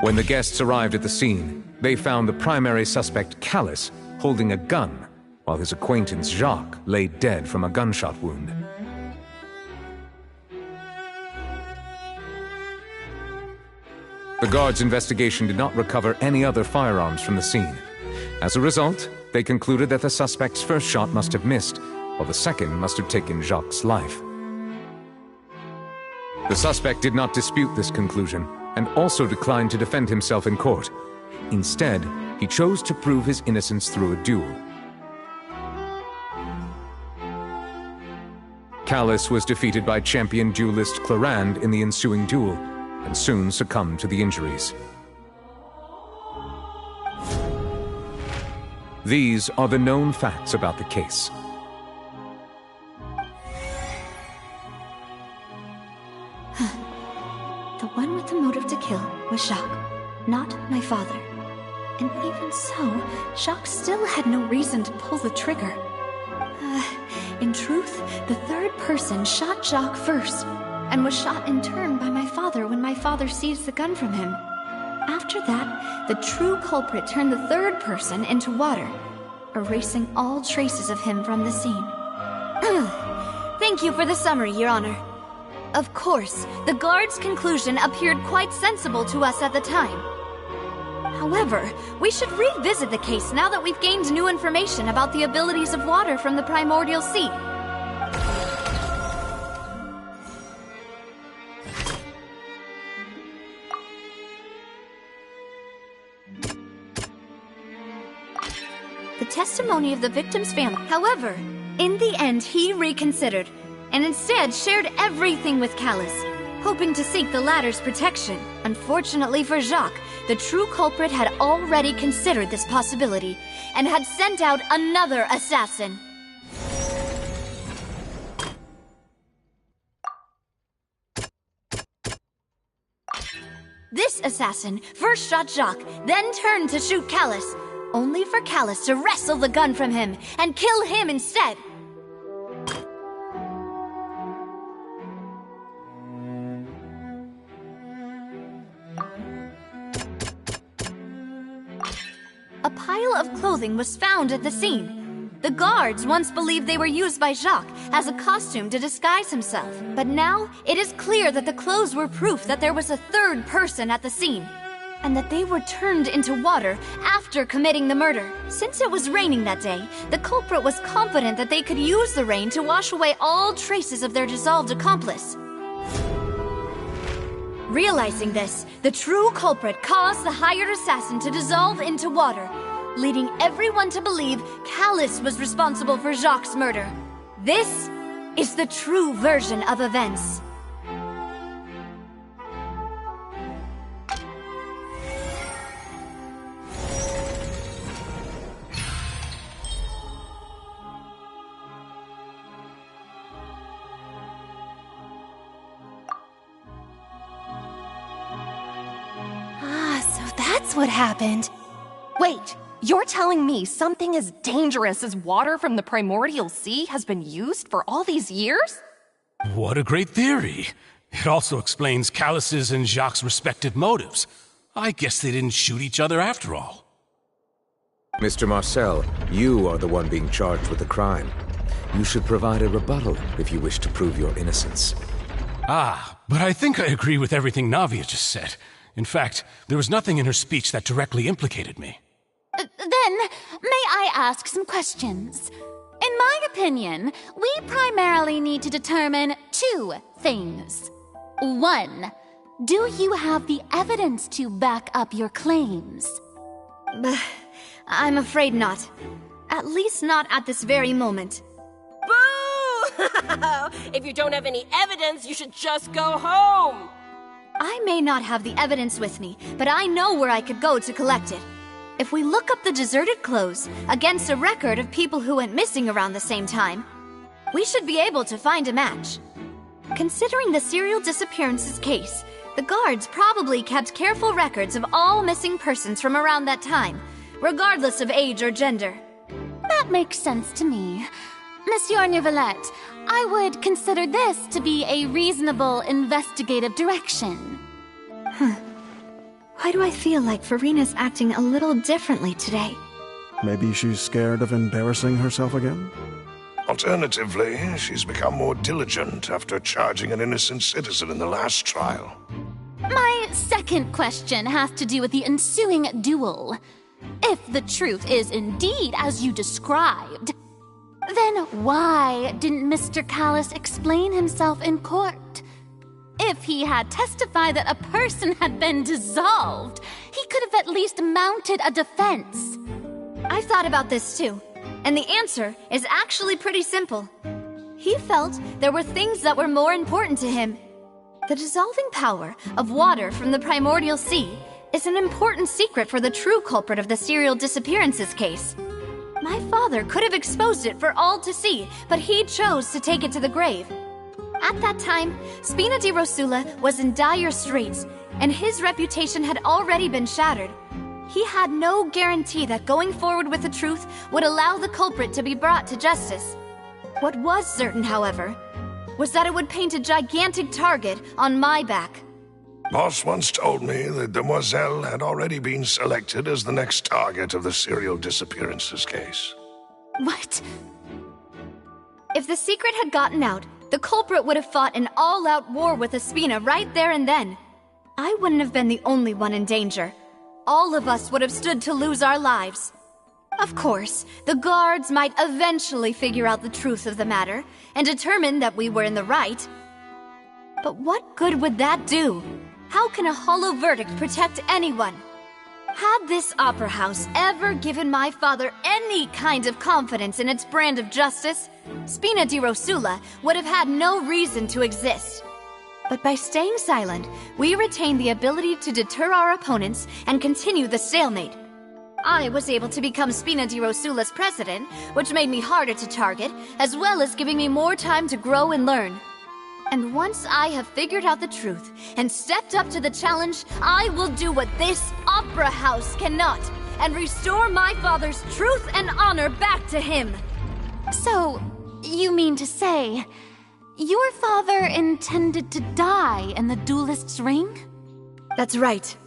When the guests arrived at the scene, they found the primary suspect, Callus, holding a gun, while his acquaintance, Jacques, lay dead from a gunshot wound. The guards' investigation did not recover any other firearms from the scene. As a result, they concluded that the suspect's first shot must have missed, while the second must have taken Jacques' life. The suspect did not dispute this conclusion, and also declined to defend himself in court. Instead, he chose to prove his innocence through a duel. Callus was defeated by champion duelist Clarand in the ensuing duel, and soon succumbed to the injuries. These are the known facts about the case. The one with the motive to kill was Jacques, not my father. And even so, Jacques still had no reason to pull the trigger. In truth, the third person shot Jacques first, and was shot in turn by my father when my father seized the gun from him. After that, the true culprit turned the third person into water, erasing all traces of him from the scene. Thank you for the summary, Your Honor. Of course, the guard's conclusion appeared quite sensible to us at the time. However, we should revisit the case now that we've gained new information about the abilities of water from the primordial sea. The testimony of the victim's family. However, in the end, he reconsidered, and instead shared everything with Callus, hoping to seek the latter's protection. Unfortunately for Jacques, the true culprit had already considered this possibility, and had sent out another assassin. This assassin first shot Jacques, then turned to shoot Callus, only for Callus to wrestle the gun from him and kill him instead. A pile of clothing was found at the scene. The guards once believed they were used by Jacques as a costume to disguise himself. But now, it is clear that the clothes were proof that there was a third person at the scene, and that they were turned into water after committing the murder. Since it was raining that day, the culprit was confident that they could use the rain to wash away all traces of their dissolved accomplice. Realizing this, the true culprit caused the hired assassin to dissolve into water, leading everyone to believe Callus was responsible for Jacques' murder. This is the true version of events. That's what happened. Wait, you're telling me something as dangerous as water from the primordial sea has been used for all these years? What a great theory. It also explains Callus's and Jacques' respective motives. I guess they didn't shoot each other after all. Mr. Marcel, you are the one being charged with the crime. You should provide a rebuttal if you wish to prove your innocence. But I think I agree with everything Navia just said. In fact, there was nothing in her speech that directly implicated me. Then, may I ask some questions? In my opinion, we primarily need to determine 2 things. 1, do you have the evidence to back up your claims? I'm afraid not. At least not at this very moment. Boo! If you don't have any evidence, you should just go home. I may not have the evidence with me, but I know where I could go to collect it. If we look up the deserted clothes against a record of people who went missing around the same time, we should be able to find a match. Considering the serial disappearances case, the guards probably kept careful records of all missing persons from around that time, regardless of age or gender. That makes sense to me. Monsieur Neuvillette, I would consider this to be a reasonable investigative direction. Why do I feel like Farina's acting a little differently today? Maybe she's scared of embarrassing herself again? Alternatively, she's become more diligent after charging an innocent citizen in the last trial. My second question has to do with the ensuing duel. If the truth is indeed as you described, then why didn't Mr. Callis explain himself in court? If he had testified that a person had been dissolved, he could have at least mounted a defense. I've thought about this too, and the answer is actually pretty simple. He felt there were things that were more important to him. The dissolving power of water from the primordial sea is an important secret for the true culprit of the serial disappearances case. My father could have exposed it for all to see, but he chose to take it to the grave. At that time, Spina di Rosula was in dire straits, and his reputation had already been shattered. He had no guarantee that going forward with the truth would allow the culprit to be brought to justice. What was certain, however, was that it would paint a gigantic target on my back. Boss once told me that Demoiselle had already been selected as the next target of the serial disappearances case. What? If the secret had gotten out, the culprit would have fought an all-out war with Espina right there and then. I wouldn't have been the only one in danger. All of us would have stood to lose our lives. Of course, the guards might eventually figure out the truth of the matter and determine that we were in the right. But what good would that do? How can a hollow verdict protect anyone? Had this opera house ever given my father any kind of confidence in its brand of justice, Spina di Rosula would have had no reason to exist. But by staying silent, we retained the ability to deter our opponents and continue the stalemate. I was able to become Spina di Rosula's president, which made me harder to target, as well as giving me more time to grow and learn. And once I have figured out the truth and stepped up to the challenge, I will do what this opera house cannot and restore my father's truth and honor back to him. So, you mean to say, your father intended to die in the duelist's ring? That's right.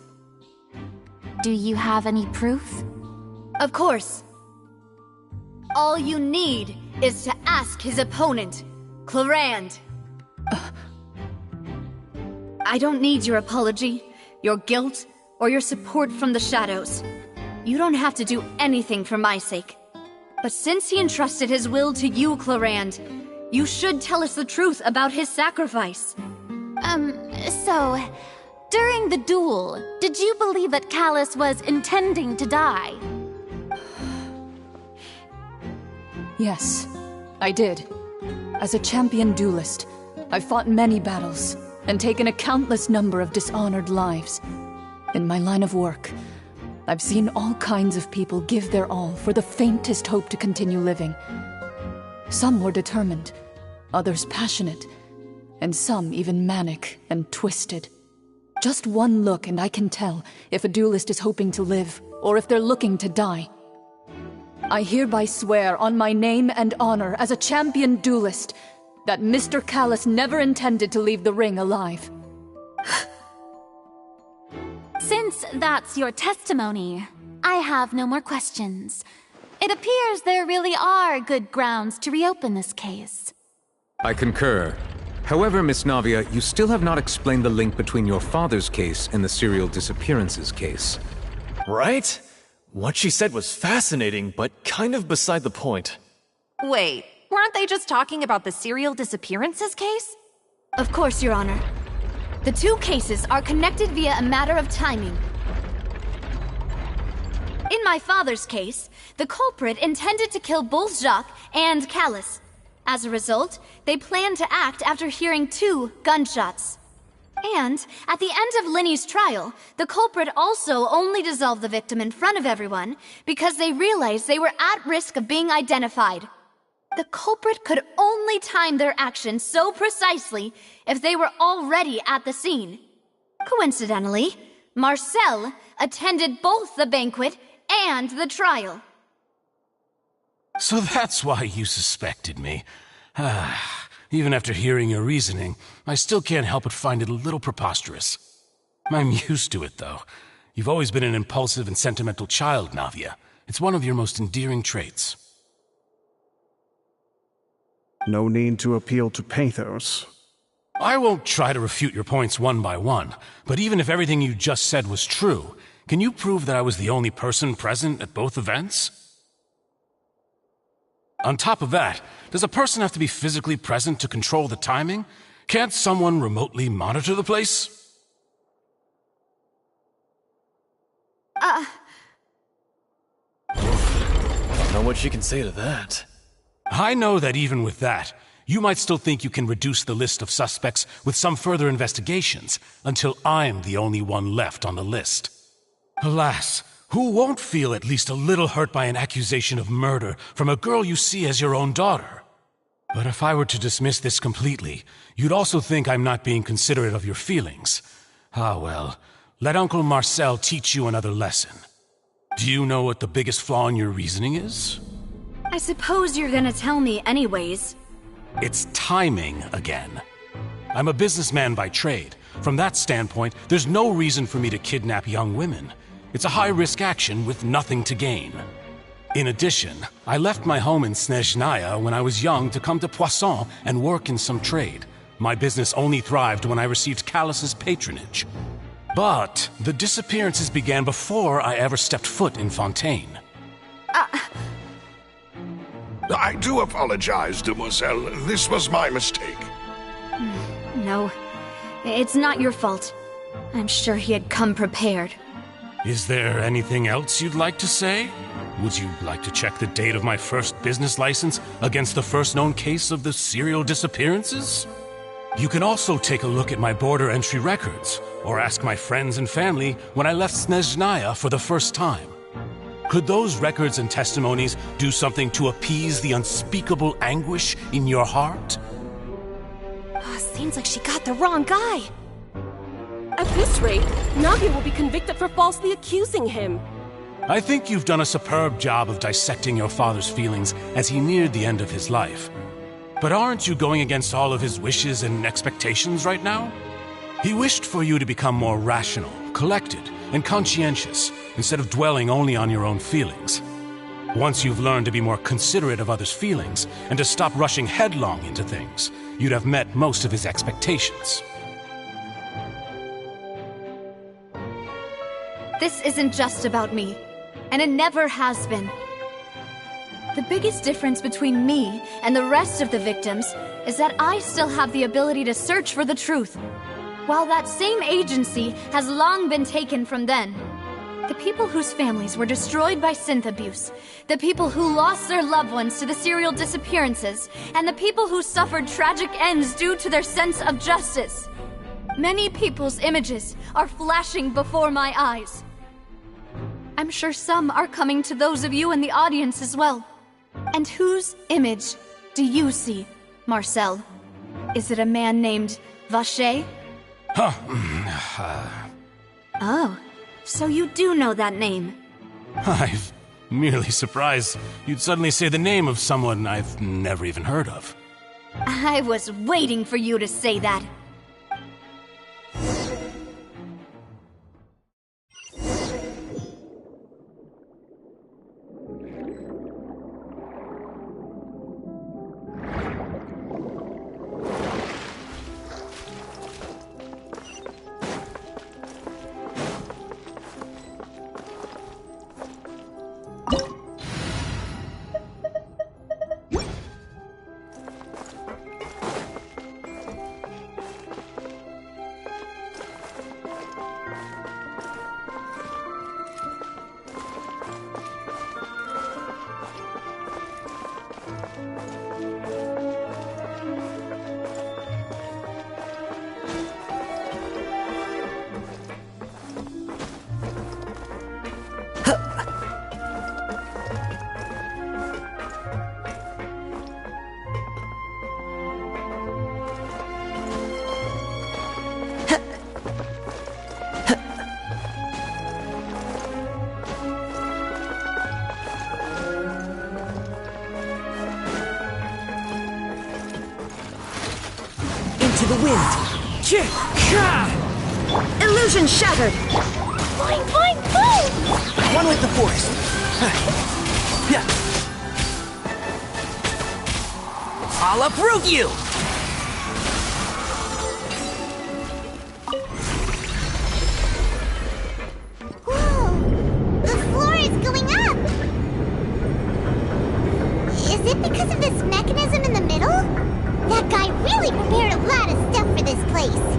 Do you have any proof? Of course. All you need is to ask his opponent, Clarand. I don't need your apology, your guilt, or your support from the shadows. You don't have to do anything for my sake. But since he entrusted his will to you, Clarand, you should tell us the truth about his sacrifice. So, during the duel, did you believe that Callis was intending to die? Yes, I did. As a champion duelist, I've fought many battles and taken a countless number of dishonored lives. In my line of work, I've seen all kinds of people give their all for the faintest hope to continue living. Some were determined, others passionate, and some even manic and twisted. Just one look and I can tell if a duelist is hoping to live or if they're looking to die. I hereby swear on my name and honor as a champion duelist that Mr. Callis never intended to leave the ring alive. Since that's your testimony, I have no more questions. It appears there really are good grounds to reopen this case. I concur. However, Miss Navia, you still have not explained the link between your father's case and the serial disappearances case. Right? What she said was fascinating, but kind of beside the point. Wait, weren't they just talking about the serial disappearances case? Of course, Your Honor. The two cases are connected via a matter of timing. In my father's case, the culprit intended to kill both Jacques and Callis. As a result, they planned to act after hearing 2 gunshots. And at the end of Linny's trial, the culprit also only dissolved the victim in front of everyone because they realized they were at risk of being identified. The culprit could only time their actions so precisely if they were already at the scene. Coincidentally, Marcel attended both the banquet and the trial. So that's why you suspected me. Even after hearing your reasoning, I still can't help but find it a little preposterous. I'm used to it, though. You've always been an impulsive and sentimental child, Navia. It's one of your most endearing traits. No need to appeal to pathos. I won't try to refute your points one by one, but even if everything you just said was true, can you prove that I was the only person present at both events? On top of that, does a person have to be physically present to control the timing? Can't someone remotely monitor the place? Don't know what she can say to that. I know that even with that, you might still think you can reduce the list of suspects with some further investigations until I'm the only one left on the list. Alas, who won't feel at least a little hurt by an accusation of murder from a girl you see as your own daughter? But if I were to dismiss this completely, you'd also think I'm not being considerate of your feelings. Ah well, let Uncle Marcel teach you another lesson. Do you know what the biggest flaw in your reasoning is? I suppose you're gonna tell me anyways. It's timing again. I'm a businessman by trade. From that standpoint, there's no reason for me to kidnap young women. It's a high-risk action with nothing to gain. In addition, I left my home in Snezhnaya when I was young to come to Poisson and work in some trade. My business only thrived when I received Callus's patronage. But the disappearances began before I ever stepped foot in Fontaine. I do apologize, demoiselle. This was my mistake. No, it's not your fault. I'm sure he had come prepared. Is there anything else you'd like to say? Would you like to check the date of my first business license against the first known case of the serial disappearances? You can also take a look at my border entry records, or ask my friends and family when I left Snezhnaya for the first time. Could those records and testimonies do something to appease the unspeakable anguish in your heart? Seems like she got the wrong guy. At this rate, Nugget will be convicted for falsely accusing him. I think you've done a superb job of dissecting your father's feelings as he neared the end of his life. But aren't you going against all of his wishes and expectations right now? He wished for you to become more rational, collected, and conscientious, instead of dwelling only on your own feelings. Once you've learned to be more considerate of others' feelings, and to stop rushing headlong into things, you'd have met most of his expectations. This isn't just about me, and it never has been. The biggest difference between me and the rest of the victims is that I still have the ability to search for the truth, while that same agency has long been taken from them. The people whose families were destroyed by synth abuse, the people who lost their loved ones to the serial disappearances, and the people who suffered tragic ends due to their sense of justice. Many people's images are flashing before my eyes. I'm sure some are coming to those of you in the audience as well. And whose image do you see, Marcel? Is it a man named Vacher? Oh, so you do know that name. I'm merely surprised you'd suddenly say the name of someone I've never even heard of. I was waiting for you to say that. to the wind. Illusion shattered. Boing, boing, boing! One with the force. I'll uproot you! Whoa! The floor is going up! Is it because of this mechanism in the middle? That guy really prepared a lot of stuff for this place.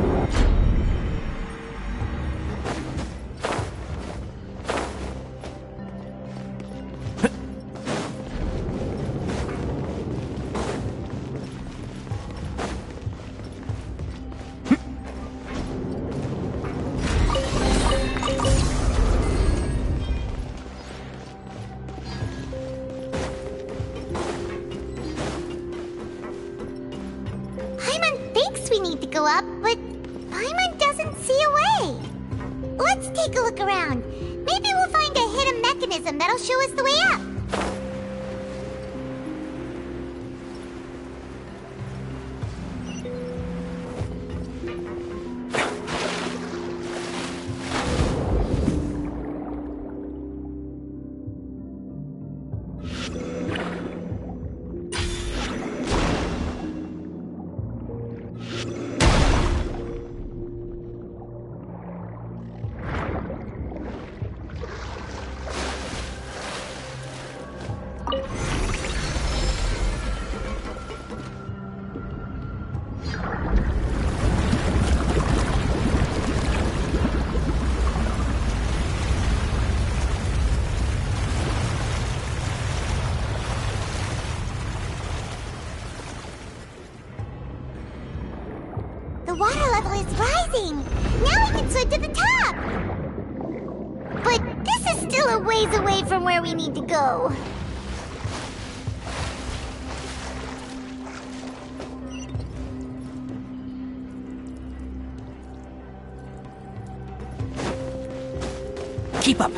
We need to go up, but Paimon doesn't see a way. Let's take a look around. Maybe we'll find a hidden mechanism that'll show us the way up. The water level is rising! Now we can swim to the top! But this is still a ways away from where we need to go. Keep up.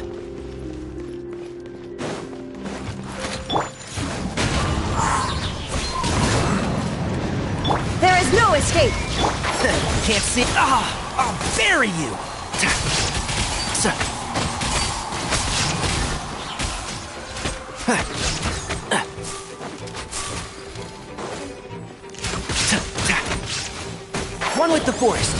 There is no escape! Can't see. I'll bury you! One with the forest.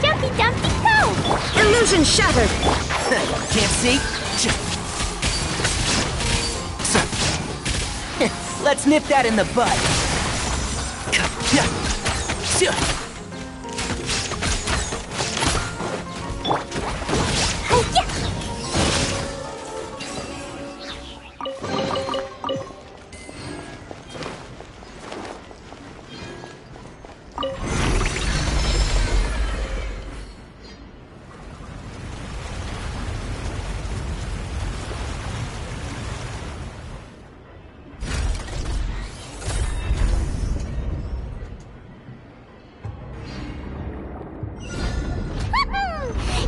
Jumpy Dumpty go! Illusion shattered! Can't see. Let's nip that in the bud.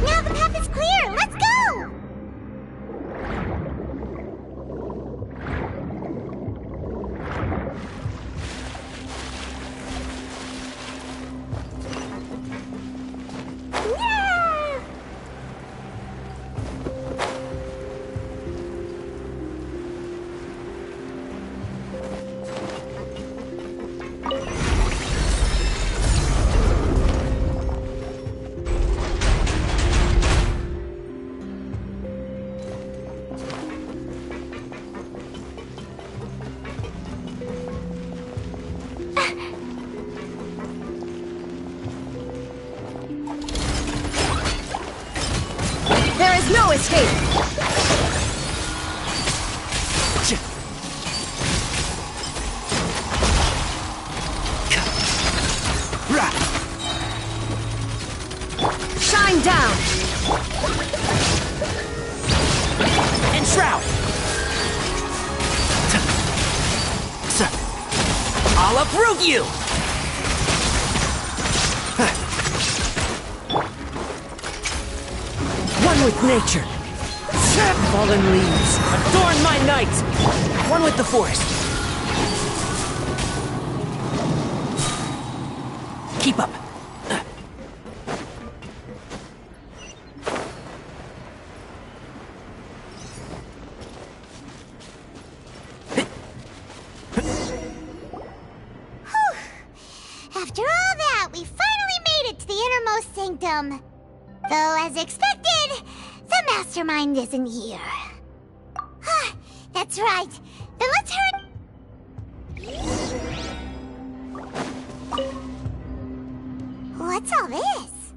Now the path is clear! Let's go! Yeah! There is no escape! Shine down! And shroud! I'll uproot you! One with nature. Fallen leaves. Adorn my night. One with the forest. Keep up. After all that, we finally made it to the innermost sanctum. Though, as expected, the mastermind isn't here. That's right. Then let's hurry. What's all this?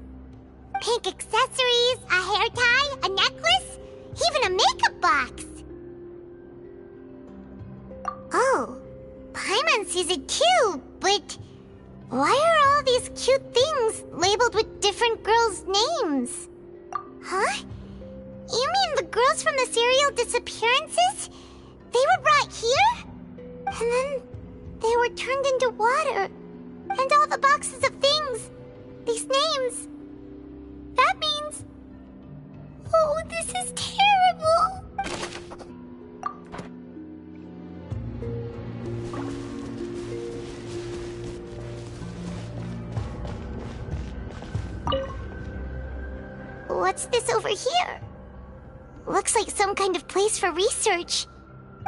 Pink accessories, a hair tie, a necklace, even a makeup box. Oh, Paimon sees it too, but why are all these cute things labeled with different girls' names? Huh? You mean the girls from the serial disappearances? They were brought here? And then they were turned into water. And all the boxes of things, these names. That means... Oh, this is terrible! What's this over here? Looks like some kind of place for research.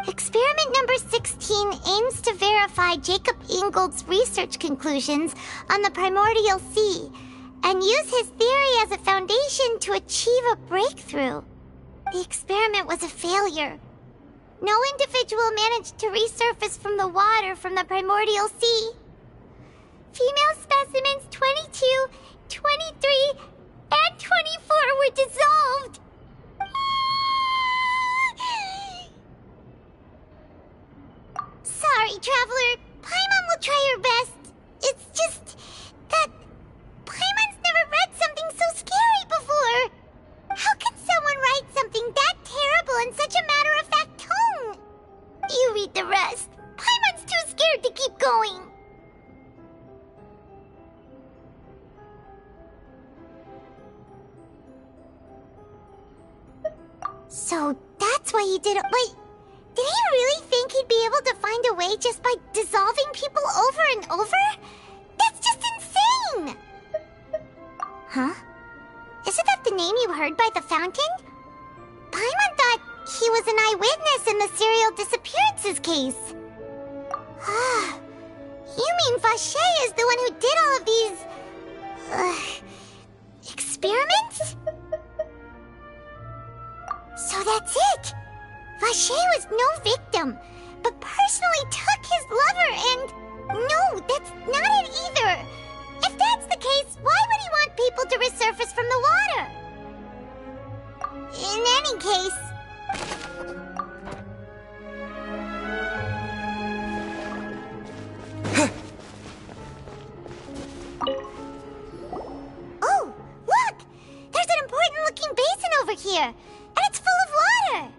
Experiment number 16 aims to verify Jacob Ingold's research conclusions on the primordial sea and use his theory as a foundation to achieve a breakthrough. The experiment was a failure. No individual managed to resurface from the water from the primordial sea. Female specimens 22, 23, and 24 were dissolved. Sorry, Traveler. Paimon will try her best. It's just that Paimon's never read something so scary before. How can someone write something that terrible in such a matter-of-fact tone? You read the rest. Paimon's too scared to keep going. So that's why he did it. Wait, did he really think he'd be able to find a way just by dissolving people over and over? That's just insane! Huh? Isn't that the name you heard by the fountain? Paimon thought he was an eyewitness in the serial disappearances case. You mean Vache is the one who did all of these... experiments? So that's it! Vache was no victim, but personally took his lover and... No, that's not it either! If that's the case, why would he want people to resurface from the water? In any case... Oh, look! There's an important-looking basin over here, and it's full of water!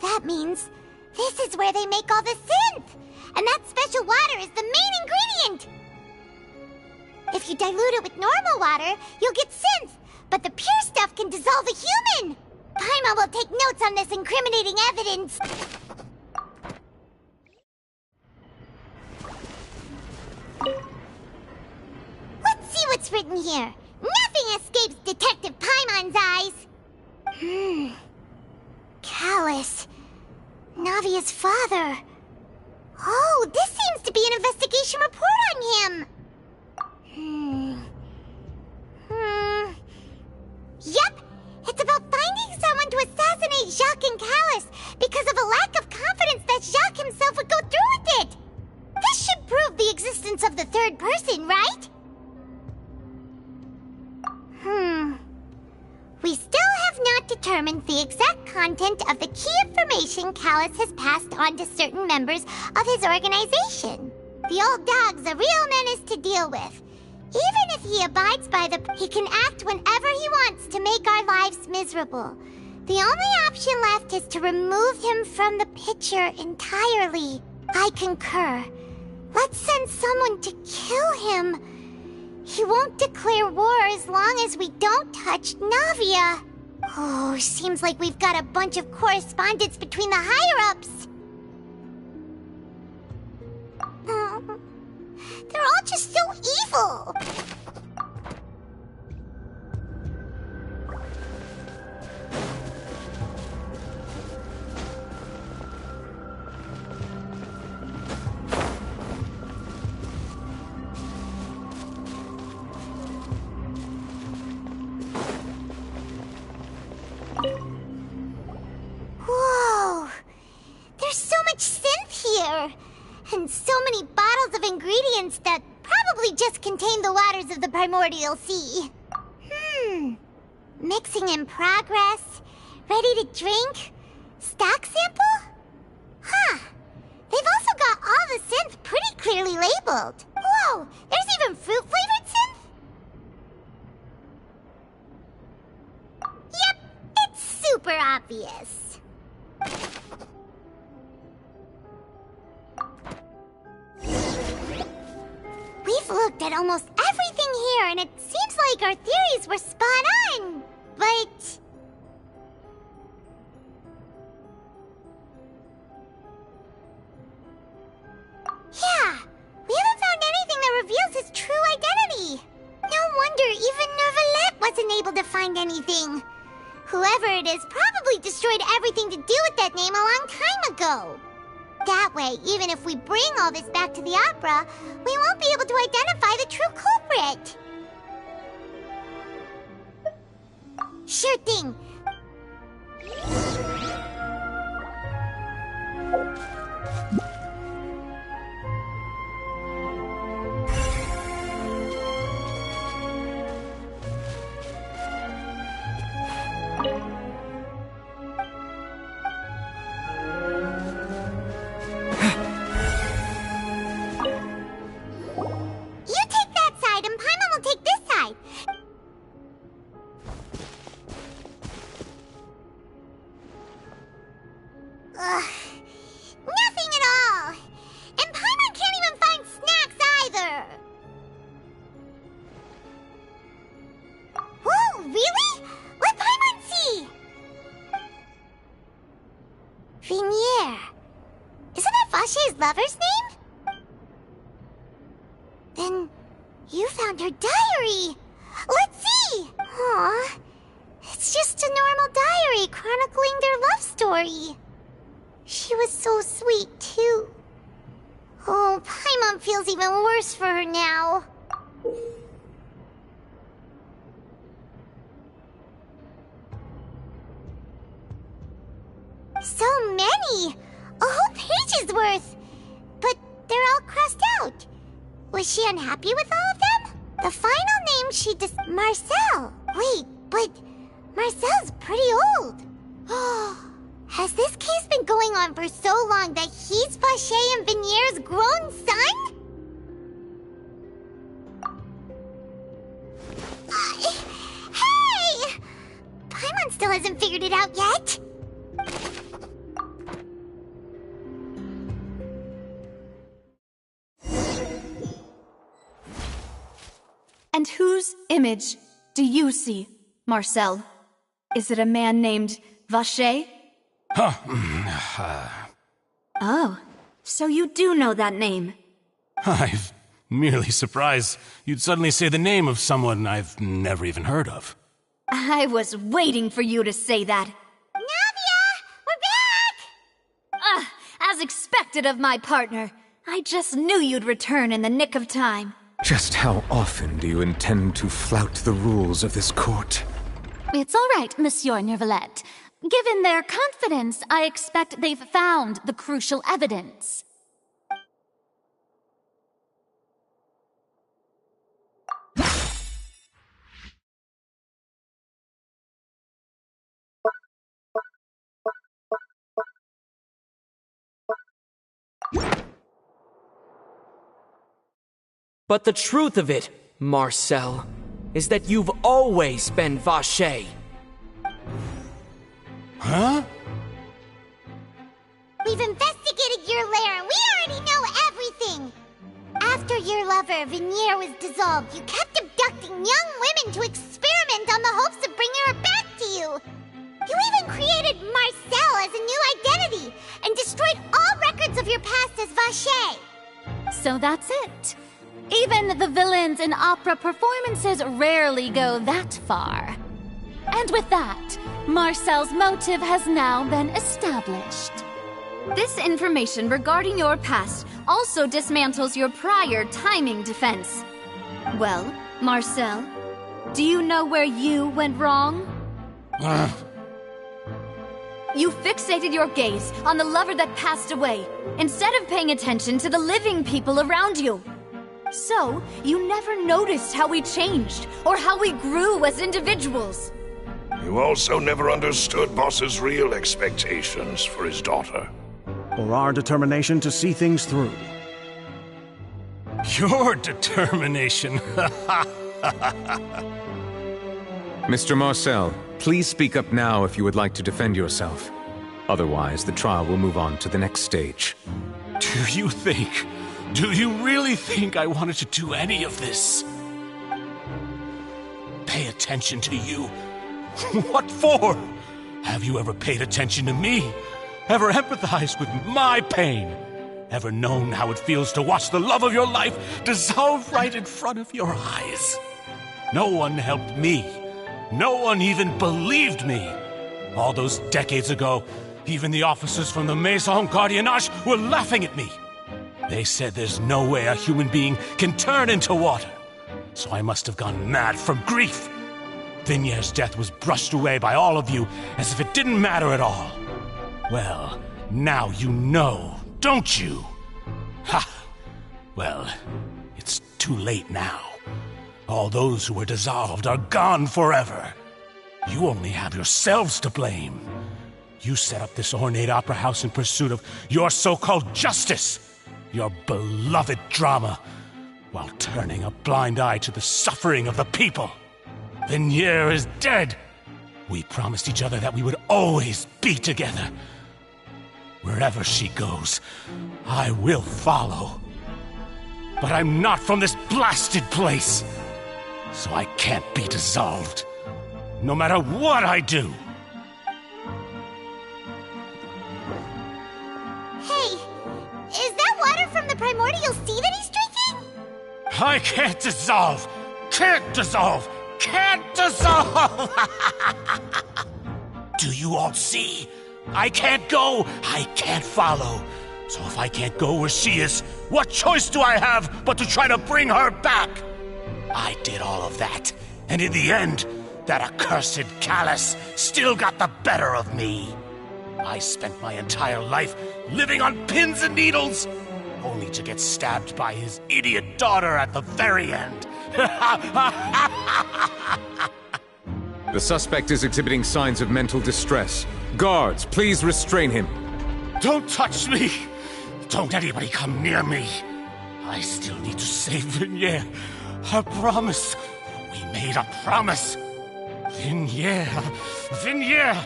That means this is where they make all the synth! And that special water is the main ingredient! If you dilute it with normal water, you'll get synth, but the pure stuff can dissolve a human! Paimon will take notes on this incriminating evidence. Let's see what's written here. Nothing escapes Detective Paimon's eyes. Callus. Navia's father. Oh, this seems to be an investigation report on him. Yep, it's about finding someone to assassinate Jacques and Callus because of a lack of confidence that Jacques himself would go through with it. This should prove the existence of the third person, right? We still have not determined the exact content of the key information Callus has passed on to certain members of his organization. The old dog's a real menace to deal with. Even if he abides by he can act whenever he wants to make our lives miserable. The only option left is to remove him from the picture entirely. I concur. Let's send someone to kill him. He won't declare war as long as we don't touch Navia. Oh, seems like we've got a bunch of correspondence between the higher-ups. They're all just so evil. Whoa! There's so much synth here! And so many bottles of ingredients that probably just contain the waters of the Primordial Sea. Mixing in progress. Ready to drink? Stock sample? Huh. They've also got all the synth pretty clearly labeled. Whoa! There's even fruit-flavored synth? Yep, it's super obvious. We've looked at almost everything here, and it seems like our theories were spot on. But... yeah, we haven't found anything that reveals his true identity. No wonder even Nervalette wasn't able to find anything. Whoever it is probably destroyed everything to do with that name a long time ago. That way, even if we bring all this back to the opera, we won't be able to identify the true culprit. Sure thing. Lover's name? Then you found her diary. Let's see. Aw, it's just a normal diary chronicling their love story. She was so sweet too. Oh, Paimon feels even worse for her now. So many! A whole page's worth! But they're all crossed out. Was she unhappy with all of them? The final name she Marcel. Wait, but Marcel's pretty old. Has this case been going on for so long that he's Vacher and Venier's grown son? Hey! Paimon still hasn't figured it out yet. And whose image do you see, Marcel? Is it a man named Vacher? Oh, so you do know that name. I'm merely surprised you'd suddenly say the name of someone I've never even heard of. I was waiting for you to say that. Navia! We're back! As expected of my partner. I just knew you'd return in the nick of time. Just how often do you intend to flout the rules of this court? It's all right, Monsieur Nervalette. Given their confidence, I expect they've found the crucial evidence. But the truth of it, Marcel, is that you've always been Vacher. Huh? We've investigated your lair and we already know everything! After your lover, Vinier, was dissolved, you kept abducting young women to experiment on the hopes of bringing her back to you. You even created Marcel as a new identity and destroyed all records of your past as Vacher. So that's it. Even the villains in opera performances rarely go that far. And with that, Marcel's motive has now been established. This information regarding your past also dismantles your prior timing defense. Well, Marcel, do you know where you went wrong? You fixated your gaze on the lover that passed away, instead of paying attention to the living people around you. So, you never noticed how we changed, or how we grew as individuals. You also never understood Boss's real expectations for his daughter. Or our determination to see things through. Your determination. Mr. Marcel, please speak up now if you would like to defend yourself. Otherwise, the trial will move on to the next stage. Do you really think I wanted to do any of this? Pay attention to you? What for? Have you ever paid attention to me? Ever empathized with my pain? Ever known how it feels to watch the love of your life dissolve right in front of your eyes? No one helped me. No one even believed me. All those decades ago, even the officers from the Maison Gardiennage were laughing at me. They said there's no way a human being can turn into water. So I must have gone mad from grief. Vinier's death was brushed away by all of you as if it didn't matter at all. Well, now you know, don't you? Ha! Well, it's too late now. All those who were dissolved are gone forever. You only have yourselves to blame. You set up this ornate opera house in pursuit of your so-called justice, your beloved drama, while turning a blind eye to the suffering of the people. Vinier is dead. We promised each other that we would always be together. Wherever she goes, I will follow. But I'm not from this blasted place, so I can't be dissolved, no matter what I do. Hey, is that water from the primordial sea that he's drinking? I can't dissolve! Can't dissolve! Can't dissolve! Do you all see? I can't go! I can't follow! So if I can't go where she is, what choice do I have but to try to bring her back? I did all of that, and in the end, that accursed Callus still got the better of me. I spent my entire life living on pins and needles, only to get stabbed by his idiot daughter at the very end. The suspect is exhibiting signs of mental distress. Guards, please restrain him. Don't touch me! Don't anybody come near me! I still need to save Vinier. A promise. We made a promise. Vinier. Vinier!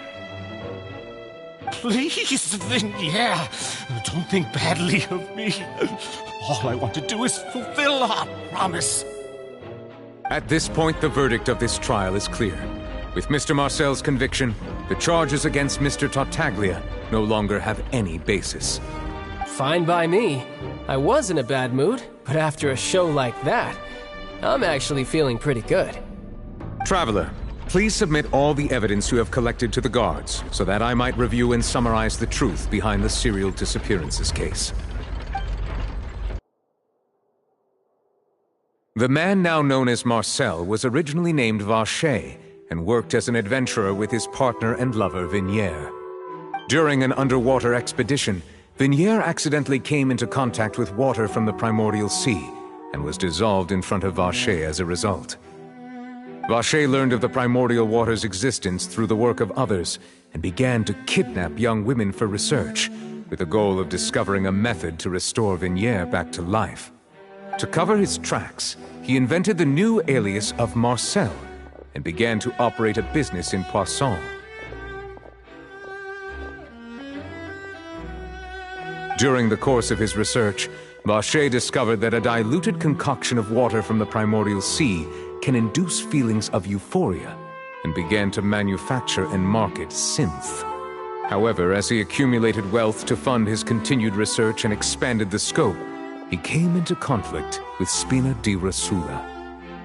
Please, Vinier. Don't think badly of me. All I want to do is fulfill our promise. At this point, the verdict of this trial is clear. With Mr. Marcel's conviction, the charges against Mr. Tartaglia no longer have any basis. Fine by me. I was in a bad mood, but after a show like that, I'm actually feeling pretty good. Traveler, please submit all the evidence you have collected to the guards, so that I might review and summarize the truth behind the serial disappearances case. The man now known as Marcel was originally named Vacher and worked as an adventurer with his partner and lover Vinier. During an underwater expedition, Vinier accidentally came into contact with water from the primordial sea and was dissolved in front of Vacher as a result. Vacher learned of the primordial water's existence through the work of others and began to kidnap young women for research, with the goal of discovering a method to restore Vinier back to life. To cover his tracks, he invented the new alias of Marcel and began to operate a business in Poisson. During the course of his research, Vacher discovered that a diluted concoction of water from the primordial sea can induce feelings of euphoria, and began to manufacture and market synth. However, as he accumulated wealth to fund his continued research and expanded the scope, he came into conflict with Spina di Rosula.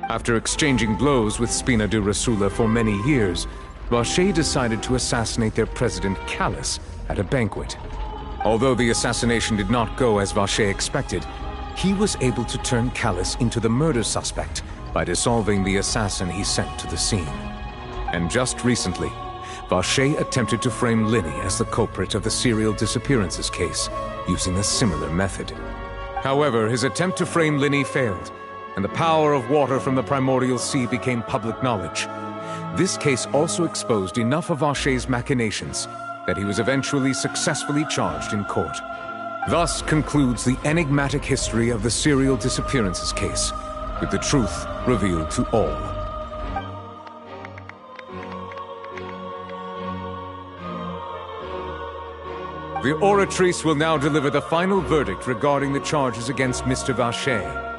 After exchanging blows with Spina di Rosula for many years, Vacher decided to assassinate their president Callus at a banquet. Although the assassination did not go as Vacher expected, he was able to turn Callus into the murder suspect by dissolving the assassin he sent to the scene. And just recently, Vacher attempted to frame Linny as the culprit of the serial disappearances case, using a similar method. However, his attempt to frame Linny failed, and the power of water from the primordial sea became public knowledge. This case also exposed enough of Vacher's machinations that he was eventually successfully charged in court. Thus concludes the enigmatic history of the serial disappearances case, with the truth revealed to all. The Oratrice will now deliver the final verdict regarding the charges against Mr. Vacher.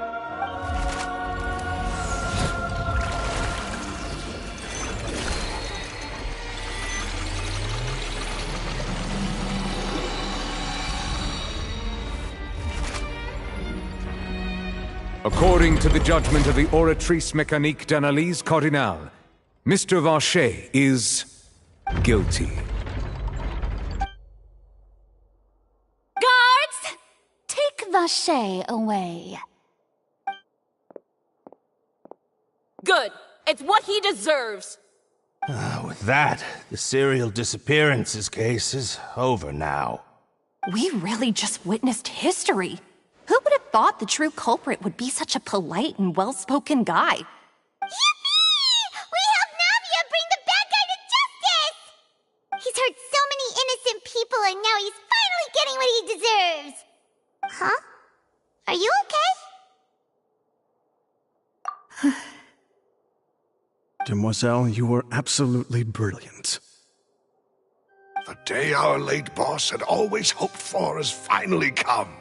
According to the judgment of the Oratrice Mécanique d'Analyse Cardinale, Mr. Vacher is guilty. Guards! Take Vacher away. Good. It's what he deserves. With that, the serial disappearances case is over now. We really just witnessed history. Who would have thought the true culprit would be such a polite and well-spoken guy? Yippee! We helped Navia bring the bad guy to justice! He's hurt so many innocent people and now he's finally getting what he deserves! Huh? Are you okay? Demoiselle, you were absolutely brilliant. The day our late boss had always hoped for has finally come.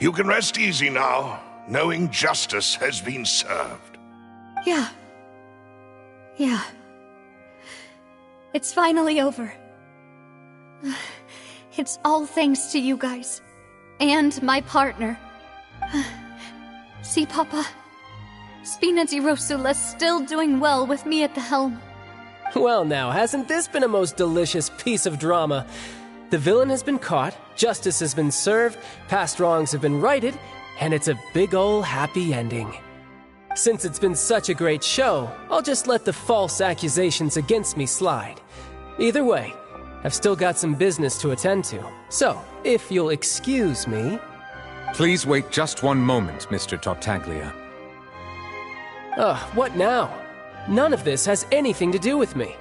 You can rest easy now, knowing justice has been served. Yeah. It's finally over. It's all thanks to you guys. And my partner. See, Papa? Spina di Rosula's still doing well with me at the helm. Well now, hasn't this been a most delicious piece of drama? The villain has been caught, justice has been served, past wrongs have been righted, and it's a big ol' happy ending. Since it's been such a great show, I'll just let the false accusations against me slide. Either way, I've still got some business to attend to. So, if you'll excuse me... Please wait just one moment, Mr. Tartaglia. What now? None of this has anything to do with me.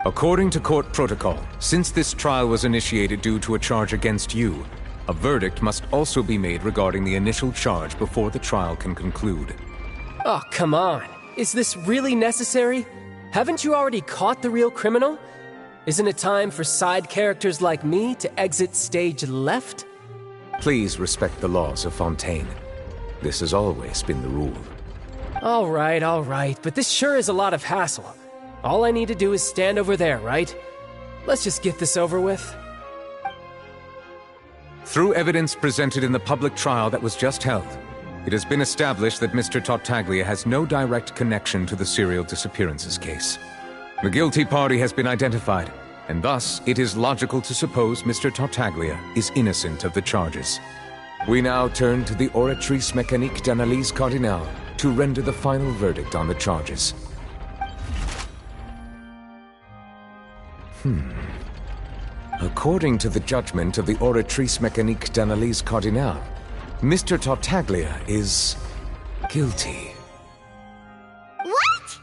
According to court protocol, since this trial was initiated due to a charge against you, a verdict must also be made regarding the initial charge before the trial can conclude. Oh, come on. Is this really necessary? Haven't you already caught the real criminal? Isn't it time for side characters like me to exit stage left? Please respect the laws of Fontaine. This has always been the rule. All right, but this sure is a lot of hassle. All I need to do is stand over there, right? Let's just get this over with. Through evidence presented in the public trial that was just held, it has been established that Mr. Tartaglia has no direct connection to the serial disappearances case. The guilty party has been identified, and thus it is logical to suppose Mr. Tartaglia is innocent of the charges. We now turn to the Oratrice Mécanique d'Analyse Cardinale to render the final verdict on the charges. According to the judgment of the Oratrice Mécanique d'Analyse Cardinale, Mr. Tartaglia is guilty. What?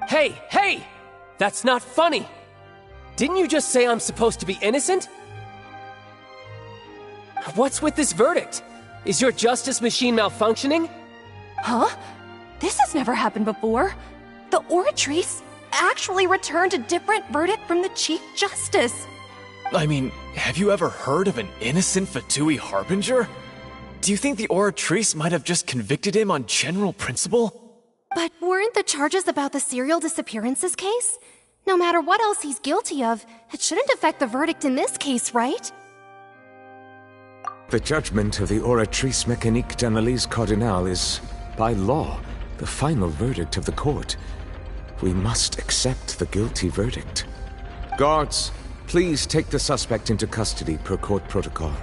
Hey! That's not funny! Didn't you just say I'm supposed to be innocent? What's with this verdict? Is your justice machine malfunctioning? Huh? This has never happened before. The Oratrice actually returned a different verdict from the Chief Justice. I mean, have you ever heard of an innocent Fatui Harbinger? Do you think the Oratrice might have just convicted him on general principle? But weren't the charges about the serial disappearances case? No matter what else he's guilty of, it shouldn't affect the verdict in this case, right? The judgment of the Oratrice Mécanique d'Analyse Cardinal is, by law, the final verdict of the court. We must accept the guilty verdict. Guards, please take the suspect into custody per court protocol.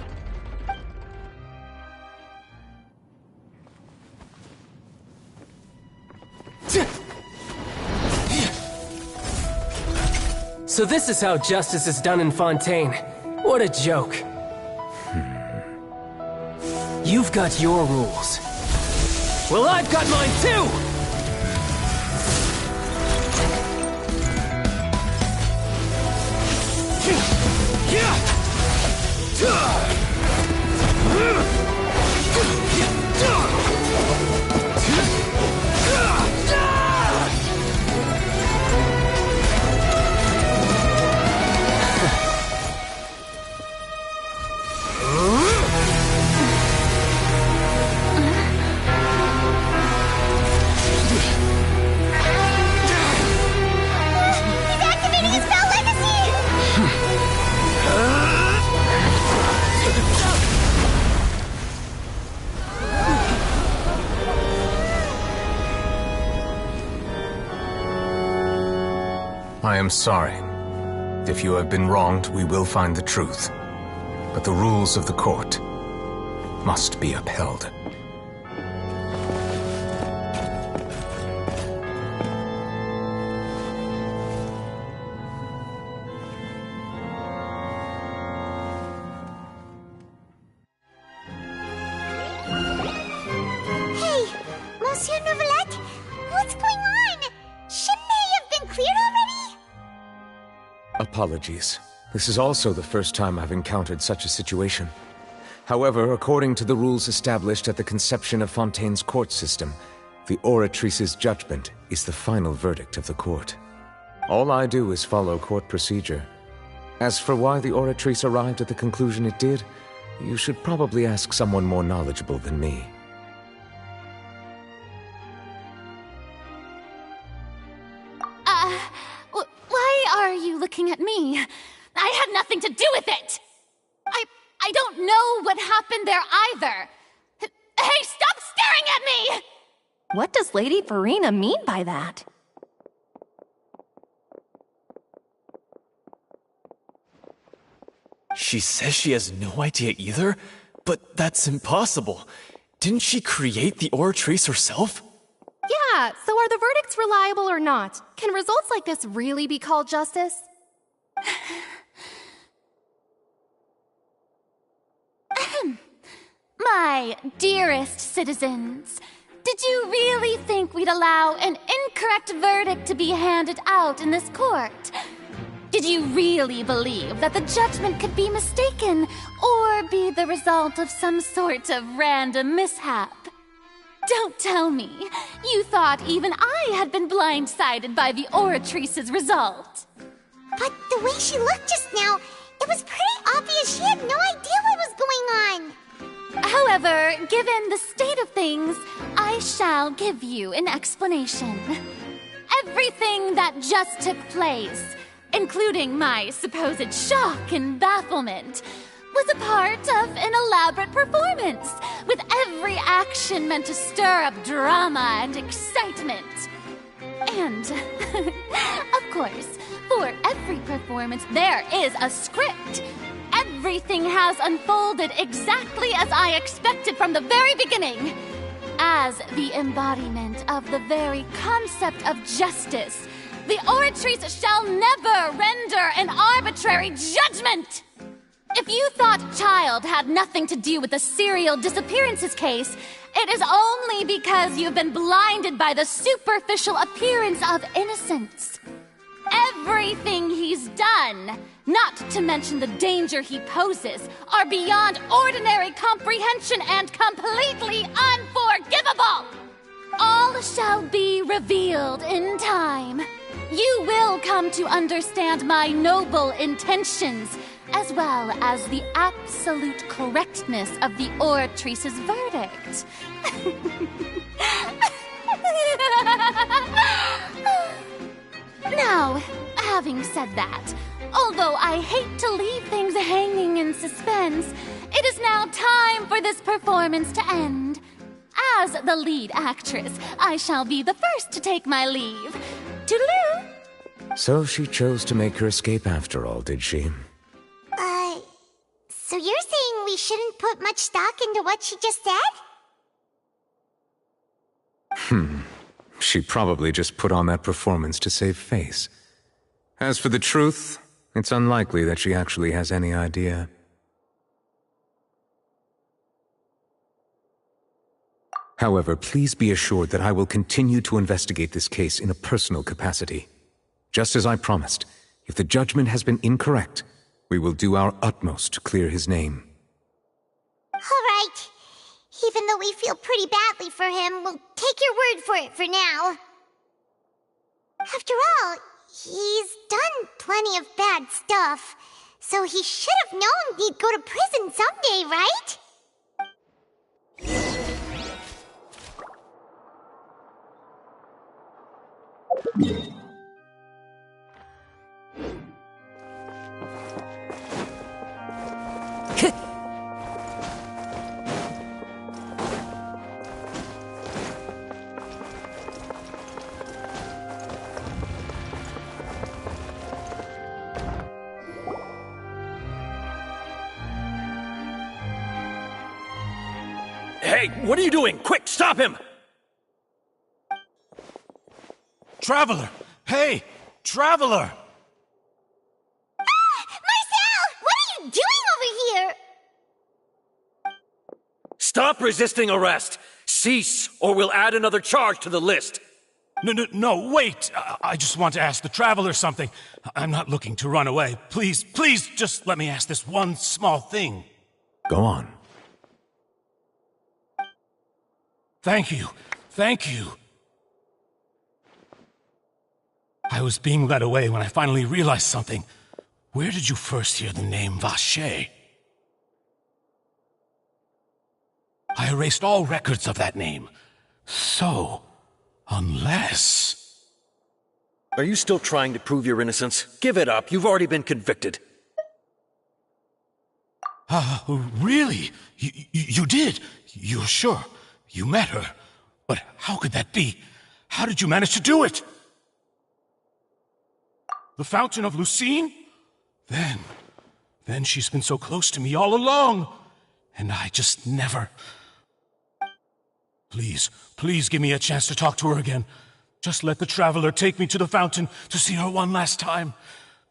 So this is how justice is done in Fontaine. What a joke. You've got your rules. Well, I've got mine too! I am sorry. If you have been wronged, we will find the truth. But the rules of the court must be upheld. Hey, Monsieur Neuvillette, what's going on? Shouldn't they have been cleared already? Apologies. This is also the first time I've encountered such a situation. However, according to the rules established at the conception of Fontaine's court system, the Oratrice's judgment is the final verdict of the court. All I do is follow court procedure. As for why the Oratrice arrived at the conclusion it did, you should probably ask someone more knowledgeable than me. Why are you looking at me? I had nothing to do with it! I don't know what happened there either! Hey, stop staring at me! What does Lady Farina mean by that? She says she has no idea either? But that's impossible. Didn't she create the Oratrice herself? Yeah, so are the verdicts reliable or not? Can results like this really be called justice? My dearest citizens, did you really think we'd allow an incorrect verdict to be handed out in this court? Did you really believe that the judgment could be mistaken or be the result of some sort of random mishap? Don't tell me you thought even I had been blindsided by the Oratrice's result. But the way she looked just now, it was pretty obvious she had no idea what was going on. However, given the state of things, I shall give you an explanation. Everything that just took place, including my supposed shock and bafflement, was a part of an elaborate performance, with every action meant to stir up drama and excitement. And, of course, for every performance there is a script. Everything has unfolded exactly as I expected from the very beginning. As the embodiment of the very concept of justice, the Oratrice shall never render an arbitrary judgment! If you thought Child had nothing to do with the serial disappearances case, it is only because you've been blinded by the superficial appearance of innocence. Everything he's done, not to mention the danger he poses, are beyond ordinary comprehension and completely unforgivable! All shall be revealed in time. You will come to understand my noble intentions, as well as the absolute correctness of the oratrice's verdict. Now, having said that, although I hate to leave things hanging in suspense, it is now time for this performance to end. As the lead actress, I shall be the first to take my leave. Toodaloo! So she chose to make her escape after all, did she? So you're saying we shouldn't put much stock into what she just said? She probably just put on that performance to save face. As for the truth, it's unlikely that she actually has any idea. However, please be assured that I will continue to investigate this case in a personal capacity. Just as I promised, if the judgment has been incorrect, we will do our utmost to clear his name. All right. Even though we feel pretty badly for him, we'll take your word for it for now. After all, he's done plenty of bad stuff, so he should have known he'd go to prison someday, right? Hey, what are you doing? Quick, stop him! Traveler! Hey! Traveler! Marcel! What are you doing over here? Stop resisting arrest! Cease, or we'll add another charge to the list! No, wait! I just want to ask the Traveler something. I'm not looking to run away. Please, just let me ask this one small thing. Go on. Thank you. I was being led away when I finally realized something. Where did you first hear the name Vacher? I erased all records of that name. So, unless... Are you still trying to prove your innocence? Give it up. You've already been convicted. Really? You did? You're sure? You met her. But how could that be? How did you manage to do it? The Fountain of Lucine? Then she's been so close to me all along. And I just never... Please give me a chance to talk to her again. Just let the Traveler take me to the fountain to see her one last time.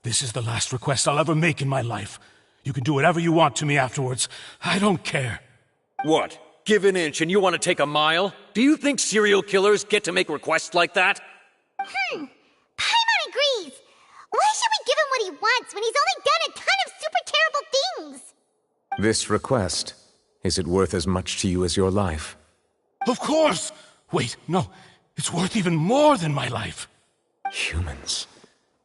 This is the last request I'll ever make in my life. You can do whatever you want to me afterwards. I don't care. What? Give an inch and you want to take a mile? Do you think serial killers get to make requests like that? Paimon agrees. Why should we give him what he wants when he's only done a ton of super terrible things? This request, is it worth as much to you as your life? Of course! Wait, no. It's worth even more than my life. Humans.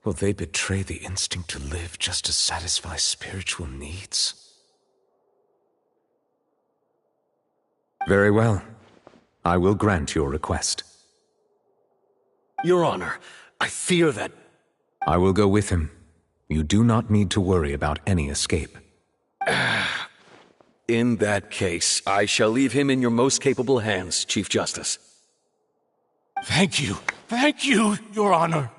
Will they betray the instinct to live just to satisfy spiritual needs? Very well. I will grant your request. Your Honor, I fear that... I will go with him. You do not need to worry about any escape. In that case, I shall leave him in your most capable hands, Chief Justice. Thank you, Your Honor.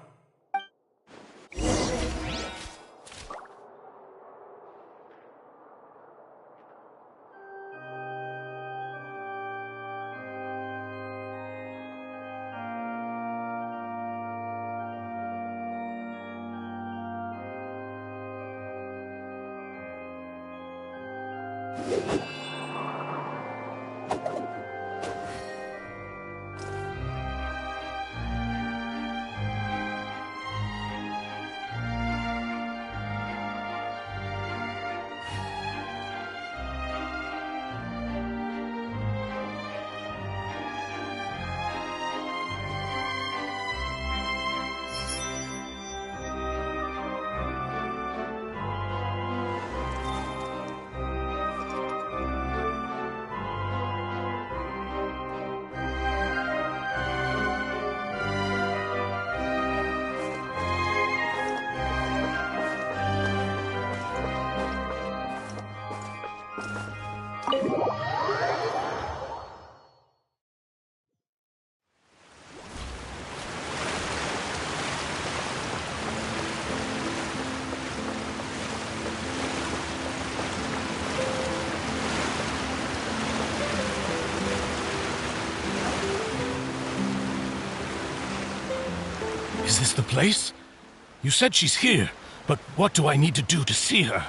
Is this the place? You said she's here, but what do I need to do to see her?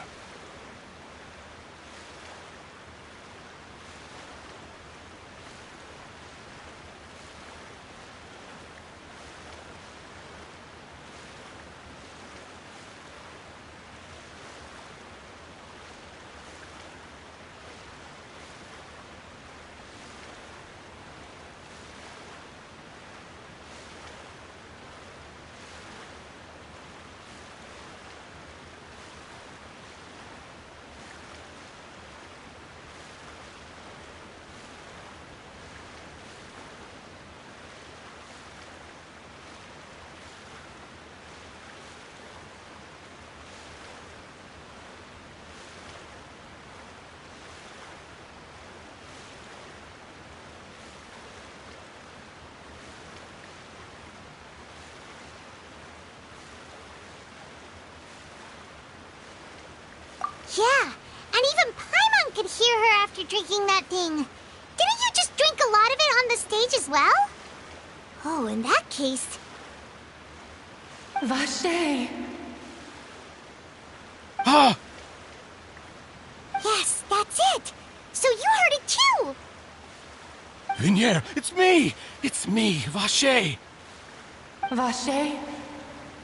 Yeah, and even Paimon could hear her after drinking that thing. Didn't you just drink a lot of it on the stage as well? Oh, in that case... Vache! Ah! Yes, that's it! So you heard it too! Vinier, it's me! It's me, Vache! Vache?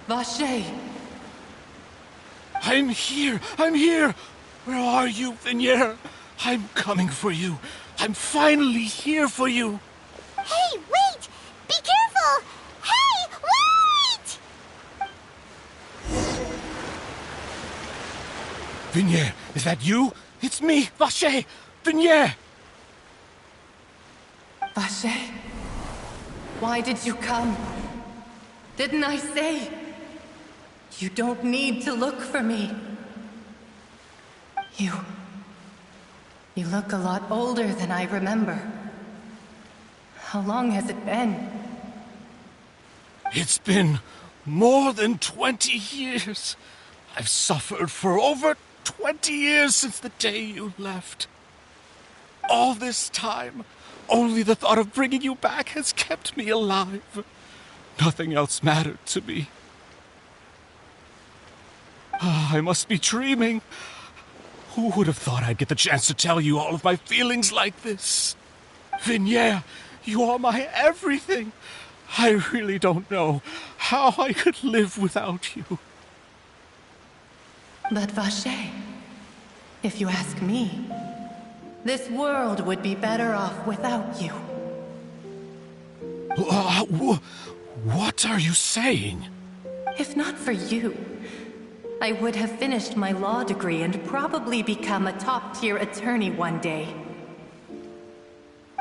Vache! I'm here! I'm here! Where are you, Vinier? I'm coming for you. I'm finally here for you. Hey, wait! Be careful! Hey, wait! Vinier, is that you? It's me, Vache! Vinier! Vache? Why did you come? Didn't I say? You don't need to look for me. You look a lot older than I remember. How long has it been? It's been more than 20 years. I've suffered for over 20 years since the day you left. All this time, only the thought of bringing you back has kept me alive. Nothing else mattered to me. I must be dreaming. Who would have thought I'd get the chance to tell you all of my feelings like this? Vinier, you are my everything. I really don't know how I could live without you. But Vache, if you ask me, this world would be better off without you. What are you saying? If not for you, I would have finished my law degree and probably become a top-tier attorney one day.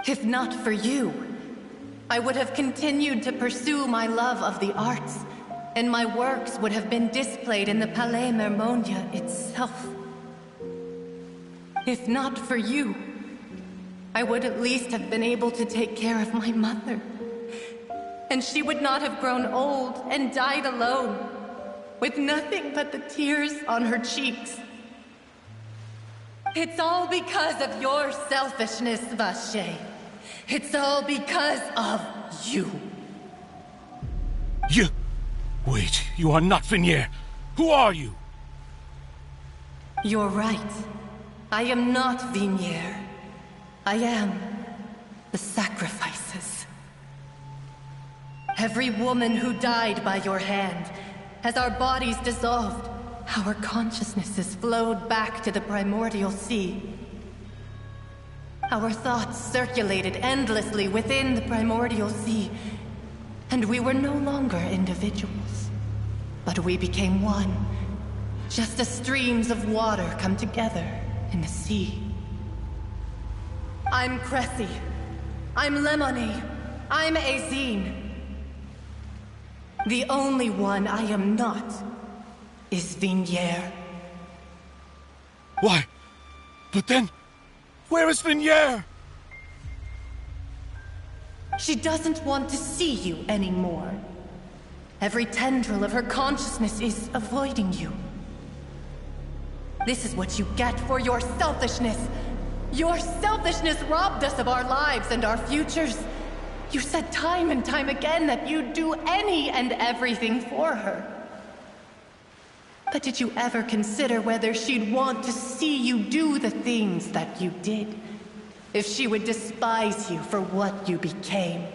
If not for you, I would have continued to pursue my love of the arts, and my works would have been displayed in the Palais Mermonia itself. If not for you, I would at least have been able to take care of my mother. And she would not have grown old and died alone, with nothing but the tears on her cheeks. It's all because of your selfishness, Vache. It's all because of you. You... Wait, you are not Vinier. Who are you? You're right. I am not Vinier. I am the sacrifices. Every woman who died by your hand, as our bodies dissolved, our consciousnesses flowed back to the primordial sea. Our thoughts circulated endlessly within the primordial sea, and we were no longer individuals, but we became one, just as streams of water come together in the sea. I'm Cressy. I'm Lemony. I'm Azine. The only one I am not is Vinier. Why? But then... Where is Vignier? She doesn't want to see you anymore. Every tendril of her consciousness is avoiding you. This is what you get for your selfishness. Your selfishness robbed us of our lives and our futures. You said time and time again that you'd do any and everything for her. But did you ever consider whether she'd want to see you do the things that you did? If she would despise you for what you became?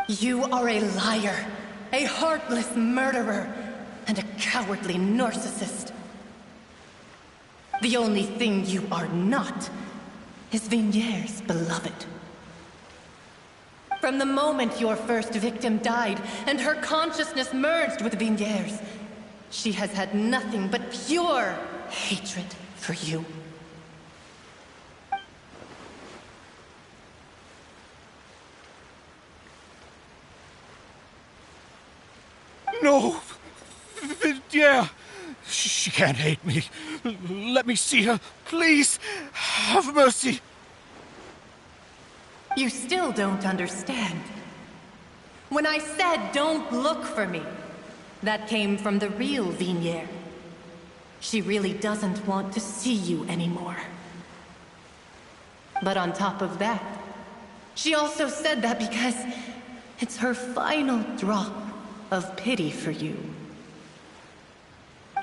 You are a liar, a heartless murderer, and a cowardly narcissist. The only thing you are not is Vignier's beloved. From the moment your first victim died and her consciousness merged with Vignier's, she has had nothing but pure hatred for you. No! Vignier! She can't hate me. Let me see her, please. Have mercy. You still don't understand. When I said don't look for me, that came from the real Vignier. She really doesn't want to see you anymore. But on top of that, she also said that because it's her final drop of pity for you.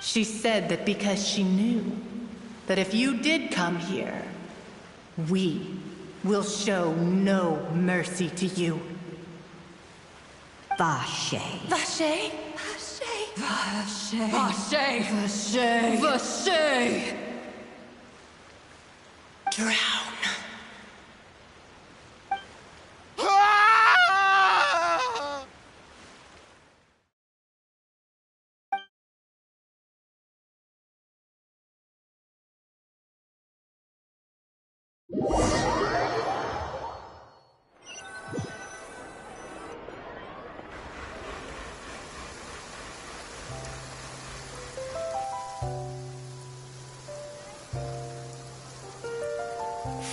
She said that because she knew that if you did come here, we will show no mercy to you. Vache. Vache? Vache? Vache. Vache. Vache. Vache. Drown.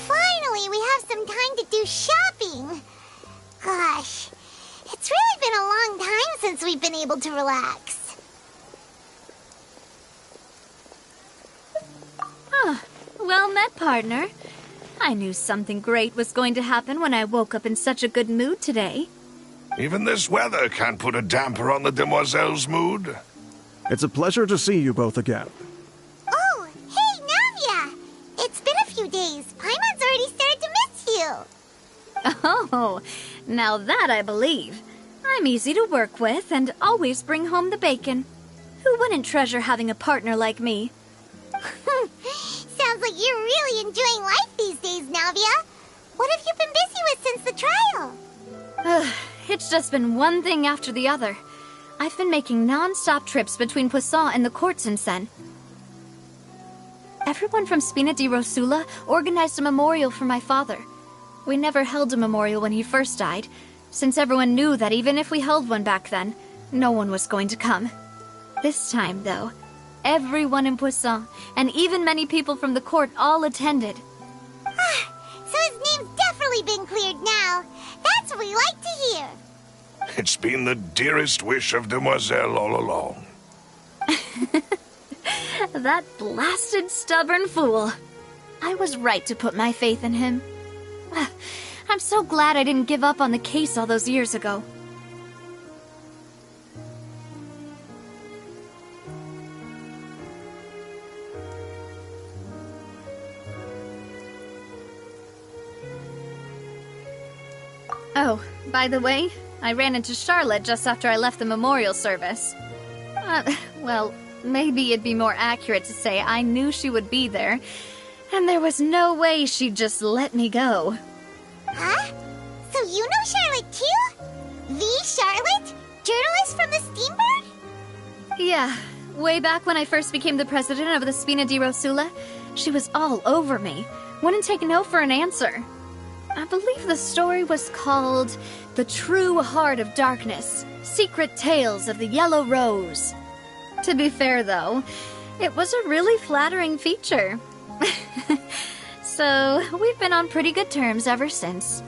Finally, we have some time to do shopping. Gosh, it's really been a long time since we've been able to relax. Well met, partner. I knew something great was going to happen when I woke up in such a good mood today. Even this weather can't put a damper on the demoiselle's mood. It's a pleasure to see you both again. Oh, hey, Navia! It's been a few days. Paimon's already started to miss you. Oh, now that I believe. I'm easy to work with and always bring home the bacon. Who wouldn't treasure having a partner like me? Sounds like you're really enjoying life these days, Navia. What have you been busy with since the trial? It's just been one thing after the other. I've been making non-stop trips between Poisson and the courts in Sen. Everyone from Spina di Rosula organized a memorial for my father. We never held a memorial when he first died, since everyone knew that even if we held one back then, no one was going to come. This time, though, everyone in Poisson, and even many people from the court, all attended. So his name's definitely been cleared now. That's what we like to hear. It's been the dearest wish of Demoiselle all along. That blasted stubborn fool. I was right to put my faith in him. I'm so glad I didn't give up on the case all those years ago. Oh, by the way, I ran into Charlotte just after I left the memorial service. Well, maybe it'd be more accurate to say I knew she would be there, and there was no way she'd just let me go. Huh? So you know Charlotte too? The Charlotte? Journalist from the Steambird? Yeah, way back when I first became the president of the Spina di Rosula, she was all over me. Wouldn't take no for an answer. I believe the story was called The True Heart of Darkness, Secret Tales of the Yellow Rose. To be fair, though, it was a really flattering feature. So, we've been on pretty good terms ever since.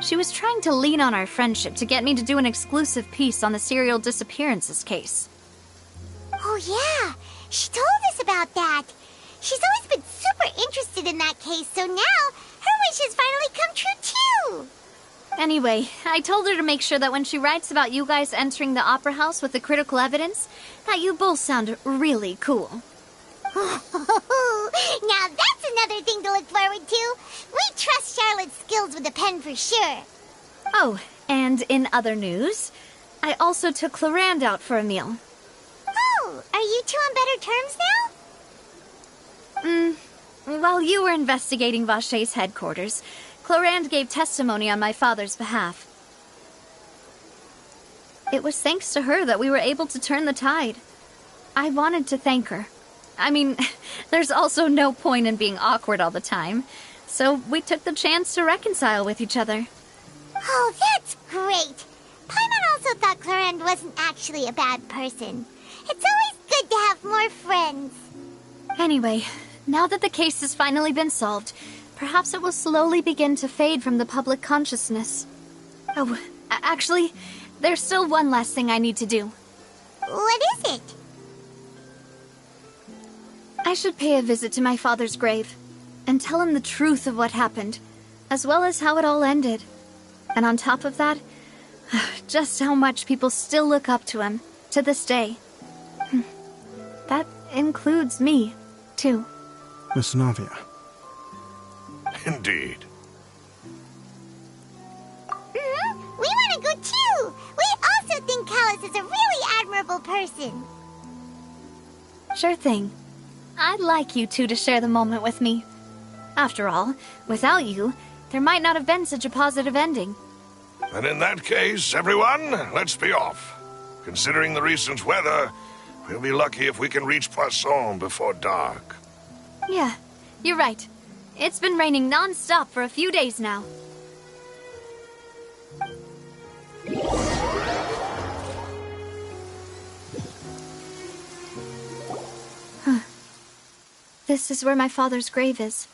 She was trying to lean on our friendship to get me to do an exclusive piece on the serial disappearances case. Oh yeah, she told us about that. She's always been super interested in that case, so now her wish has finally come true too. Anyway, I told her to make sure that when she writes about you guys entering the opera house with the critical evidence, that you both sound really cool. Now that's another thing to look forward to. We trust Charlotte's skills with a pen for sure. Oh, and in other news, I also took Clarand out for a meal. Oh, are you two on better terms now? While you were investigating Vaché's headquarters, Clarand gave testimony on my father's behalf. It was thanks to her that we were able to turn the tide. I wanted to thank her. I mean, there's also no point in being awkward all the time, so we took the chance to reconcile with each other. Oh, that's great. Paimon also thought Clarand wasn't actually a bad person. It's always good to have more friends. Anyway, now that the case has finally been solved, perhaps it will slowly begin to fade from the public consciousness. Oh, actually, there's still one last thing I need to do. What is it? I should pay a visit to my father's grave and tell him the truth of what happened, as well as how it all ended. And on top of that, just how much people still look up to him to this day. That includes me, too. Miss Navia. Indeed. We want to go too. We also think Callus is a really admirable person. Sure thing. I'd like you two to share the moment with me. After all, without you, there might not have been such a positive ending. And in that case, everyone, let's be off. Considering the recent weather, we'll be lucky if we can reach Poisson before dark. Yeah, you're right. It's been raining non-stop for a few days now. This is where my father's grave is.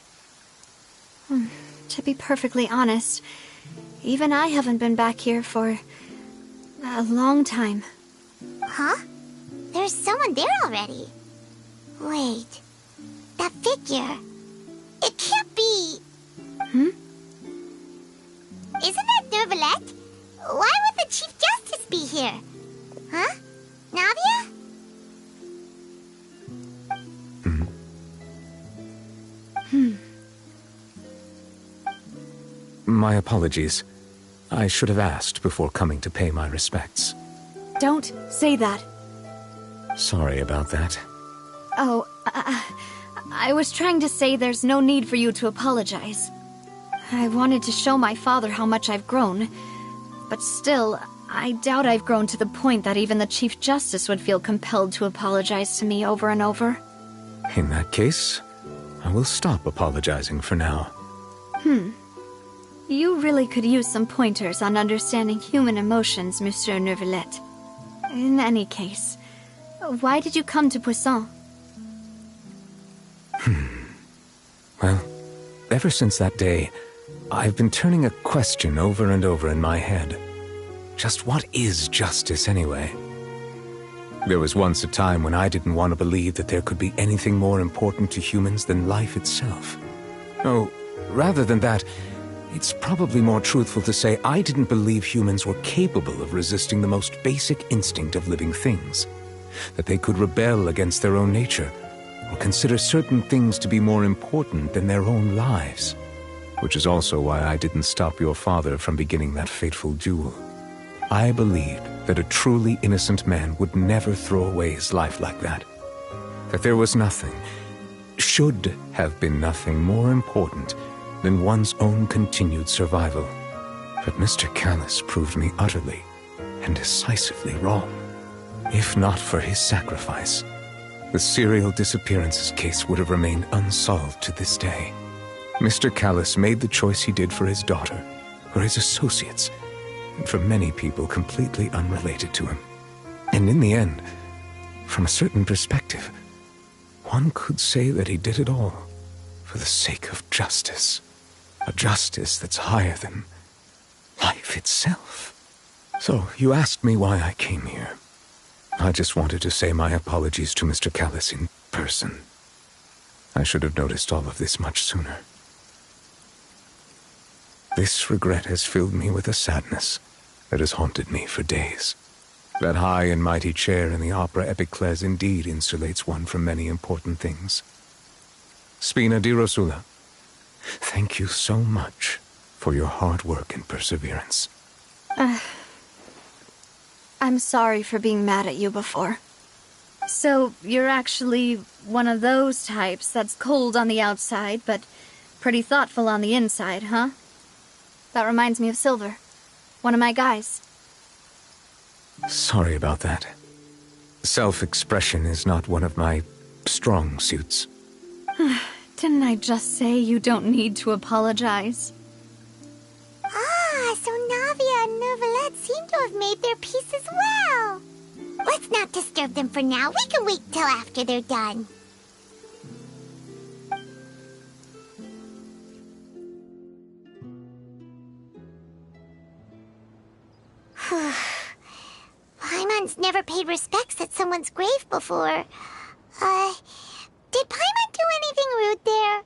To be perfectly honest, even I haven't been back here for a long time. Huh? There's someone there already. Wait, that figure. It can't be. Isn't that Neuvillette? Why would the Chief Justice be here? Huh? Navia? My apologies. I should have asked before coming to pay my respects. Don't say that. Sorry about that. Oh, I was trying to say there's no need for you to apologize. I wanted to show my father how much I've grown, but still, I doubt I've grown to the point that even the Chief Justice would feel compelled to apologize to me over and over. In that case, I will stop apologizing for now. You really could use some pointers on understanding human emotions, Monsieur Neuvillette. In any case, why did you come to Poisson? Well, ever since that day, I've been turning a question over and over in my head. Just what is justice anyway? There was once a time when I didn't want to believe that there could be anything more important to humans than life itself. Oh, rather than that, it's probably more truthful to say I didn't believe humans were capable of resisting the most basic instinct of living things. That they could rebel against their own nature, or consider certain things to be more important than their own lives. Which is also why I didn't stop your father from beginning that fateful duel. I believed that a truly innocent man would never throw away his life like that. That there was nothing, should have been nothing more important than one's own continued survival. But Mr. Callus proved me utterly and decisively wrong. If not for his sacrifice, the serial disappearances case would have remained unsolved to this day. Mr. Callis made the choice he did for his daughter, for his associates, and for many people completely unrelated to him. And in the end, from a certain perspective, one could say that he did it all for the sake of justice. A justice that's higher than life itself. So, you asked me why I came here. I just wanted to say my apologies to Mr. Callis in person. I should have noticed all of this much sooner. This regret has filled me with a sadness that has haunted me for days. That high and mighty chair in the opera Epiclese indeed insulates one from many important things. Spina di Rosula, thank you so much for your hard work and perseverance. I'm sorry for being mad at you before. So, you're actually one of those types that's cold on the outside, but pretty thoughtful on the inside, huh? That reminds me of Silver, one of my guys. Sorry about that. Self-expression is not one of my strong suits. Didn't I just say you don't need to apologize? Ah, so Navia and Novelette seem to have made their peace as well. Let's not disturb them for now. We can wait till after they're done. Paimon's never paid respects at someone's grave before. Did Paimon do anything rude there?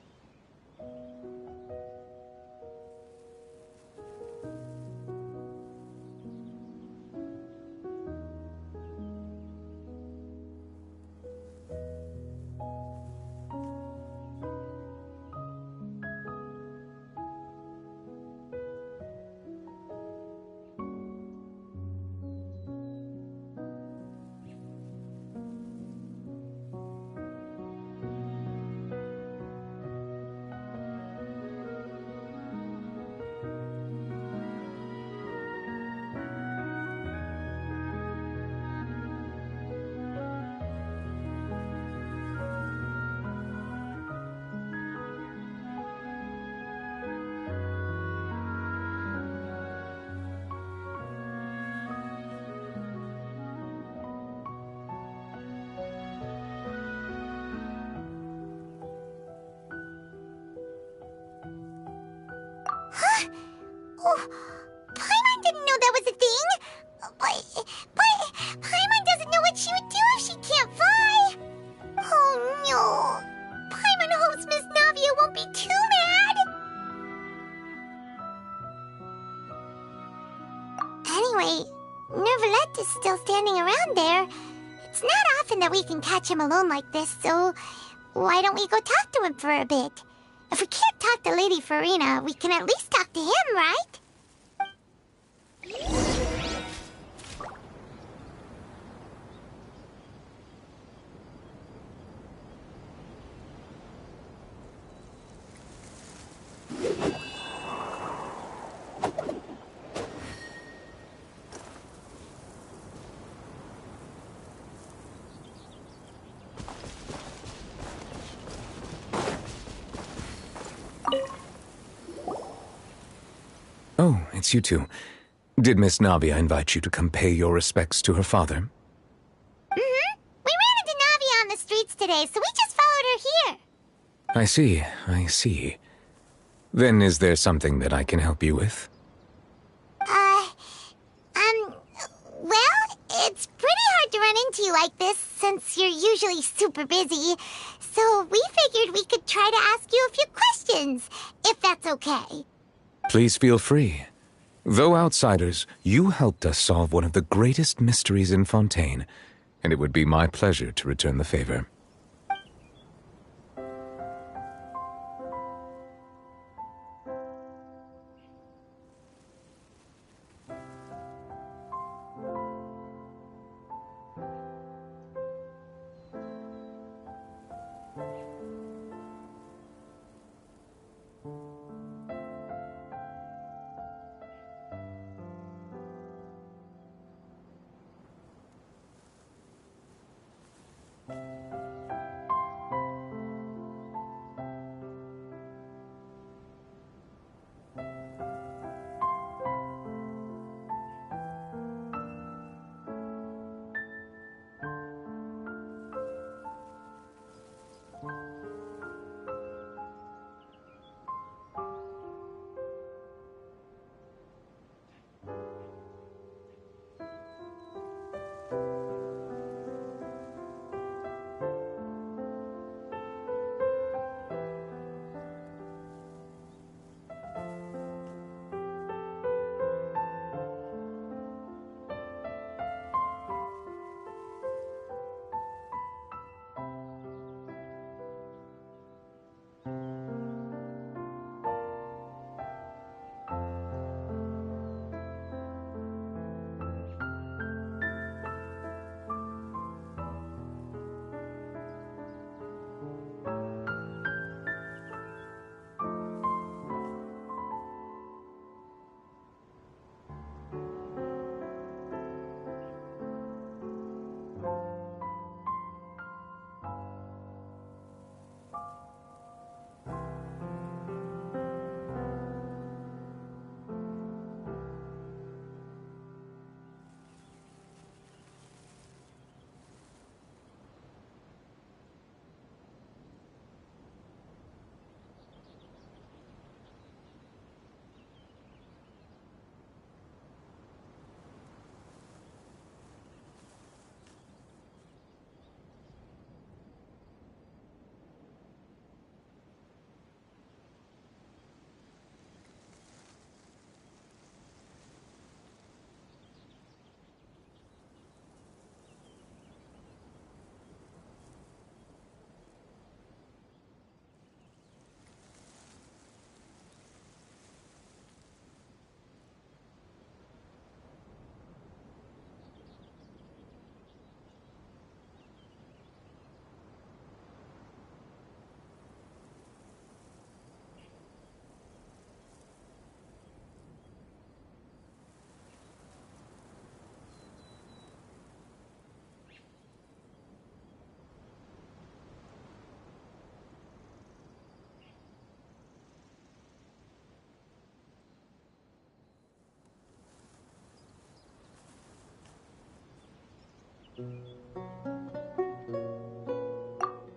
Oh, Paimon didn't know that was a thing. But Paimon doesn't know what she would do if she can't fly. Oh no. Paimon hopes Miss Navia won't be too mad. Anyway, Neuvillette is still standing around there. It's not often that we can catch him alone like this, so why don't we go talk to him for a bit? If we can't talk to Lady Farina, we can at least talk to him, right? Oh, it's you two. Did Miss Navia invite you to come pay your respects to her father? Mm-hmm. We ran into Navia on the streets today, so we just followed her here. I see. Then is there something that I can help you with? Well, it's pretty hard to run into you like this, since you're usually super busy. So we figured we could try to ask you a few questions, if that's okay. Please feel free. Though outsiders, you helped us solve one of the greatest mysteries in Fontaine, and it would be my pleasure to return the favor.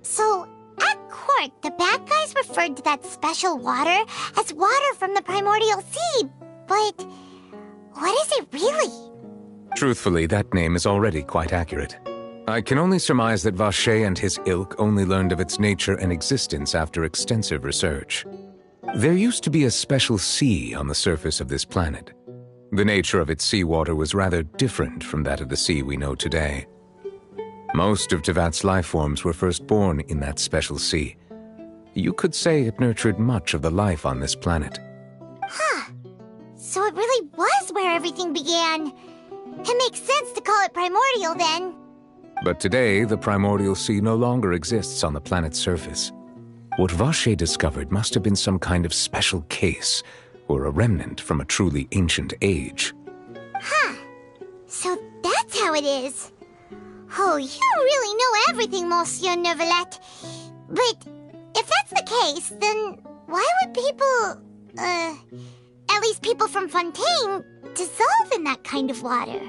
So, at court, the bad guys referred to that special water as water from the primordial sea. But what is it really? Truthfully, that name is already quite accurate. I can only surmise that Vacher and his ilk only learned of its nature and existence after extensive research. There used to be a special sea on the surface of this planet. The nature of its seawater was rather different from that of the sea we know today. Most of Tevat's life forms were first born in that special sea. You could say it nurtured much of the life on this planet. Huh. So it really was where everything began. It makes sense to call it primordial then. But today, the primordial sea no longer exists on the planet's surface. What Vacher discovered must have been some kind of special case, or a remnant from a truly ancient age. Huh. So that's how it is. Oh, you really know everything, Monsieur Neuvillette. But if that's the case, then why would people, at least people from Fontaine, dissolve in that kind of water?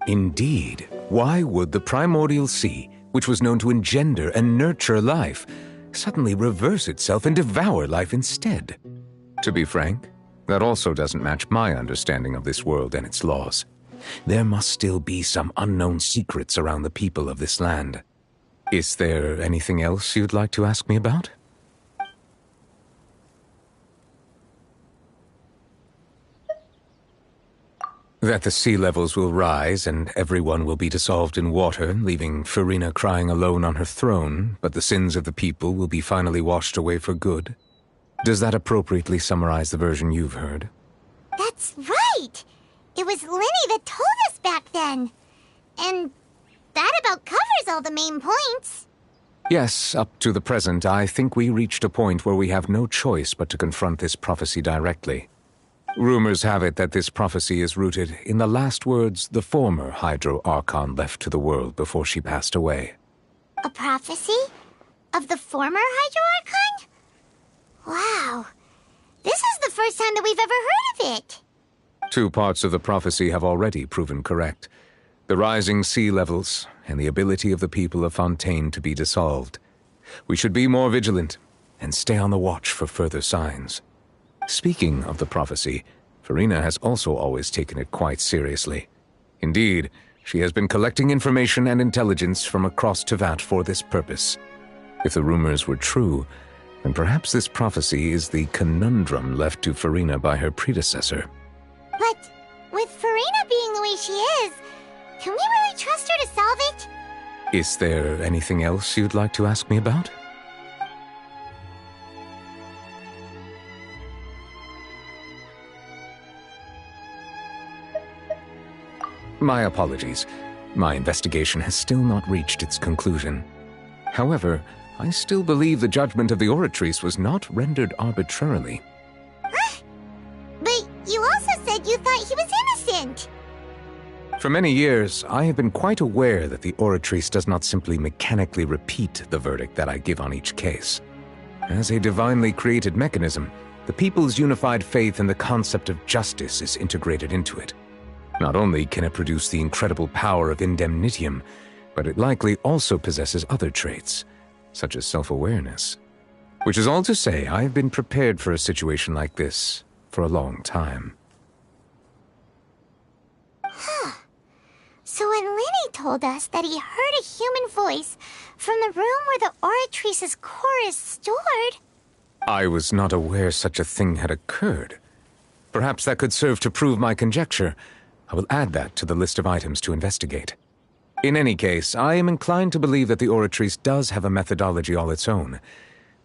Indeed. Why would the primordial sea, which was known to engender and nurture life, suddenly reverse itself and devour life instead? To be frank, that also doesn't match my understanding of this world and its laws. There must still be some unknown secrets around the people of this land. Is there anything else you'd like to ask me about? That the sea levels will rise and everyone will be dissolved in water, leaving Farina crying alone on her throne, but the sins of the people will be finally washed away for good. Does that appropriately summarize the version you've heard? That's right! It was Linny that told us back then. And that about covers all the main points. Yes, up to the present, I think we reached a point where we have no choice but to confront this prophecy directly. Rumors have it that this prophecy is rooted in the last words the former Hydro Archon left to the world before she passed away. A prophecy? Of the former Hydro Archon? Wow. This is the first time that we've ever heard of it. 2 parts of the prophecy have already proven correct. The rising sea levels and the ability of the people of Fontaine to be dissolved. We should be more vigilant and stay on the watch for further signs. Speaking of the prophecy, Farina has also always taken it quite seriously. Indeed, she has been collecting information and intelligence from across Tevat for this purpose. If the rumors were true, then perhaps this prophecy is the conundrum left to Farina by her predecessor. But with Farina being the way she is, can we really trust her to solve it? Is there anything else you'd like to ask me about? My apologies. My investigation has still not reached its conclusion. However, I still believe the judgment of the Oratrice was not rendered arbitrarily. But you also said you thought he was innocent. For many years, I have been quite aware that the Oratrice does not simply mechanically repeat the verdict that I give on each case. As a divinely created mechanism, the people's unified faith in the concept of justice is integrated into it. Not only can it produce the incredible power of indemnitium, but it likely also possesses other traits, such as self-awareness. Which is all to say, I've been prepared for a situation like this for a long time. Huh. So when Linny told us that he heard a human voice from the room where the Oratrice's core is stored... I was not aware such a thing had occurred. Perhaps that could serve to prove my conjecture. I will add that to the list of items to investigate. In any case, I am inclined to believe that the Oratrice does have a methodology all its own.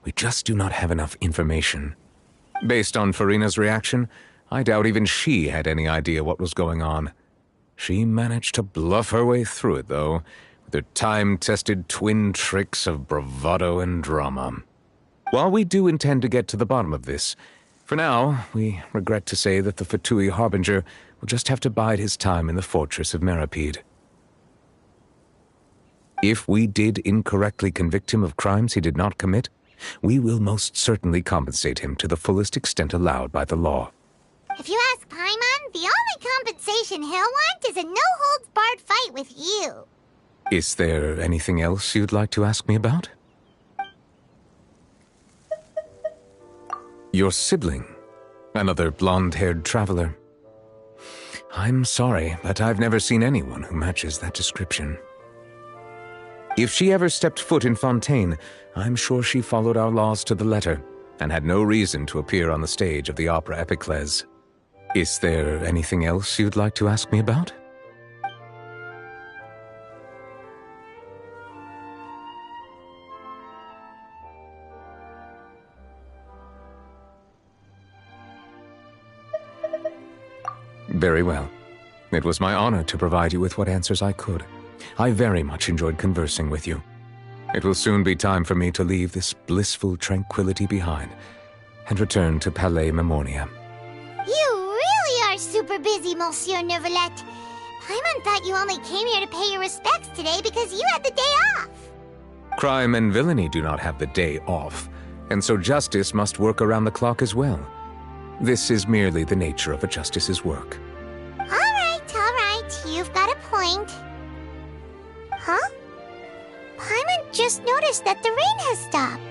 We just do not have enough information. Based on Farina's reaction, I doubt even she had any idea what was going on. She managed to bluff her way through it, though, with her time-tested twin tricks of bravado and drama. While we do intend to get to the bottom of this, for now, we regret to say that the Fatui Harbinger will just have to bide his time in the fortress of Meripede. If we did incorrectly convict him of crimes he did not commit, we will most certainly compensate him to the fullest extent allowed by the law. If you ask Paimon, the only compensation he'll want is a no-holds-barred fight with you. Is there anything else you'd like to ask me about? Your sibling, another blonde-haired traveler. I'm sorry, but I've never seen anyone who matches that description. If she ever stepped foot in Fontaine, I'm sure she followed our laws to the letter and had no reason to appear on the stage of the opera Epiclese. Is there anything else you'd like to ask me about? Very well. It was my honor to provide you with what answers I could. I very much enjoyed conversing with you. It will soon be time for me to leave this blissful tranquility behind and return to Palais Memornia. You really are super busy, Monsieur Neuvillette. Paimon thought you only came here to pay your respects today because you had the day off. Crime and villainy do not have the day off, and so justice must work around the clock as well. This is merely the nature of a justice's work. All right. You've got a point. Huh? Paimon just noticed that the rain has stopped.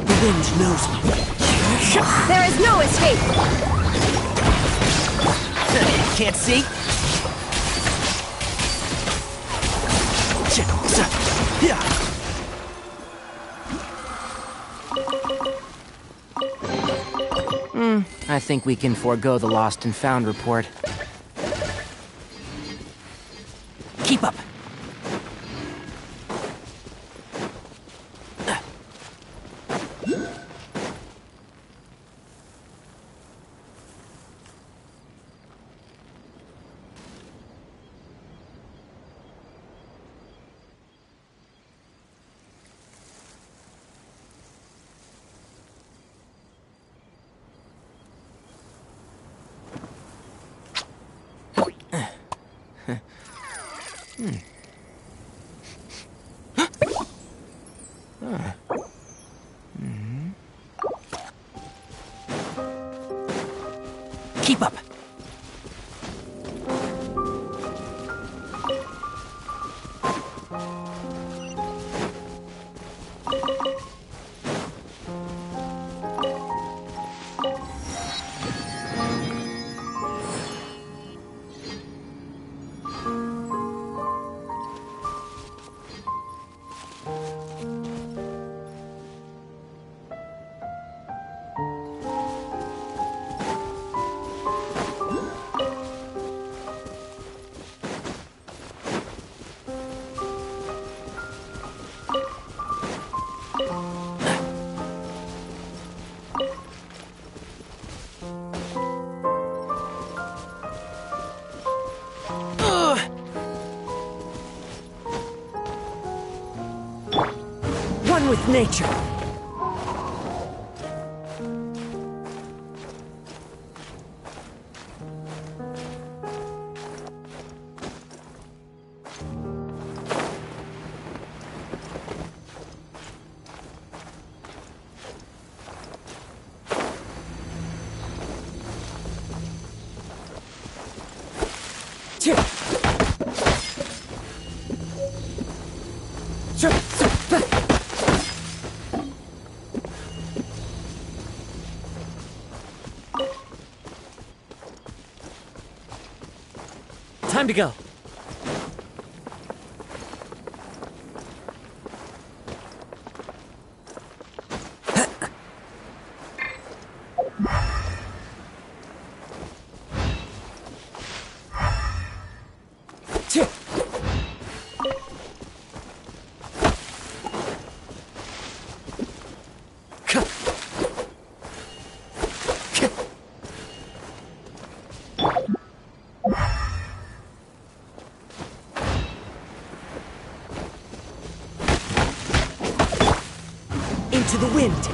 The wind knows me. There is no escape! Can't see? I think we can forego the lost and found report. Keep up! Keep up! One with nature. Time to go. Into the wind.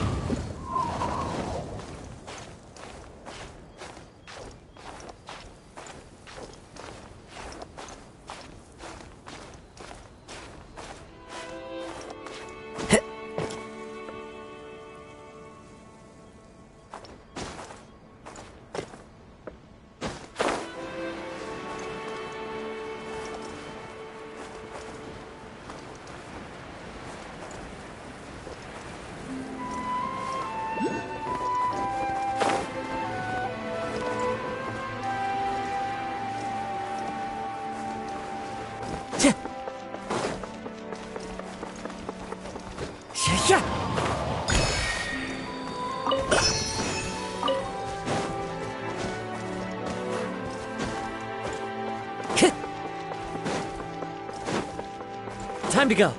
Time to go.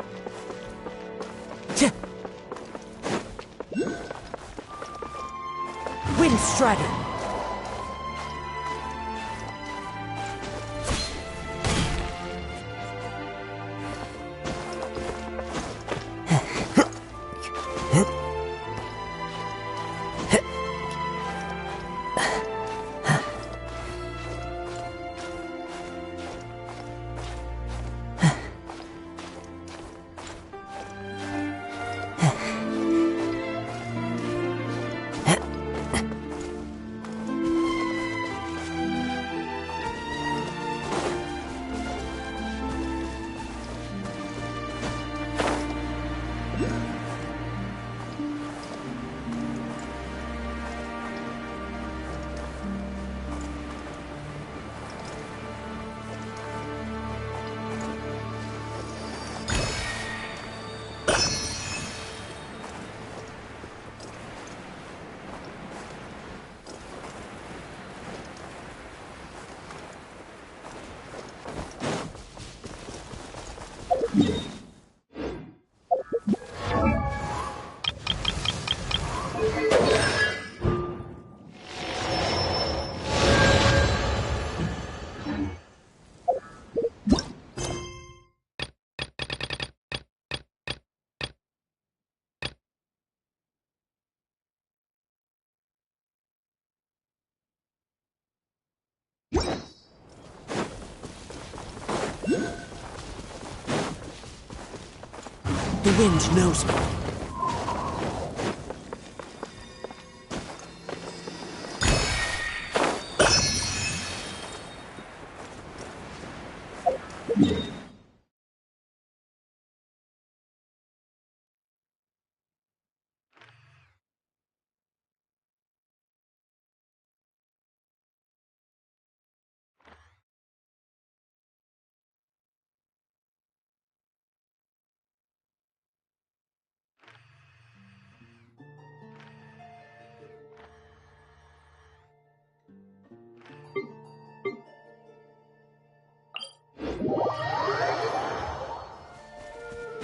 Wind Strider. The wind knows me.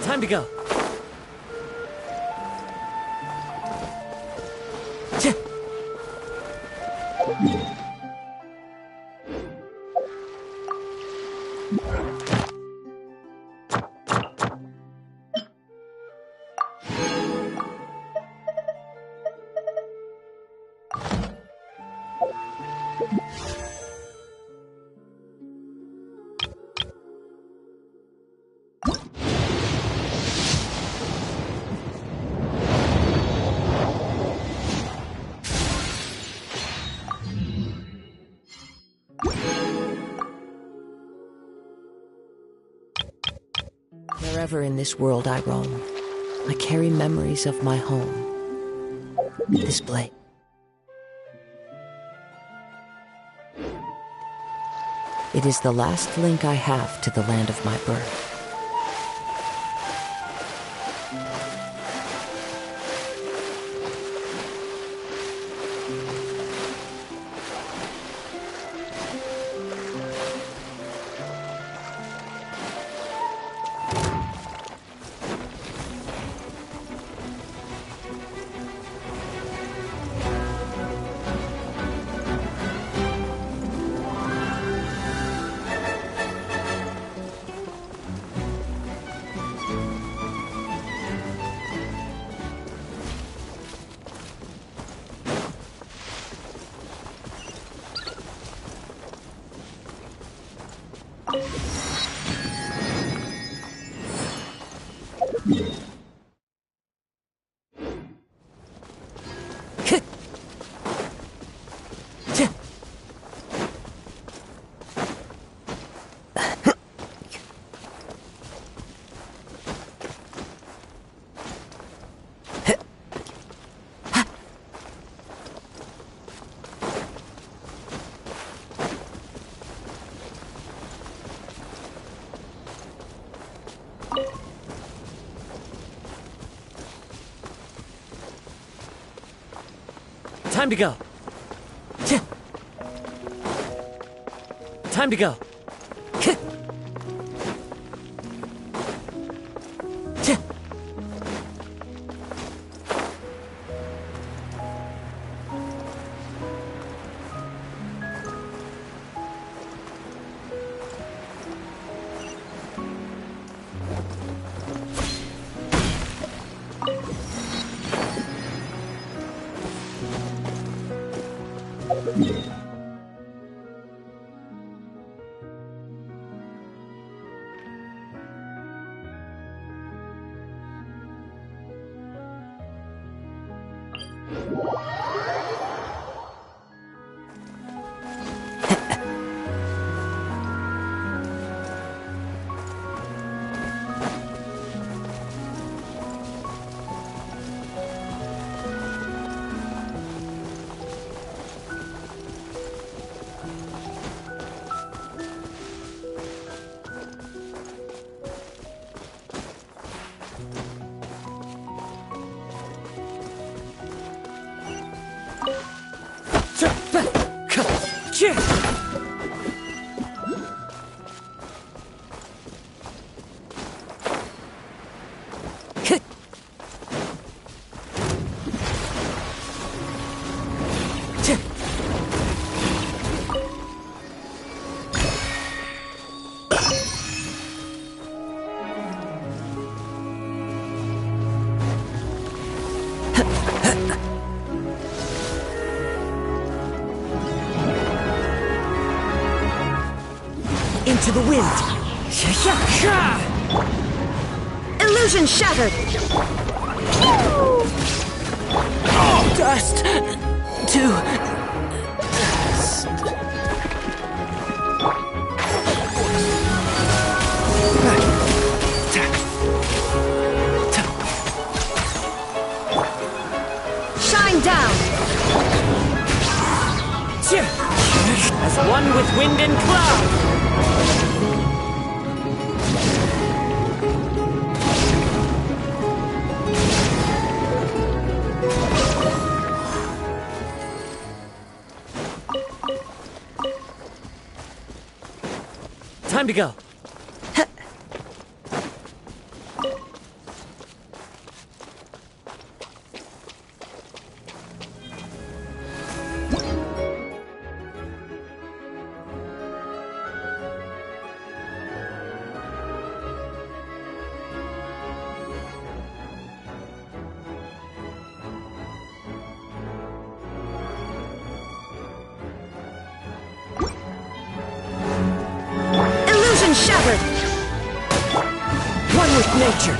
Time to go. Wherever in this world I roam, I carry memories of my home. This blade. It is the last link I have to the land of my birth. Time to go. Time to go. Into the wind. Illusion shattered. Dust to dust. Shine down. As one with wind and cloud. Time to go. Shattered. One with nature.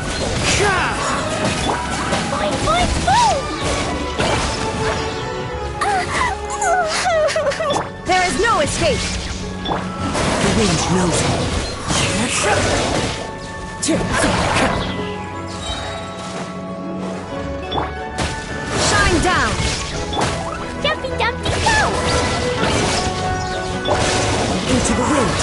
There is no escape. The wind knows me. Shine down. Dumpy Dumpty go! Into the wind.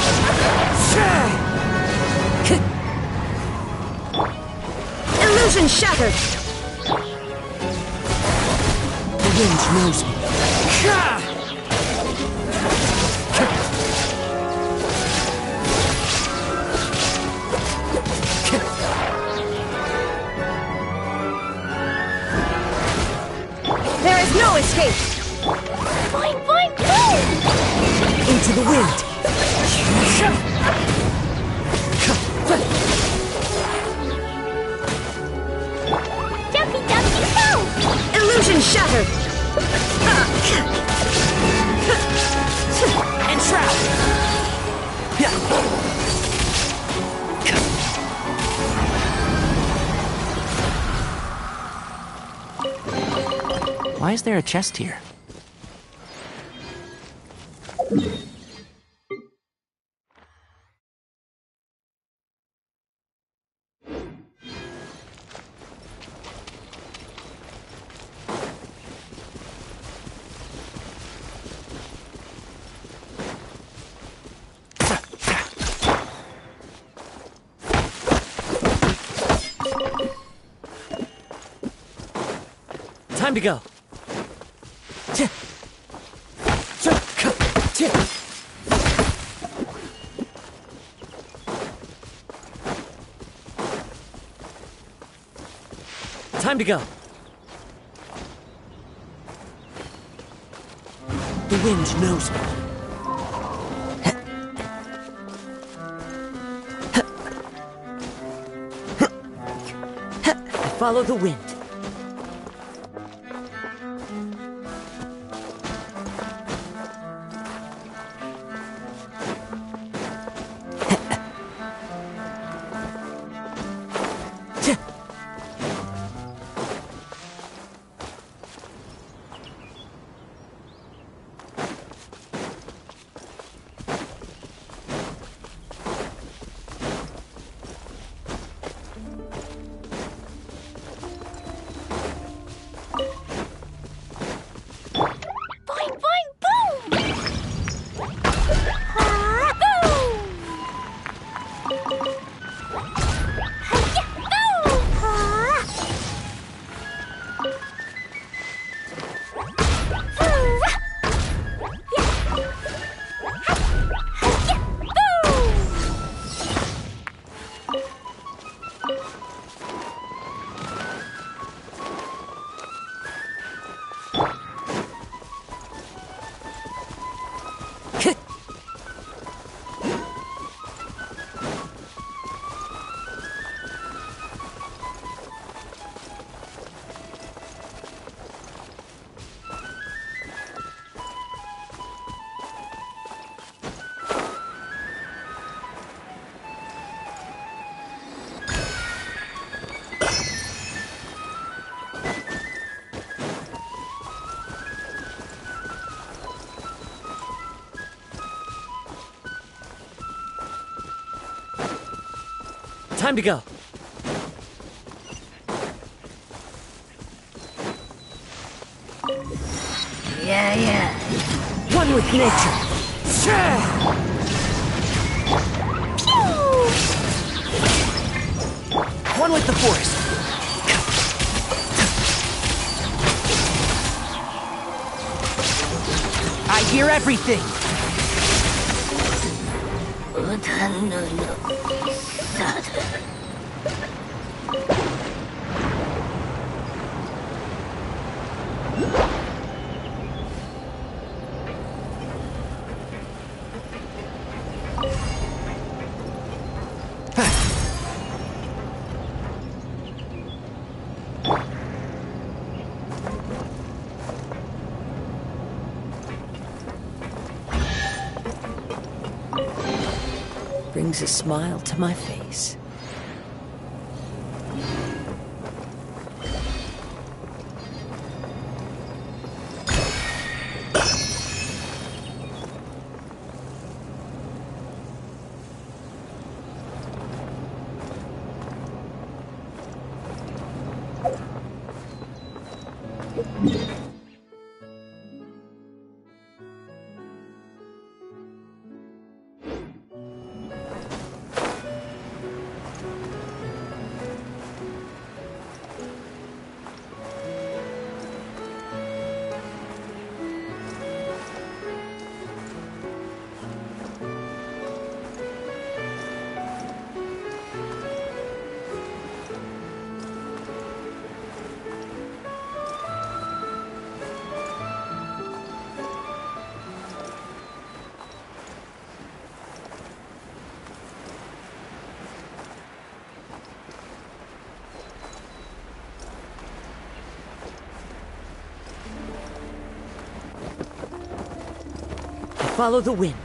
Illusion shattered. The wind knows me. There is no escape. Boing, boing, boing! Into the wind. Dumpy Dumpty go! Illusion shattered. Entrap. Why is there a chest here? Time to go. Time to go. The wind knows me. I follow the wind. Time to go. Yeah. One with nature. One with the forest. I hear everything. Brings a smile to my face. Follow the wind.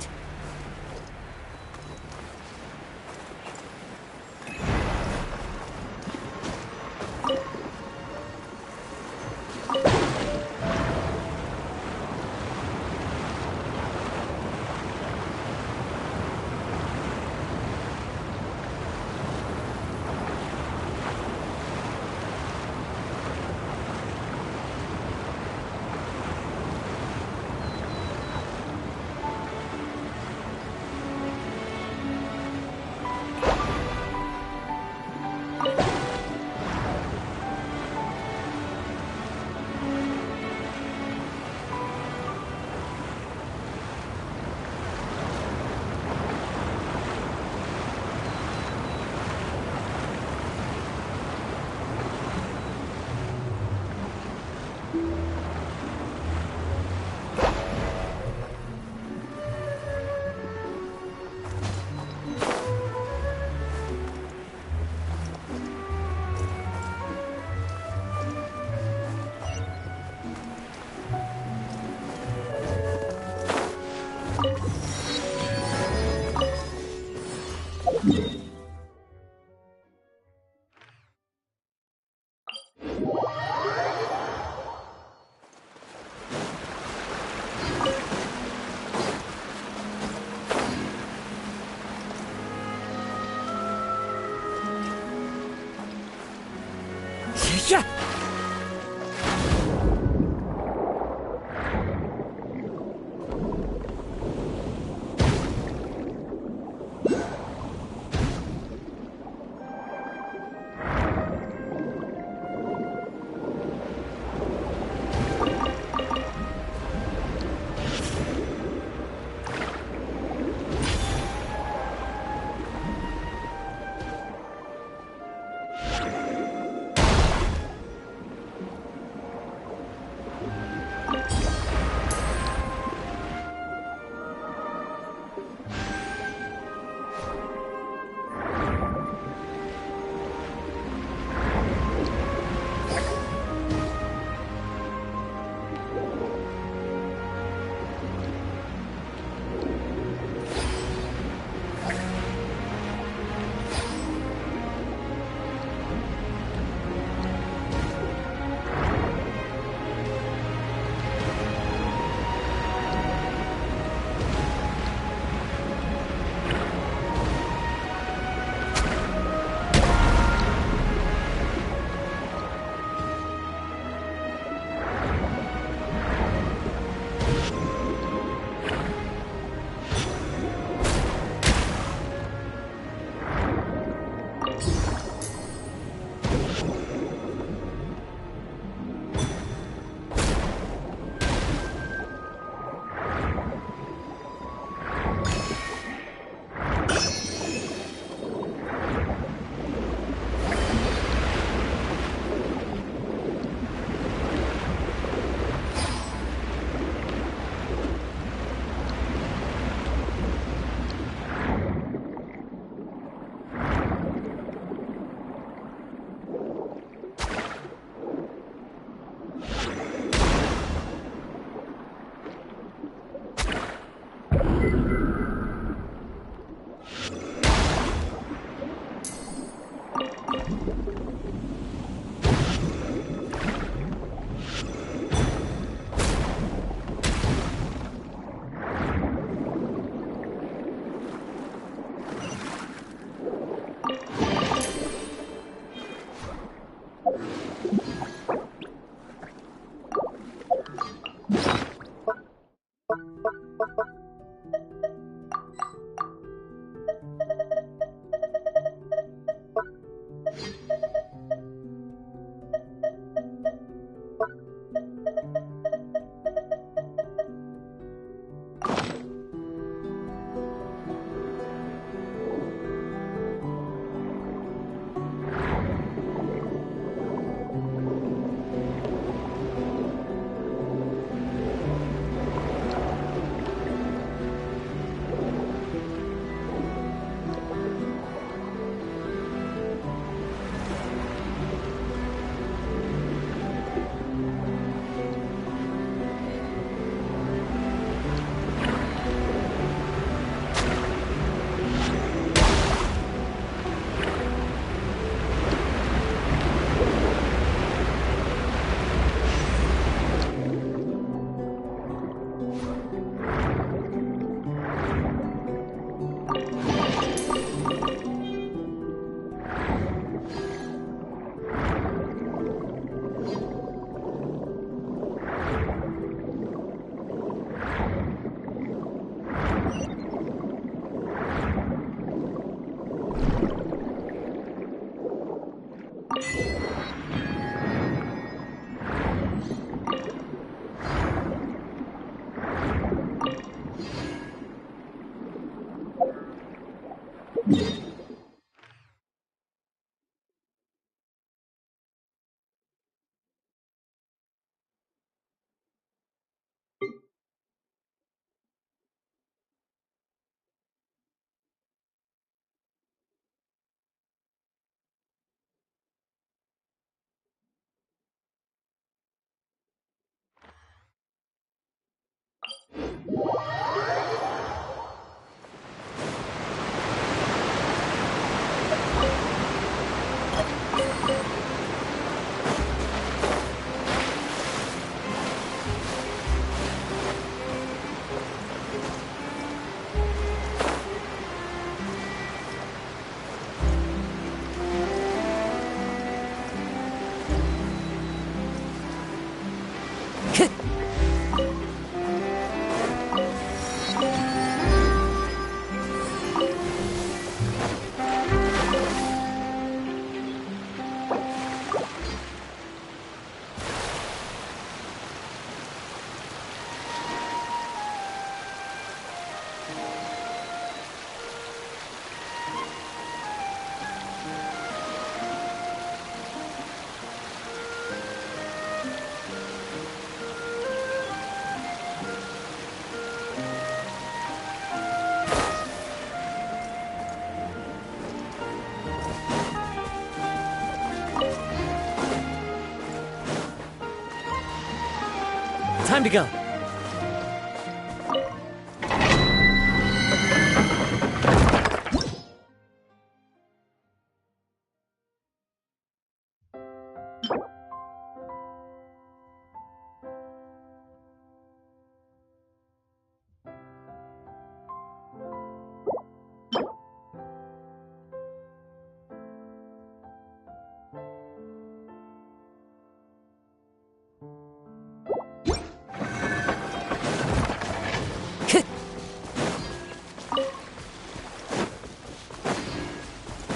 Time to go.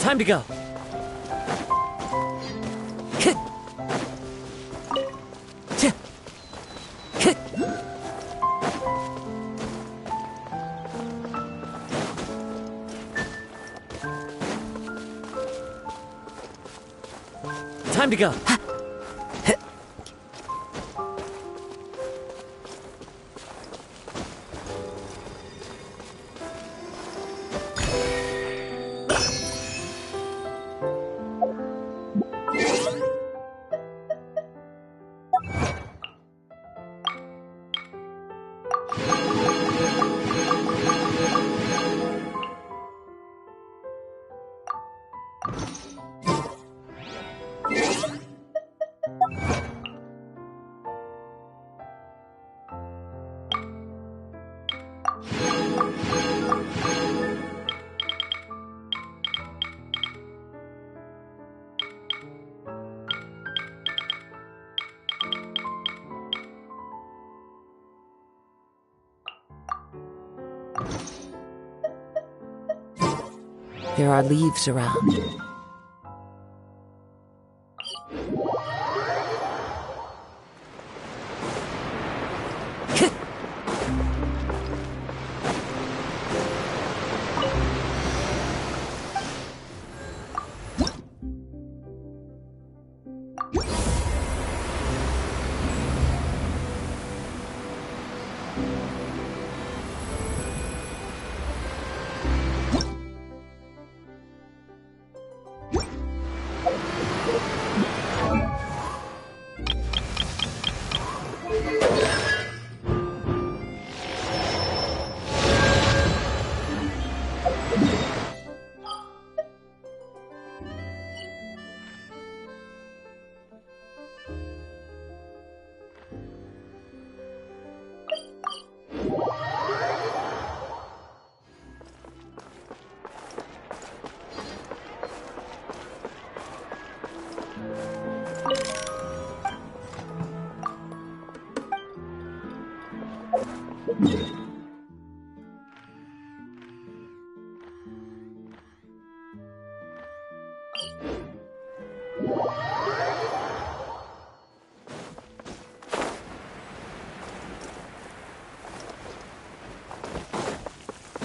Time to go. Time to go. There are leaves around.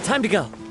Time to go.